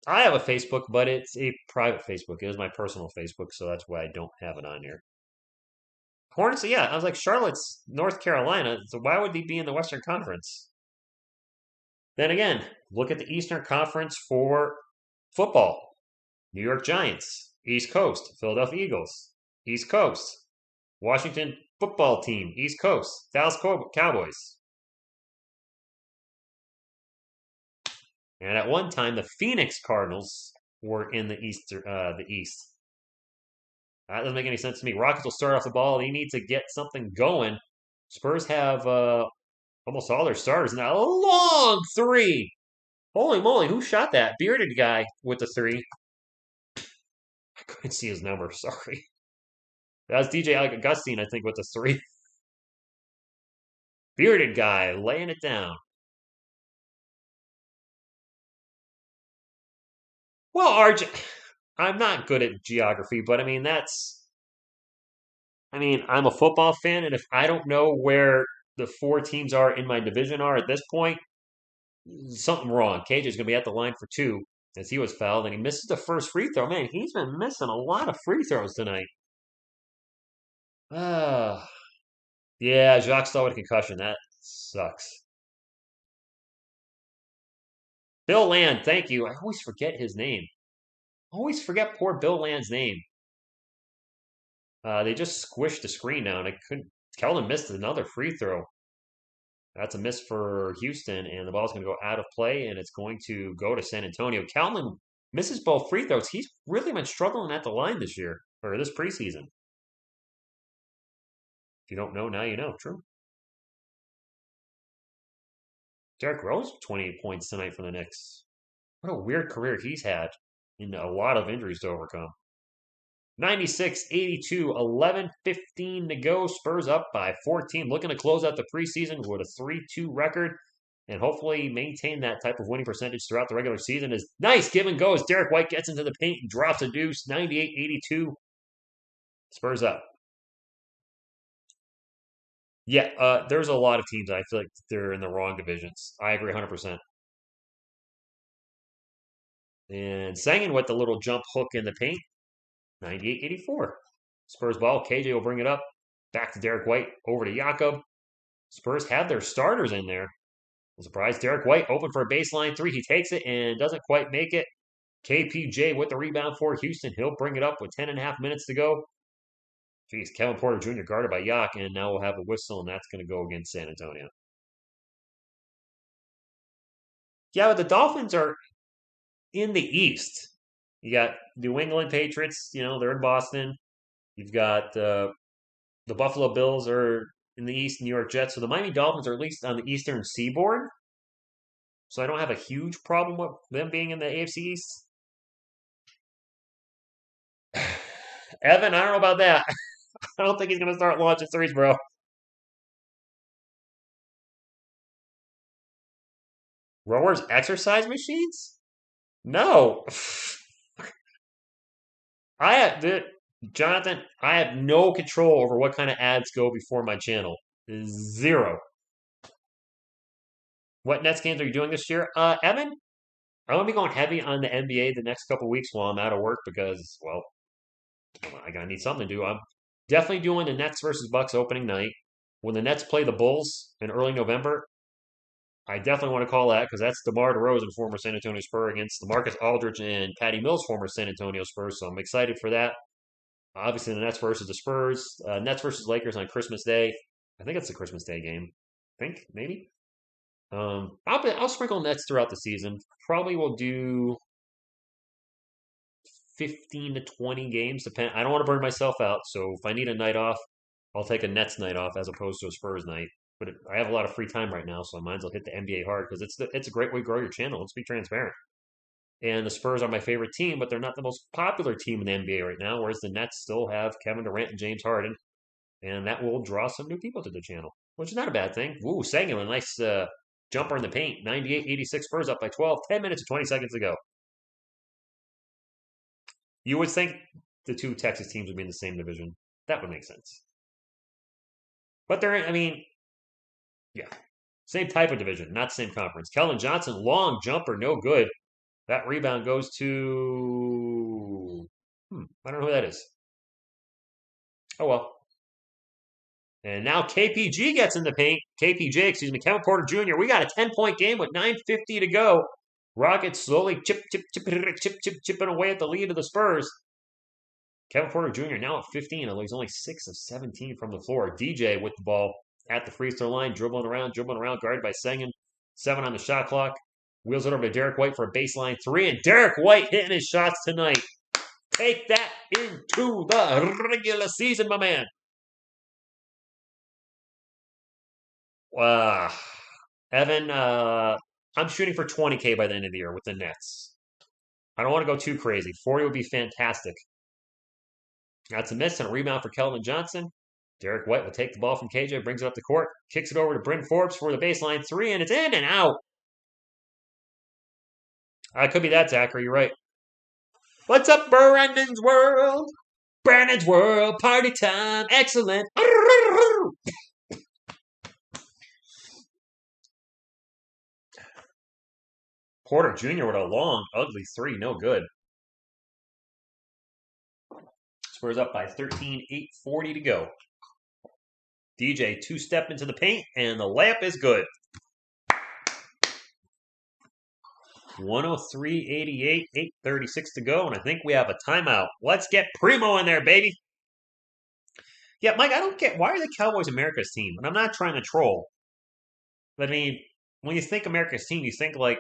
I have a Facebook, but it's a private Facebook. It is my personal Facebook, so that's why I don't have it on here. Hornets, yeah, I was like, Charlotte's North Carolina, so why would they be in the Western Conference? Then again, look at the Eastern Conference for football. New York Giants, East Coast, Philadelphia Eagles, East Coast, Washington football team, East Coast, Dallas Cowboys. And at one time, the Phoenix Cardinals were in the East. That doesn't make any sense to me. Rockets will start off the ball. They need to get something going. Spurs have almost all their starters now. A long three. Holy moly, who shot that? Bearded guy with the three. I couldn't see his number, sorry. That was DJ Augustine, I think, with the three. Bearded guy laying it down. Well, RJ, I'm not good at geography, but I mean, I'm a football fan, and if I don't know where the four teams are in my division are at this point, something wrong. KJ is going to be at the line for two as he was fouled, and he misses the first free throw. Man, he's been missing a lot of free throws tonight. Ah, yeah, Jacques Stahl with a concussion. That sucks. Bill Land, thank you. I always forget his name. I always forget poor Bill Land's name. They just squished the screen down. I couldn't. Keldon missed another free throw. That's a miss for Houston, and the ball's going to go out of play, and it's going to go to San Antonio. Calvin misses both free throws. He's really been struggling at the line this year, or this preseason. If you don't know, now you know. True. Derrick Rose, 28 points tonight for the Knicks. What a weird career he's had, and a lot of injuries to overcome. 96-82, 11-15 to go. Spurs up by 14. Looking to close out the preseason with a 3-2 record and hopefully maintain that type of winning percentage throughout the regular season. Is nice give and goes. Derek White gets into the paint and drops a deuce. 98-82. Spurs up. Yeah, there's a lot of teams I feel like they're in the wrong divisions. I agree 100%. And Sangin with the little jump hook in the paint. 98-84. Spurs ball. KJ will bring it up. Back to Derek White. Over to Jakob. Spurs have their starters in there. I'm surprised Derek White open for a baseline three. He takes it and doesn't quite make it. KPJ with the rebound for Houston. He'll bring it up with 10.5 minutes to go. Jeez, Kevin Porter Jr. guarded by Yak, and now we'll have a whistle, and that's going to go against San Antonio. Yeah, but the Dolphins are in the East. You got New England Patriots, they're in Boston. You've got the Buffalo Bills are in the East, New York Jets. So the Miami Dolphins are at least on the Eastern Seaboard. So I don't have a huge problem with them being in the AFC East. Evan, I don't know about that. I don't think he's going to start launching threes, bro. Rowers exercise machines? No. I have Jonathan, I have no control over what kind of ads go before my channel. Zero. What Nets games are you doing this year? Evan, I'm gonna be going heavy on the NBA the next couple weeks while I'm out of work because, well, I gotta need something to do. I'm definitely doing the Nets versus Bucks opening night. When the Nets play the Bulls in early November, I definitely want to call that because that's DeMar DeRozan, former San Antonio Spurs, against LaMarcus Aldridge and Patty Mills, former San Antonio Spurs. So I'm excited for that. Obviously, the Nets versus the Spurs. Nets versus Lakers on Christmas Day. I think it's the Christmas Day game. I think maybe. I'll sprinkle Nets throughout the season. Probably will do 15 to 20 games. Depend. I don't want to burn myself out, so if I need a night off, I'll take a Nets night off as opposed to a Spurs night. But I have a lot of free time right now, so I might as well hit the NBA hard because it's a great way to grow your channel. Let's be transparent. And the Spurs are my favorite team, but they're not the most popular team in the NBA right now. Whereas the Nets still have Kevin Durant and James Harden, and that will draw some new people to the channel, which is not a bad thing. Ooh, Sanguin, nice jumper in the paint. 98-86 Spurs up by 12, 10 minutes and 20 seconds to go. You would think the two Texas teams would be in the same division. That would make sense. But they're, I mean, yeah, same type of division, not the same conference. Kellen Johnson, long jumper, no good. That rebound goes to. I don't know who that is. Oh well. And now KPG gets in the paint. KPJ, excuse me, Kevin Porter Jr. We got a 10-point game with 9:50 to go. Rockets slowly chipping away at the lead of the Spurs. Kevin Porter Jr. now at 15, although he's only 6 of 17 from the floor. DJ with the ball at the free throw line, dribbling around, guarded by Sengun. 7 on the shot clock. Wheels it over to Derek White for a baseline 3, and Derek White hitting his shots tonight. Take that into the regular season, my man. Uh, Evan, I'm shooting for 20K by the end of the year with the Nets. I don't want to go too crazy. 40 would be fantastic. That's a miss and a rebound for Kelvin Johnson. Derek White will take the ball from KJ, brings it up the court, kicks it over to Bryn Forbes for the baseline 3, and it's in and out. It could be that, Zachary. You're right. What's up, Brandon's World? Brandon's World, party time, excellent. Porter Jr. with a long, ugly 3, no good. Spurs up by 13, 8:40 to go. DJ two-step into the paint, and the layup is good. 103-88, 8:36 to go, and I think we have a timeout. Let's get Primo in there, baby. Yeah, Mike, I don't get why are the Cowboys America's team? And I'm not trying to troll. But I mean, when you think America's team, you think like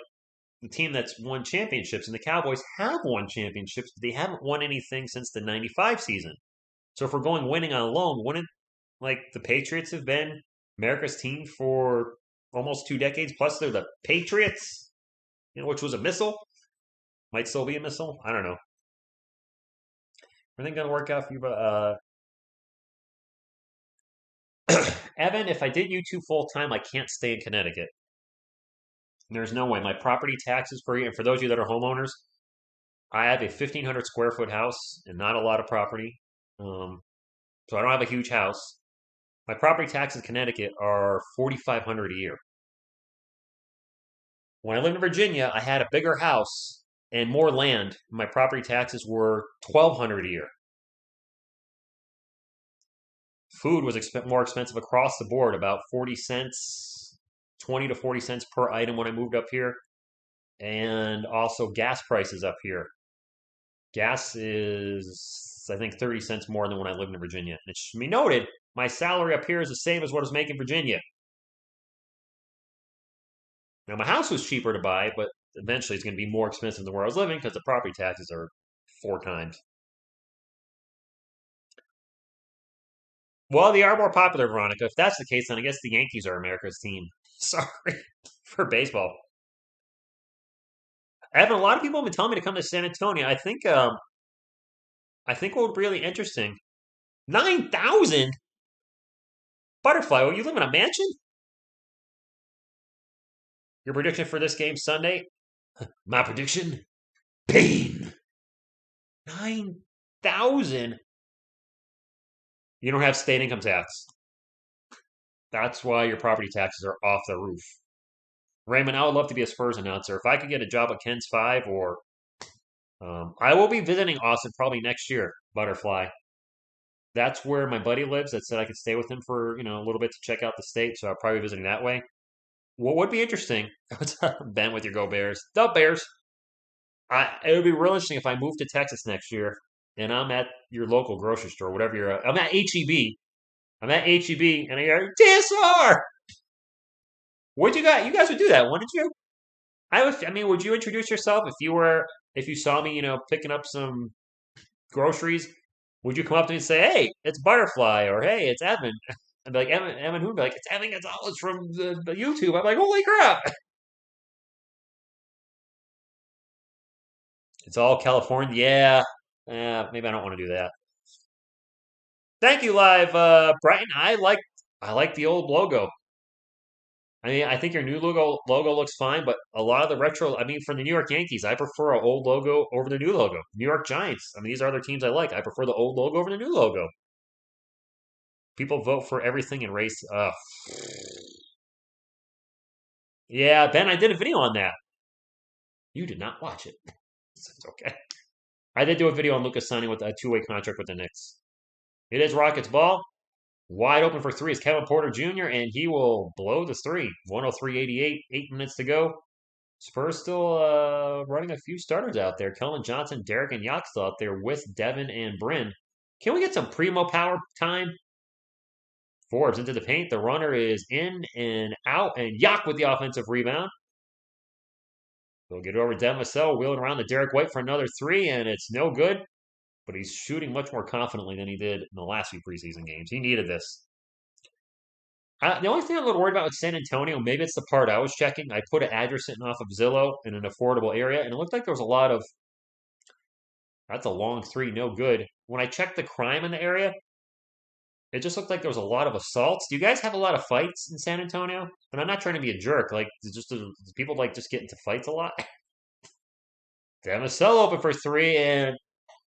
the team that's won championships, and the Cowboys have won championships, but they haven't won anything since the 95 season. So if we're going winning on loan, wouldn't like the Patriots have been America's team for almost 2 decades? Plus they're the Patriots, which was a missile. Might still be a missile. I don't know. Everything gonna work out for you, but Evan, if I did YouTube full time, I can't stay in Connecticut. There's no way. My property taxes per year, and for those of you that are homeowners, I have a 1,500 square foot house and not a lot of property. So I don't have a huge house. My property taxes in Connecticut are $4,500 a year. When I lived in Virginia, I had a bigger house and more land. My property taxes were $1,200 a year. Food was more expensive across the board, about 40 cents, 20 to 40 cents per item when I moved up here. And also gas prices up here. Gas is, I think, 30 cents more than when I lived in Virginia. And it should be noted, my salary up here is the same as what I was making in Virginia. Now, my house was cheaper to buy, but eventually it's going to be more expensive than where I was living because the property taxes are 4 times. Well, they are more popular, Veronica. If that's the case, then I guess the Yankees are America's team. Sorry for baseball. Evan, a lot of people have been telling me to come to San Antonio. I think what would be really interesting. 9,000? Butterfly, you live in a mansion? Your prediction for this game Sunday? My prediction? Pain. 9,000. You don't have state income tax. That's why your property taxes are off the roof. Raymond, I would love to be a Spurs announcer. If I could get a job at Ken's Five, or I will be visiting Austin probably next year. Butterfly. That's where my buddy lives. That said I could stay with him for a little bit to check out the state. So I'll probably be visiting that way. What would be interesting? What's up, Ben with your Go Bears? The Bears. It would be real interesting if I moved to Texas next year and I'm at your local grocery store, whatever you're at. I'm at HEB. I'm at HEB and I hear TSR. What you got? You guys would do that, wouldn't you? I mean, would you introduce yourself if you saw me, picking up some groceries? Would you come up to me and say, "Hey, it's Butterfly," or "Hey, it's Evan"? I'd be like, Evan who'd be like, "It's Evan Gonzalez from the YouTube." I'm like, "Holy crap!" It's all California. Yeah. Maybe I don't want to do that. Thank you, live, Brighton. I like the old logo. I mean, I think your new logo looks fine, but a lot of the retro. I mean, for the New York Yankees, I prefer an old logo over the new logo. New York Giants. I mean, these are other teams I like. I prefer the old logo over the new logo. People vote for everything in race. Yeah, Ben, I did a video on that. You did not watch it. It's okay. I did do a video on Lucas signing with a two-way contract with the Knicks. It is Rockets ball. Wide open for three is Kevin Porter Jr., and he will blow the three. 103.88, 8 minutes to go. Spurs still running a few starters out there. Keldon Johnson, Derek, and Yacht still out there with Devin and Bryn. Can we get some primo power time? Forbes into the paint. The runner is in and out, and Yacht with the offensive rebound. He'll get over Devin Vassell, wheeling around to Derek White for another three, and it's no good. But he's shooting much more confidently than he did in the last few preseason games. He needed this. The only thing I'm a little worried about with San Antonio, maybe it's the part I was checking. I put an address sitting off of Zillow in an affordable area, and it looked like there was a lot of. That's a long three, no good. When I checked the crime in the area, it just looked like there was a lot of assaults. Do you guys have a lot of fights in San Antonio? And I'm not trying to be a jerk. Like, people like just get into fights a lot. Vassell open for three, and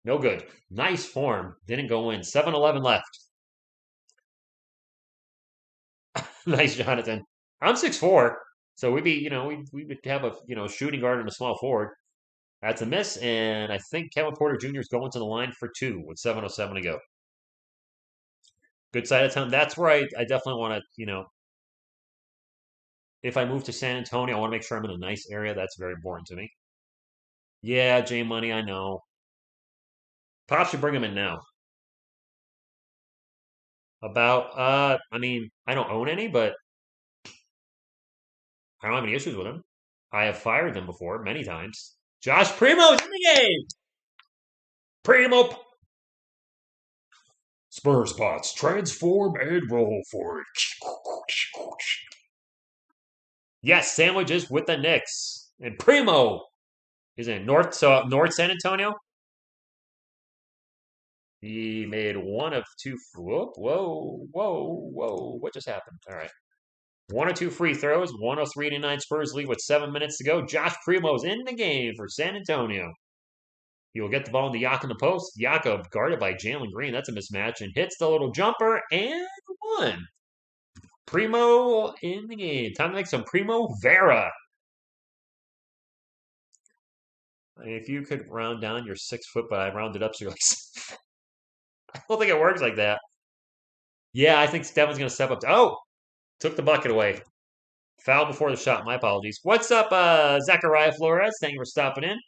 no good. Nice form. Didn't go in. 7-11 left. Nice, Jonathan. I'm 6'4", so we would have a shooting guard and a small forward. That's a miss, and I think Kevin Porter Jr. is going to the line for two with 7:07 to go. Good side of town. That's where I definitely want to, if I move to San Antonio, I want to make sure I'm in a nice area. That's very important to me. Yeah, J Money, I know. Pop should bring him in now. I mean, I don't own any, but I don't have any issues with him. I have fired them before many times. Josh Primo's in the game. Primo. Spurs pots transform and roll for it. Yes, sandwiches with the Knicks. And Primo is in North San Antonio. He made one of two. Whoa, whoa, whoa, whoa. What just happened? All right. One or two free throws. 103-89 Spurs lead with 7 minutes to go. Josh Primo's in the game for San Antonio. He will get the ball in the Yak in the post. Jakob guarded by Jalen Green. That's a mismatch. And hits the little jumper and one. Primo in the game. Time to make some Primo Vera. If you could round down your 6 foot, but I rounded up so you're like I don't think it works like that. Yeah, I think Stefan's going to step up. Took the bucket away. Foul before the shot. My apologies. What's up, Zachariah Flores? Thank you for stopping in.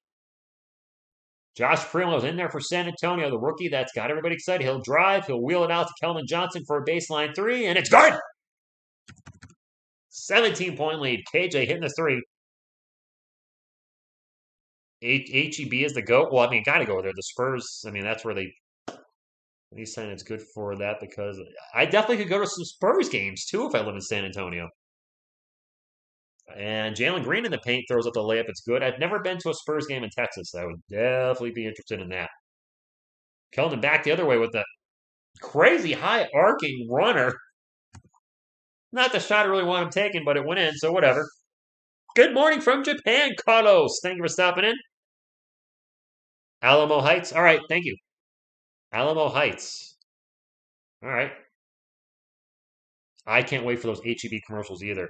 Josh Primo's in there for San Antonio, the rookie that's got everybody excited. He'll drive. He'll wheel it out to Keldon Johnson for a baseline three, and it's good! 17-point lead. KJ hitting the three. HEB is the GOAT. Well, I mean, got to go there. The Spurs, I mean, that's where he's saying it's good for that because I definitely could go to some Spurs games too if I live in San Antonio. And Jalen Green in the paint throws up the layup. It's good. I've never been to a Spurs game in Texas. I would definitely be interested in that. Keldon back the other way with the crazy high arcing runner. Not the shot I really want him taking, but it went in, so whatever. Good morning from Japan, Carlos. Thank you for stopping in. Alamo Heights. All right, thank you. Alamo Heights. All right. I can't wait for those HEB commercials either.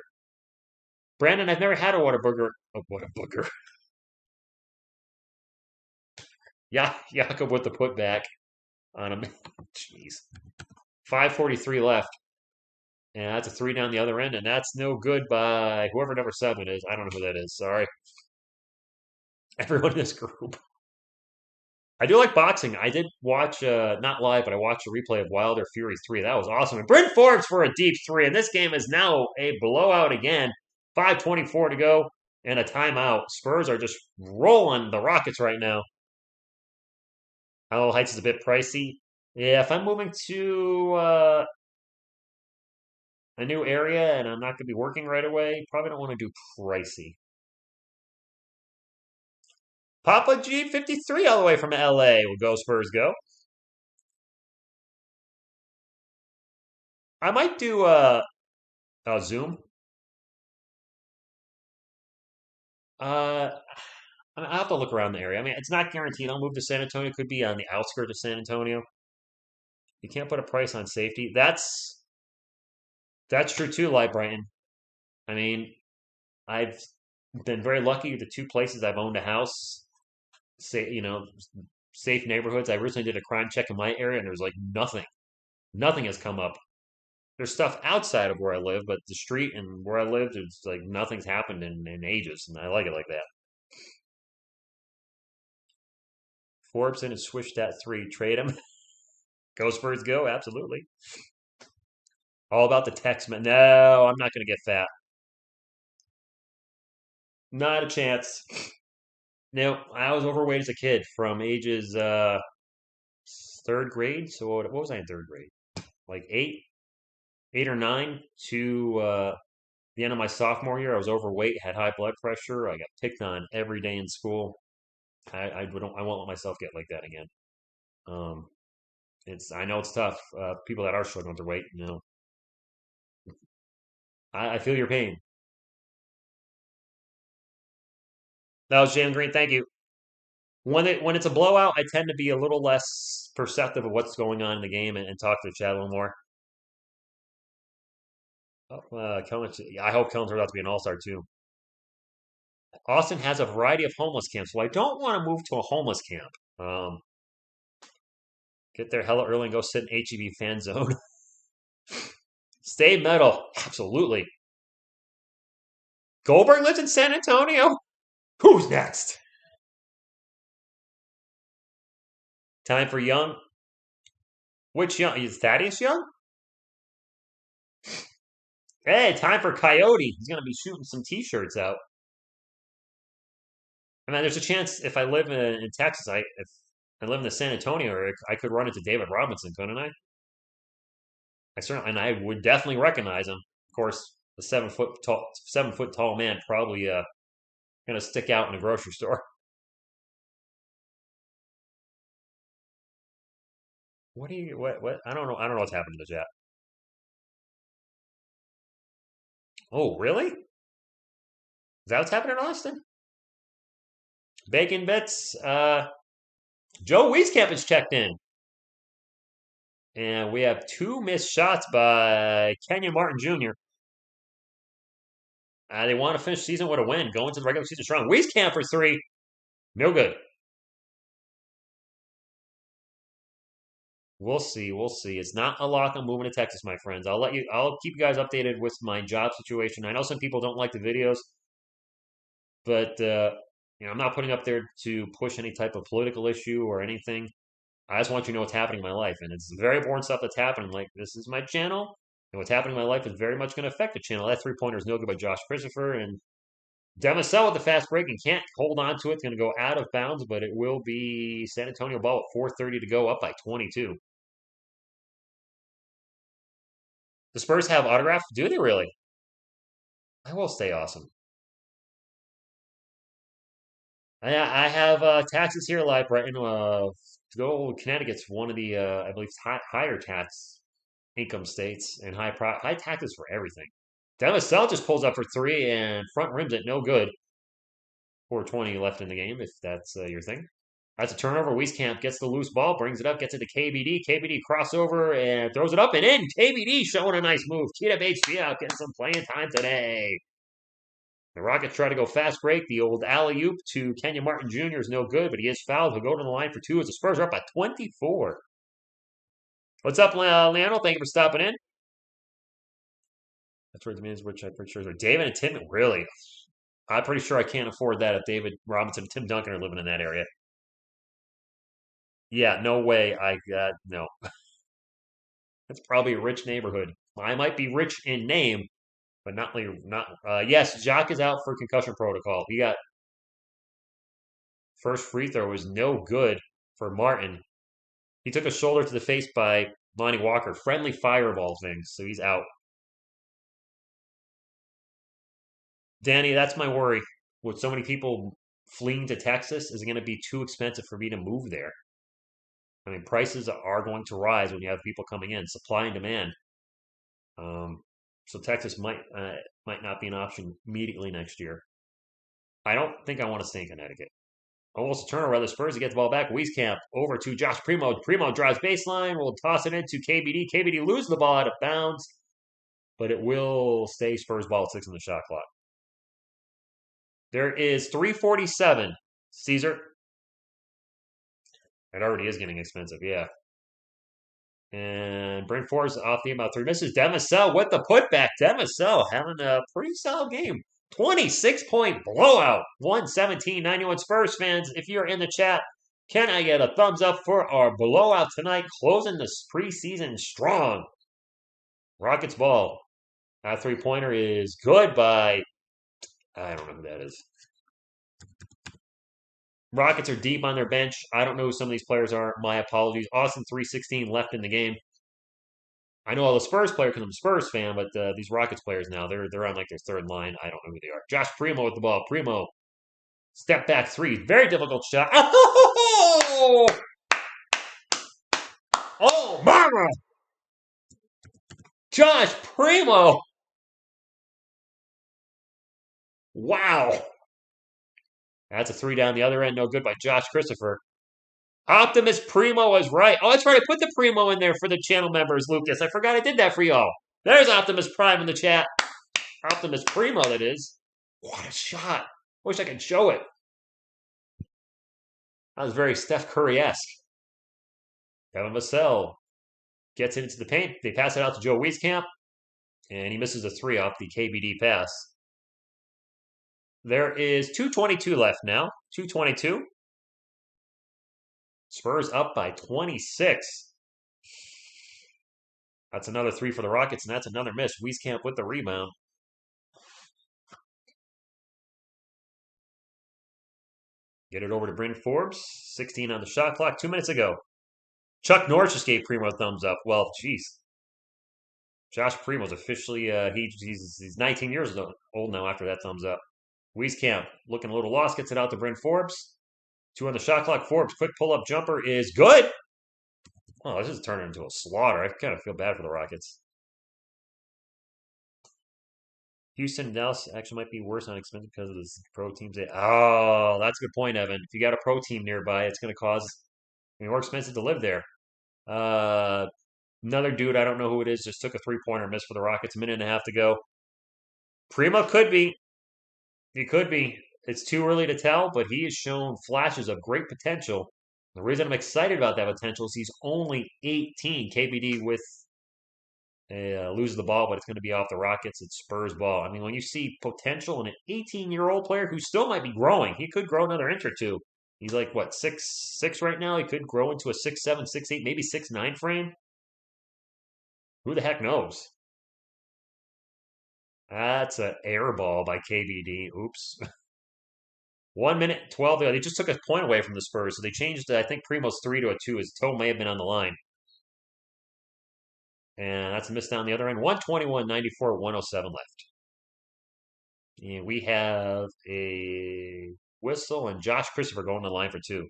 Brandon, I've never had a Whataburger. Oh, Whataburger. Yeah, Jakob with the putback on him. Jeez. 5:43 left. And that's a three down the other end, and that's no good by whoever number 7 is. I don't know who that is. Sorry. Everyone in this group. I do like boxing. I did watch, not live, but I watched a replay of Wilder Fury 3. That was awesome. And Brent Forbes for a deep three. And this game is now a blowout again. 5:24 to go and a timeout. Spurs are just rolling the Rockets right now. Hollow Heights is a bit pricey. Yeah, if I'm moving to a new area and I'm not going to be working right away, probably don't want to do pricey. Papa G53 all the way from LA. Will go Spurs go. I might do Zoom. Uh, I'll have to look around the area. I mean, it's not guaranteed I'll move to San Antonio. It could be on the outskirts of San Antonio. You can't put a price on safety. That's true too, Light Brighton. I mean, I've been very lucky. The two places I've owned a house, say safe neighborhoods. I recently did a crime check in my area, and there's like nothing. Nothing has come up. There's stuff outside of where I live, but the street and where I lived, it's like nothing's happened in ages, and I like it like that. Forbes in and swish that three. Trade him. Go Spurs go. Absolutely. All about the text, man. No, I'm not going to get fat. Not a chance. No, I was overweight as a kid from ages third grade. So what was I in third grade? Like 8 or 9 to the end of my sophomore year. I was overweight, had high blood pressure. I got picked on every day in school. I won't let myself get like that again. Um, I know it's tough. People that are struggling with their weight, I feel your pain. That was Jam Green. Thank you. When it's a blowout, I tend to be a little less perceptive of what's going on in the game and talk to the chat a little more. Oh, I hope Kellen turns out to be an all-star too. Austin has a variety of homeless camps. Well, I don't want to move to a homeless camp. Get there hella early and go sit in HEB fan zone. Stay metal. Absolutely. Goldberg lives in San Antonio. Who's next? Time for Young. Which Young? Is Thaddeus Young? Hey, time for Coyote. He's going to be shooting some T-shirts out. I mean, there's a chance if I live in Texas, if I live in the San Antonio area, I could run into David Robinson, couldn't I? I would definitely recognize him. Of course, the 7 foot tall man probably gonna stick out in a grocery store. What? I don't know. I don't know what's happening in the chat. Oh, really? Is that what's happening in Austin? Bacon bits. Joe Wieskamp is checked in. And we have 2 missed shots by Kenyon Martin Jr. They want to finish the season with a win, going to the regular season strong. Wieskamp for 3. No good. We'll see. We'll see. It's not a lock. I'm moving to Texas, my friends. I'll keep you guys updated with my job situation. I know some people don't like the videos, but I'm not putting up there to push any type of political issue or anything. I just want you to know what's happening in my life, and it's very important stuff that's happening. Like, this is my channel, and what's happening in my life is very much going to affect the channel. That three-pointer is no good by Josh Christopher, and Demisel with the fast break and can't hold on to it. It's going to go out of bounds, but it will be San Antonio ball at 4:30 to go, up by 22. The Spurs have autograph? Do they really? I will stay awesome. I have taxes here, live Brighton. To go, Connecticut's one of the, I believe, higher tax income states and high taxes for everything. Demisel just pulls up for three and front rims it. No good. 4:20 left in the game, if that's your thing. That's a turnover. Wieskamp gets the loose ball, brings it up, gets it to KBD. KBD crossover and throws it up and in. KBD showing a nice move. Teed up HB out, getting some playing time today. The Rockets try to go fast break. The old alley-oop to Kenyon Martin Jr. is no good, but he is fouled. He'll go to the line for two as the Spurs are up by 24. What's up, Leandro? Thank you for stopping in. That's where the means, which I'm pretty sure is David and Tim. Really? I'm pretty sure I can't afford that if David Robinson and Tim Duncan are living in that area. Yeah, no way. No. That's probably a rich neighborhood. I might be rich in name, but not. Yes, Jacques is out for concussion protocol. He got first free throw was no good for Martin. He took a shoulder to the face by Lonnie Walker. Friendly fireball things, so he's out. Danny, that's my worry. With so many people fleeing to Texas, is it going to be too expensive for me to move there? I mean, prices are going to rise when you have people coming in, supply and demand. So Texas might not be an option immediately next year. I don't think I want to stay in Connecticut. Almost a turnover. The Spurs to get the ball back. Wieskamp over to Josh Primo. Primo drives baseline. Will toss it into KBD. KBD loses the ball out of bounds, but it will stay Spurs ball at 6 on the shot clock. There is 3:47. Caesar. It already is getting expensive, yeah. And Bryn Forbes off the about three misses. Demisel with the putback. Demisel having a pretty solid game. 26-point blowout. 117-91 Spurs fans. If you're in the chat, can I get a thumbs up for our blowout tonight? Closing this preseason strong. Rockets ball. That three-pointer is good by, I don't know who that is. Rockets are deep on their bench. I don't know who some of these players are. My apologies. Austin 3:16 left in the game. I know all the Spurs players because I'm a Spurs fan, but these Rockets players now, they're on like their third line. I don't know who they are. Josh Primo with the ball. Primo, step back three. Very difficult shot. Oh, oh mama! Josh Primo. Wow. That's a three down the other end. No good by Josh Christopher. Optimus Primo was right. Oh, that's right. I put the Primo in there for the channel members, Lucas. I forgot I did that for y'all. There's Optimus Prime in the chat. Optimus Primo, that is. What a shot. Wish I could show it. That was very Steph Curry-esque. Kevin Vassell gets it into the paint. They pass it out to Joe Wieskamp, and he misses a three off the KBD pass. There is 2:22 left now. 2:22. Spurs up by 26. That's another three for the Rockets, and that's another miss. Wieskamp with the rebound. Get it over to Bryn Forbes. 16 on the shot clock. 2 minutes ago. Chuck Norris just gave Primo a thumbs up. Well, jeez. Josh Primo's officially, he's 19 years old now after that thumbs up. Wieskamp looking a little lost. Gets it out to Bryn Forbes. 2 on the shot clock. Forbes, quick pull-up jumper is good. Oh, this is turning into a slaughter. I kind of feel bad for the Rockets. Houston and Dallas actually might be worse on expense because of the pro teams. Oh, that's a good point, Evan. If you got a pro team nearby, it's going to cause more expensive to live there. Another dude, I don't know who it is, just took a three-pointer miss for the Rockets. A minute and a half to go. Primo could be. He could be. It's too early to tell, but he has shown flashes of great potential. The reason I'm excited about that potential is he's only 18. KBD with loses the ball, but it's going to be off the Rockets. It's Spurs ball. I mean, when you see potential in an 18-year-old player who still might be growing, he could grow another inch or two. He's like, what, 6'6" right now? He could grow into a 6'7", 6'8", maybe 6'9" frame. Who the heck knows? That's an air ball by KBD. Oops. 1 minute, 12 to go. They just took a point away from the Spurs, so they changed, I think, Primo's 3 to a 2. His toe may have been on the line. And that's a miss down the other end. 121-94, 107 left. And we have a whistle and Josh Christopher going to the line for 2.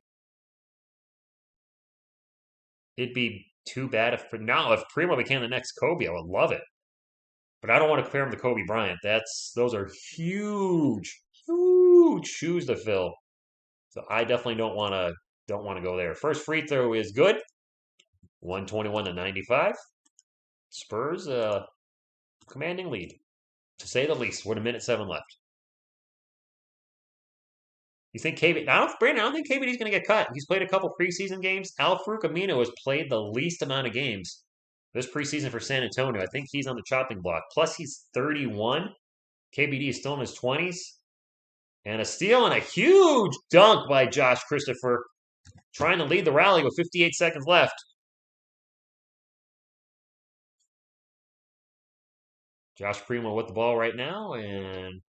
It'd be too bad if Primo became the next Kobe. I would love it. But I don't want to compare him to Kobe Bryant. Those are huge, huge shoes to fill. So I definitely don't want to go there. First free throw is good. 121 to 95. Spurs commanding lead, to say the least, with a minute 7 left. You think KB? Brandon, I don't think KBD's going to get cut. He's played a couple preseason games. Al-Farouq Aminu has played the least amount of games this preseason for San Antonio. I think he's on the chopping block. Plus, he's 31. KBD is still in his 20s. And a steal and a huge dunk by Josh Christopher, trying to lead the rally with 58 seconds left. Josh Primo with the ball right now, and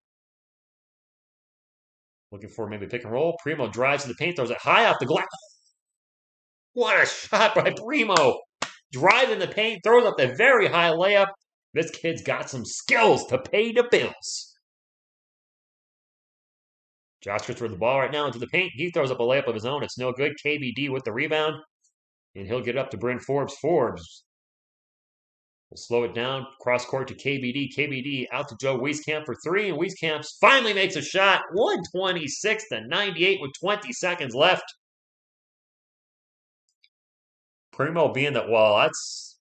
looking for maybe pick and roll. Primo drives to the paint, throws it high off the glass. What a shot by Primo. Driving the paint, throws up the very high layup. This kid's got some skills to pay the bills. Josh Christopher with the ball right now into the paint. He throws up a layup of his own. It's no good. KBD with the rebound. And he'll get up to Bryn Forbes. Forbes will slow it down. Cross court to KBD. KBD out to Joe Wieskamp for 3. And Wieskamp finally makes a shot. 126 to 98 with 20 seconds left. Primo being that, well, that's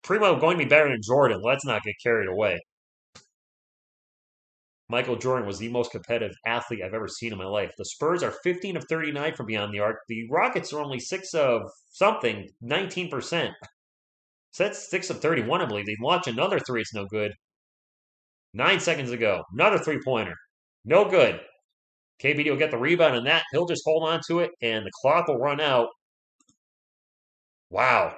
Primo going to be better than Jordan. Let's not get carried away. Michael Jordan was the most competitive athlete I've ever seen in my life. The Spurs are 15 of 39 from beyond the arc. The Rockets are only 6 of something, 19%. So that's 6 of 31, I believe. They launch another 3. It's no good. 9 seconds ago, another 3-pointer. No good. KBD will get the rebound on that. He'll just hold on to it, and the clock will run out. Wow.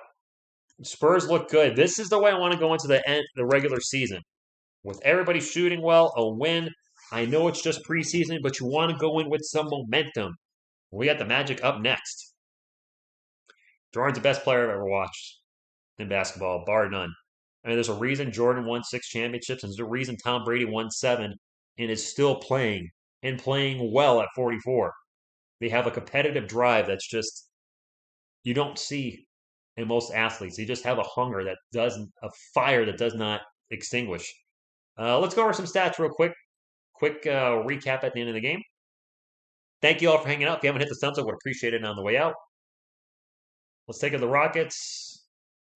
Spurs look good. This is the way I want to go into the regular season. With everybody shooting well, a win. I know it's just preseason, but you want to go in with some momentum. We got the Magic up next. Jordan's the best player I've ever watched in basketball, bar none. I mean, there's a reason Jordan won 6 championships, and there's a reason Tom Brady won 7 and is still playing, and playing well at 44. They have a competitive drive that's just, you don't see in most athletes. They just have a hunger a fire that does not extinguish. Let's go over some stats real quick. Quick recap at the end of the game. Thank you all for hanging out. If you haven't hit the thumbs up, I would appreciate it on the way out. Let's take it to the Rockets.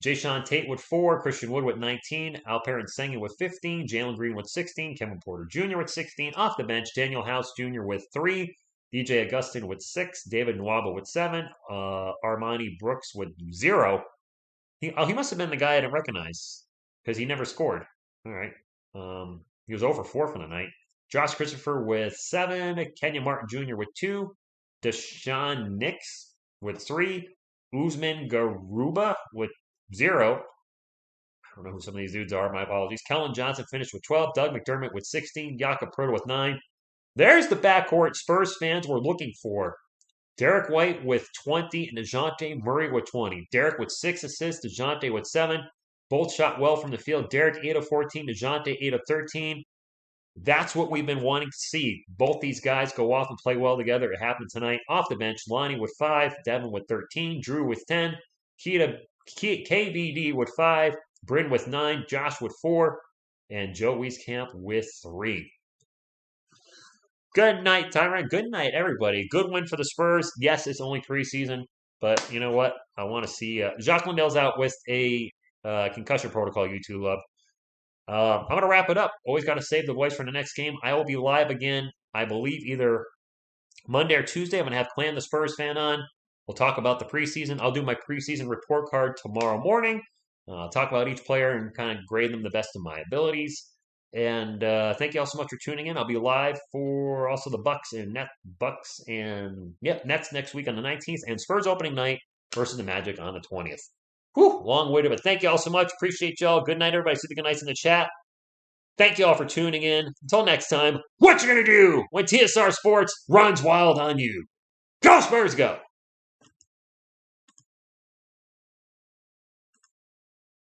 Jayshawn Tate with 4, Christian Wood with 19, Alperen Sengun with 15, Jalen Green with 16, Kevin Porter Jr. with 16. Off the bench, Daniel House Jr. with 3, DJ Augustin with 6, David Nwaba with 7, Armani Brooks with 0. He must have been the guy I didn't recognize because he never scored. All right. He was over 4 for the night. Josh Christopher with 7, Kenya Martin Jr. with 2, Deshaun Nix with 3, Usman Garuba with 0. I don't know who some of these dudes are. My apologies. Kellen Johnson finished with 12, Doug McDermott with 16, Jakob Poeltl with 9. There's the backcourt Spurs fans were looking for. Derek White with 20 and DeJounte Murray with 20. Derek with 6 assists, DeJounte with 7. Both shot well from the field. Derek 8 of 14, DeJounte 8 of 13. That's what we've been wanting to see. Both these guys go off and play well together. It happened tonight. Off the bench, Lonnie with 5, Devin with 13, Drew with 10, KBD with 5, Bryn with 9, Josh with 4, and Joe Wieskamp with 3. Good night, Tyron. Good night, everybody. Good win for the Spurs. Yes, it's only preseason, but you know what? I want to see Jacques Lindell's out with a concussion protocol, you two love. I'm going to wrap it up. Always got to save the voice for the next game. I will be live again, I believe, either Monday or Tuesday. I'm going to have Clan the Spurs fan on. We'll talk about the preseason. I'll do my preseason report card tomorrow morning. Talk about each player and kind of grade them the best of my abilities. And thank you all so much for tuning in. I'll be live for also the Nets next week on the 19th, and Spurs opening night versus the Magic on the 20th. Whew, long-winded, but thank you all so much. Appreciate y'all. Good night, everybody. See the good nights in the chat. Thank you all for tuning in. Until next time, what you gonna do when TSR Sports runs wild on you? Go Spurs, go!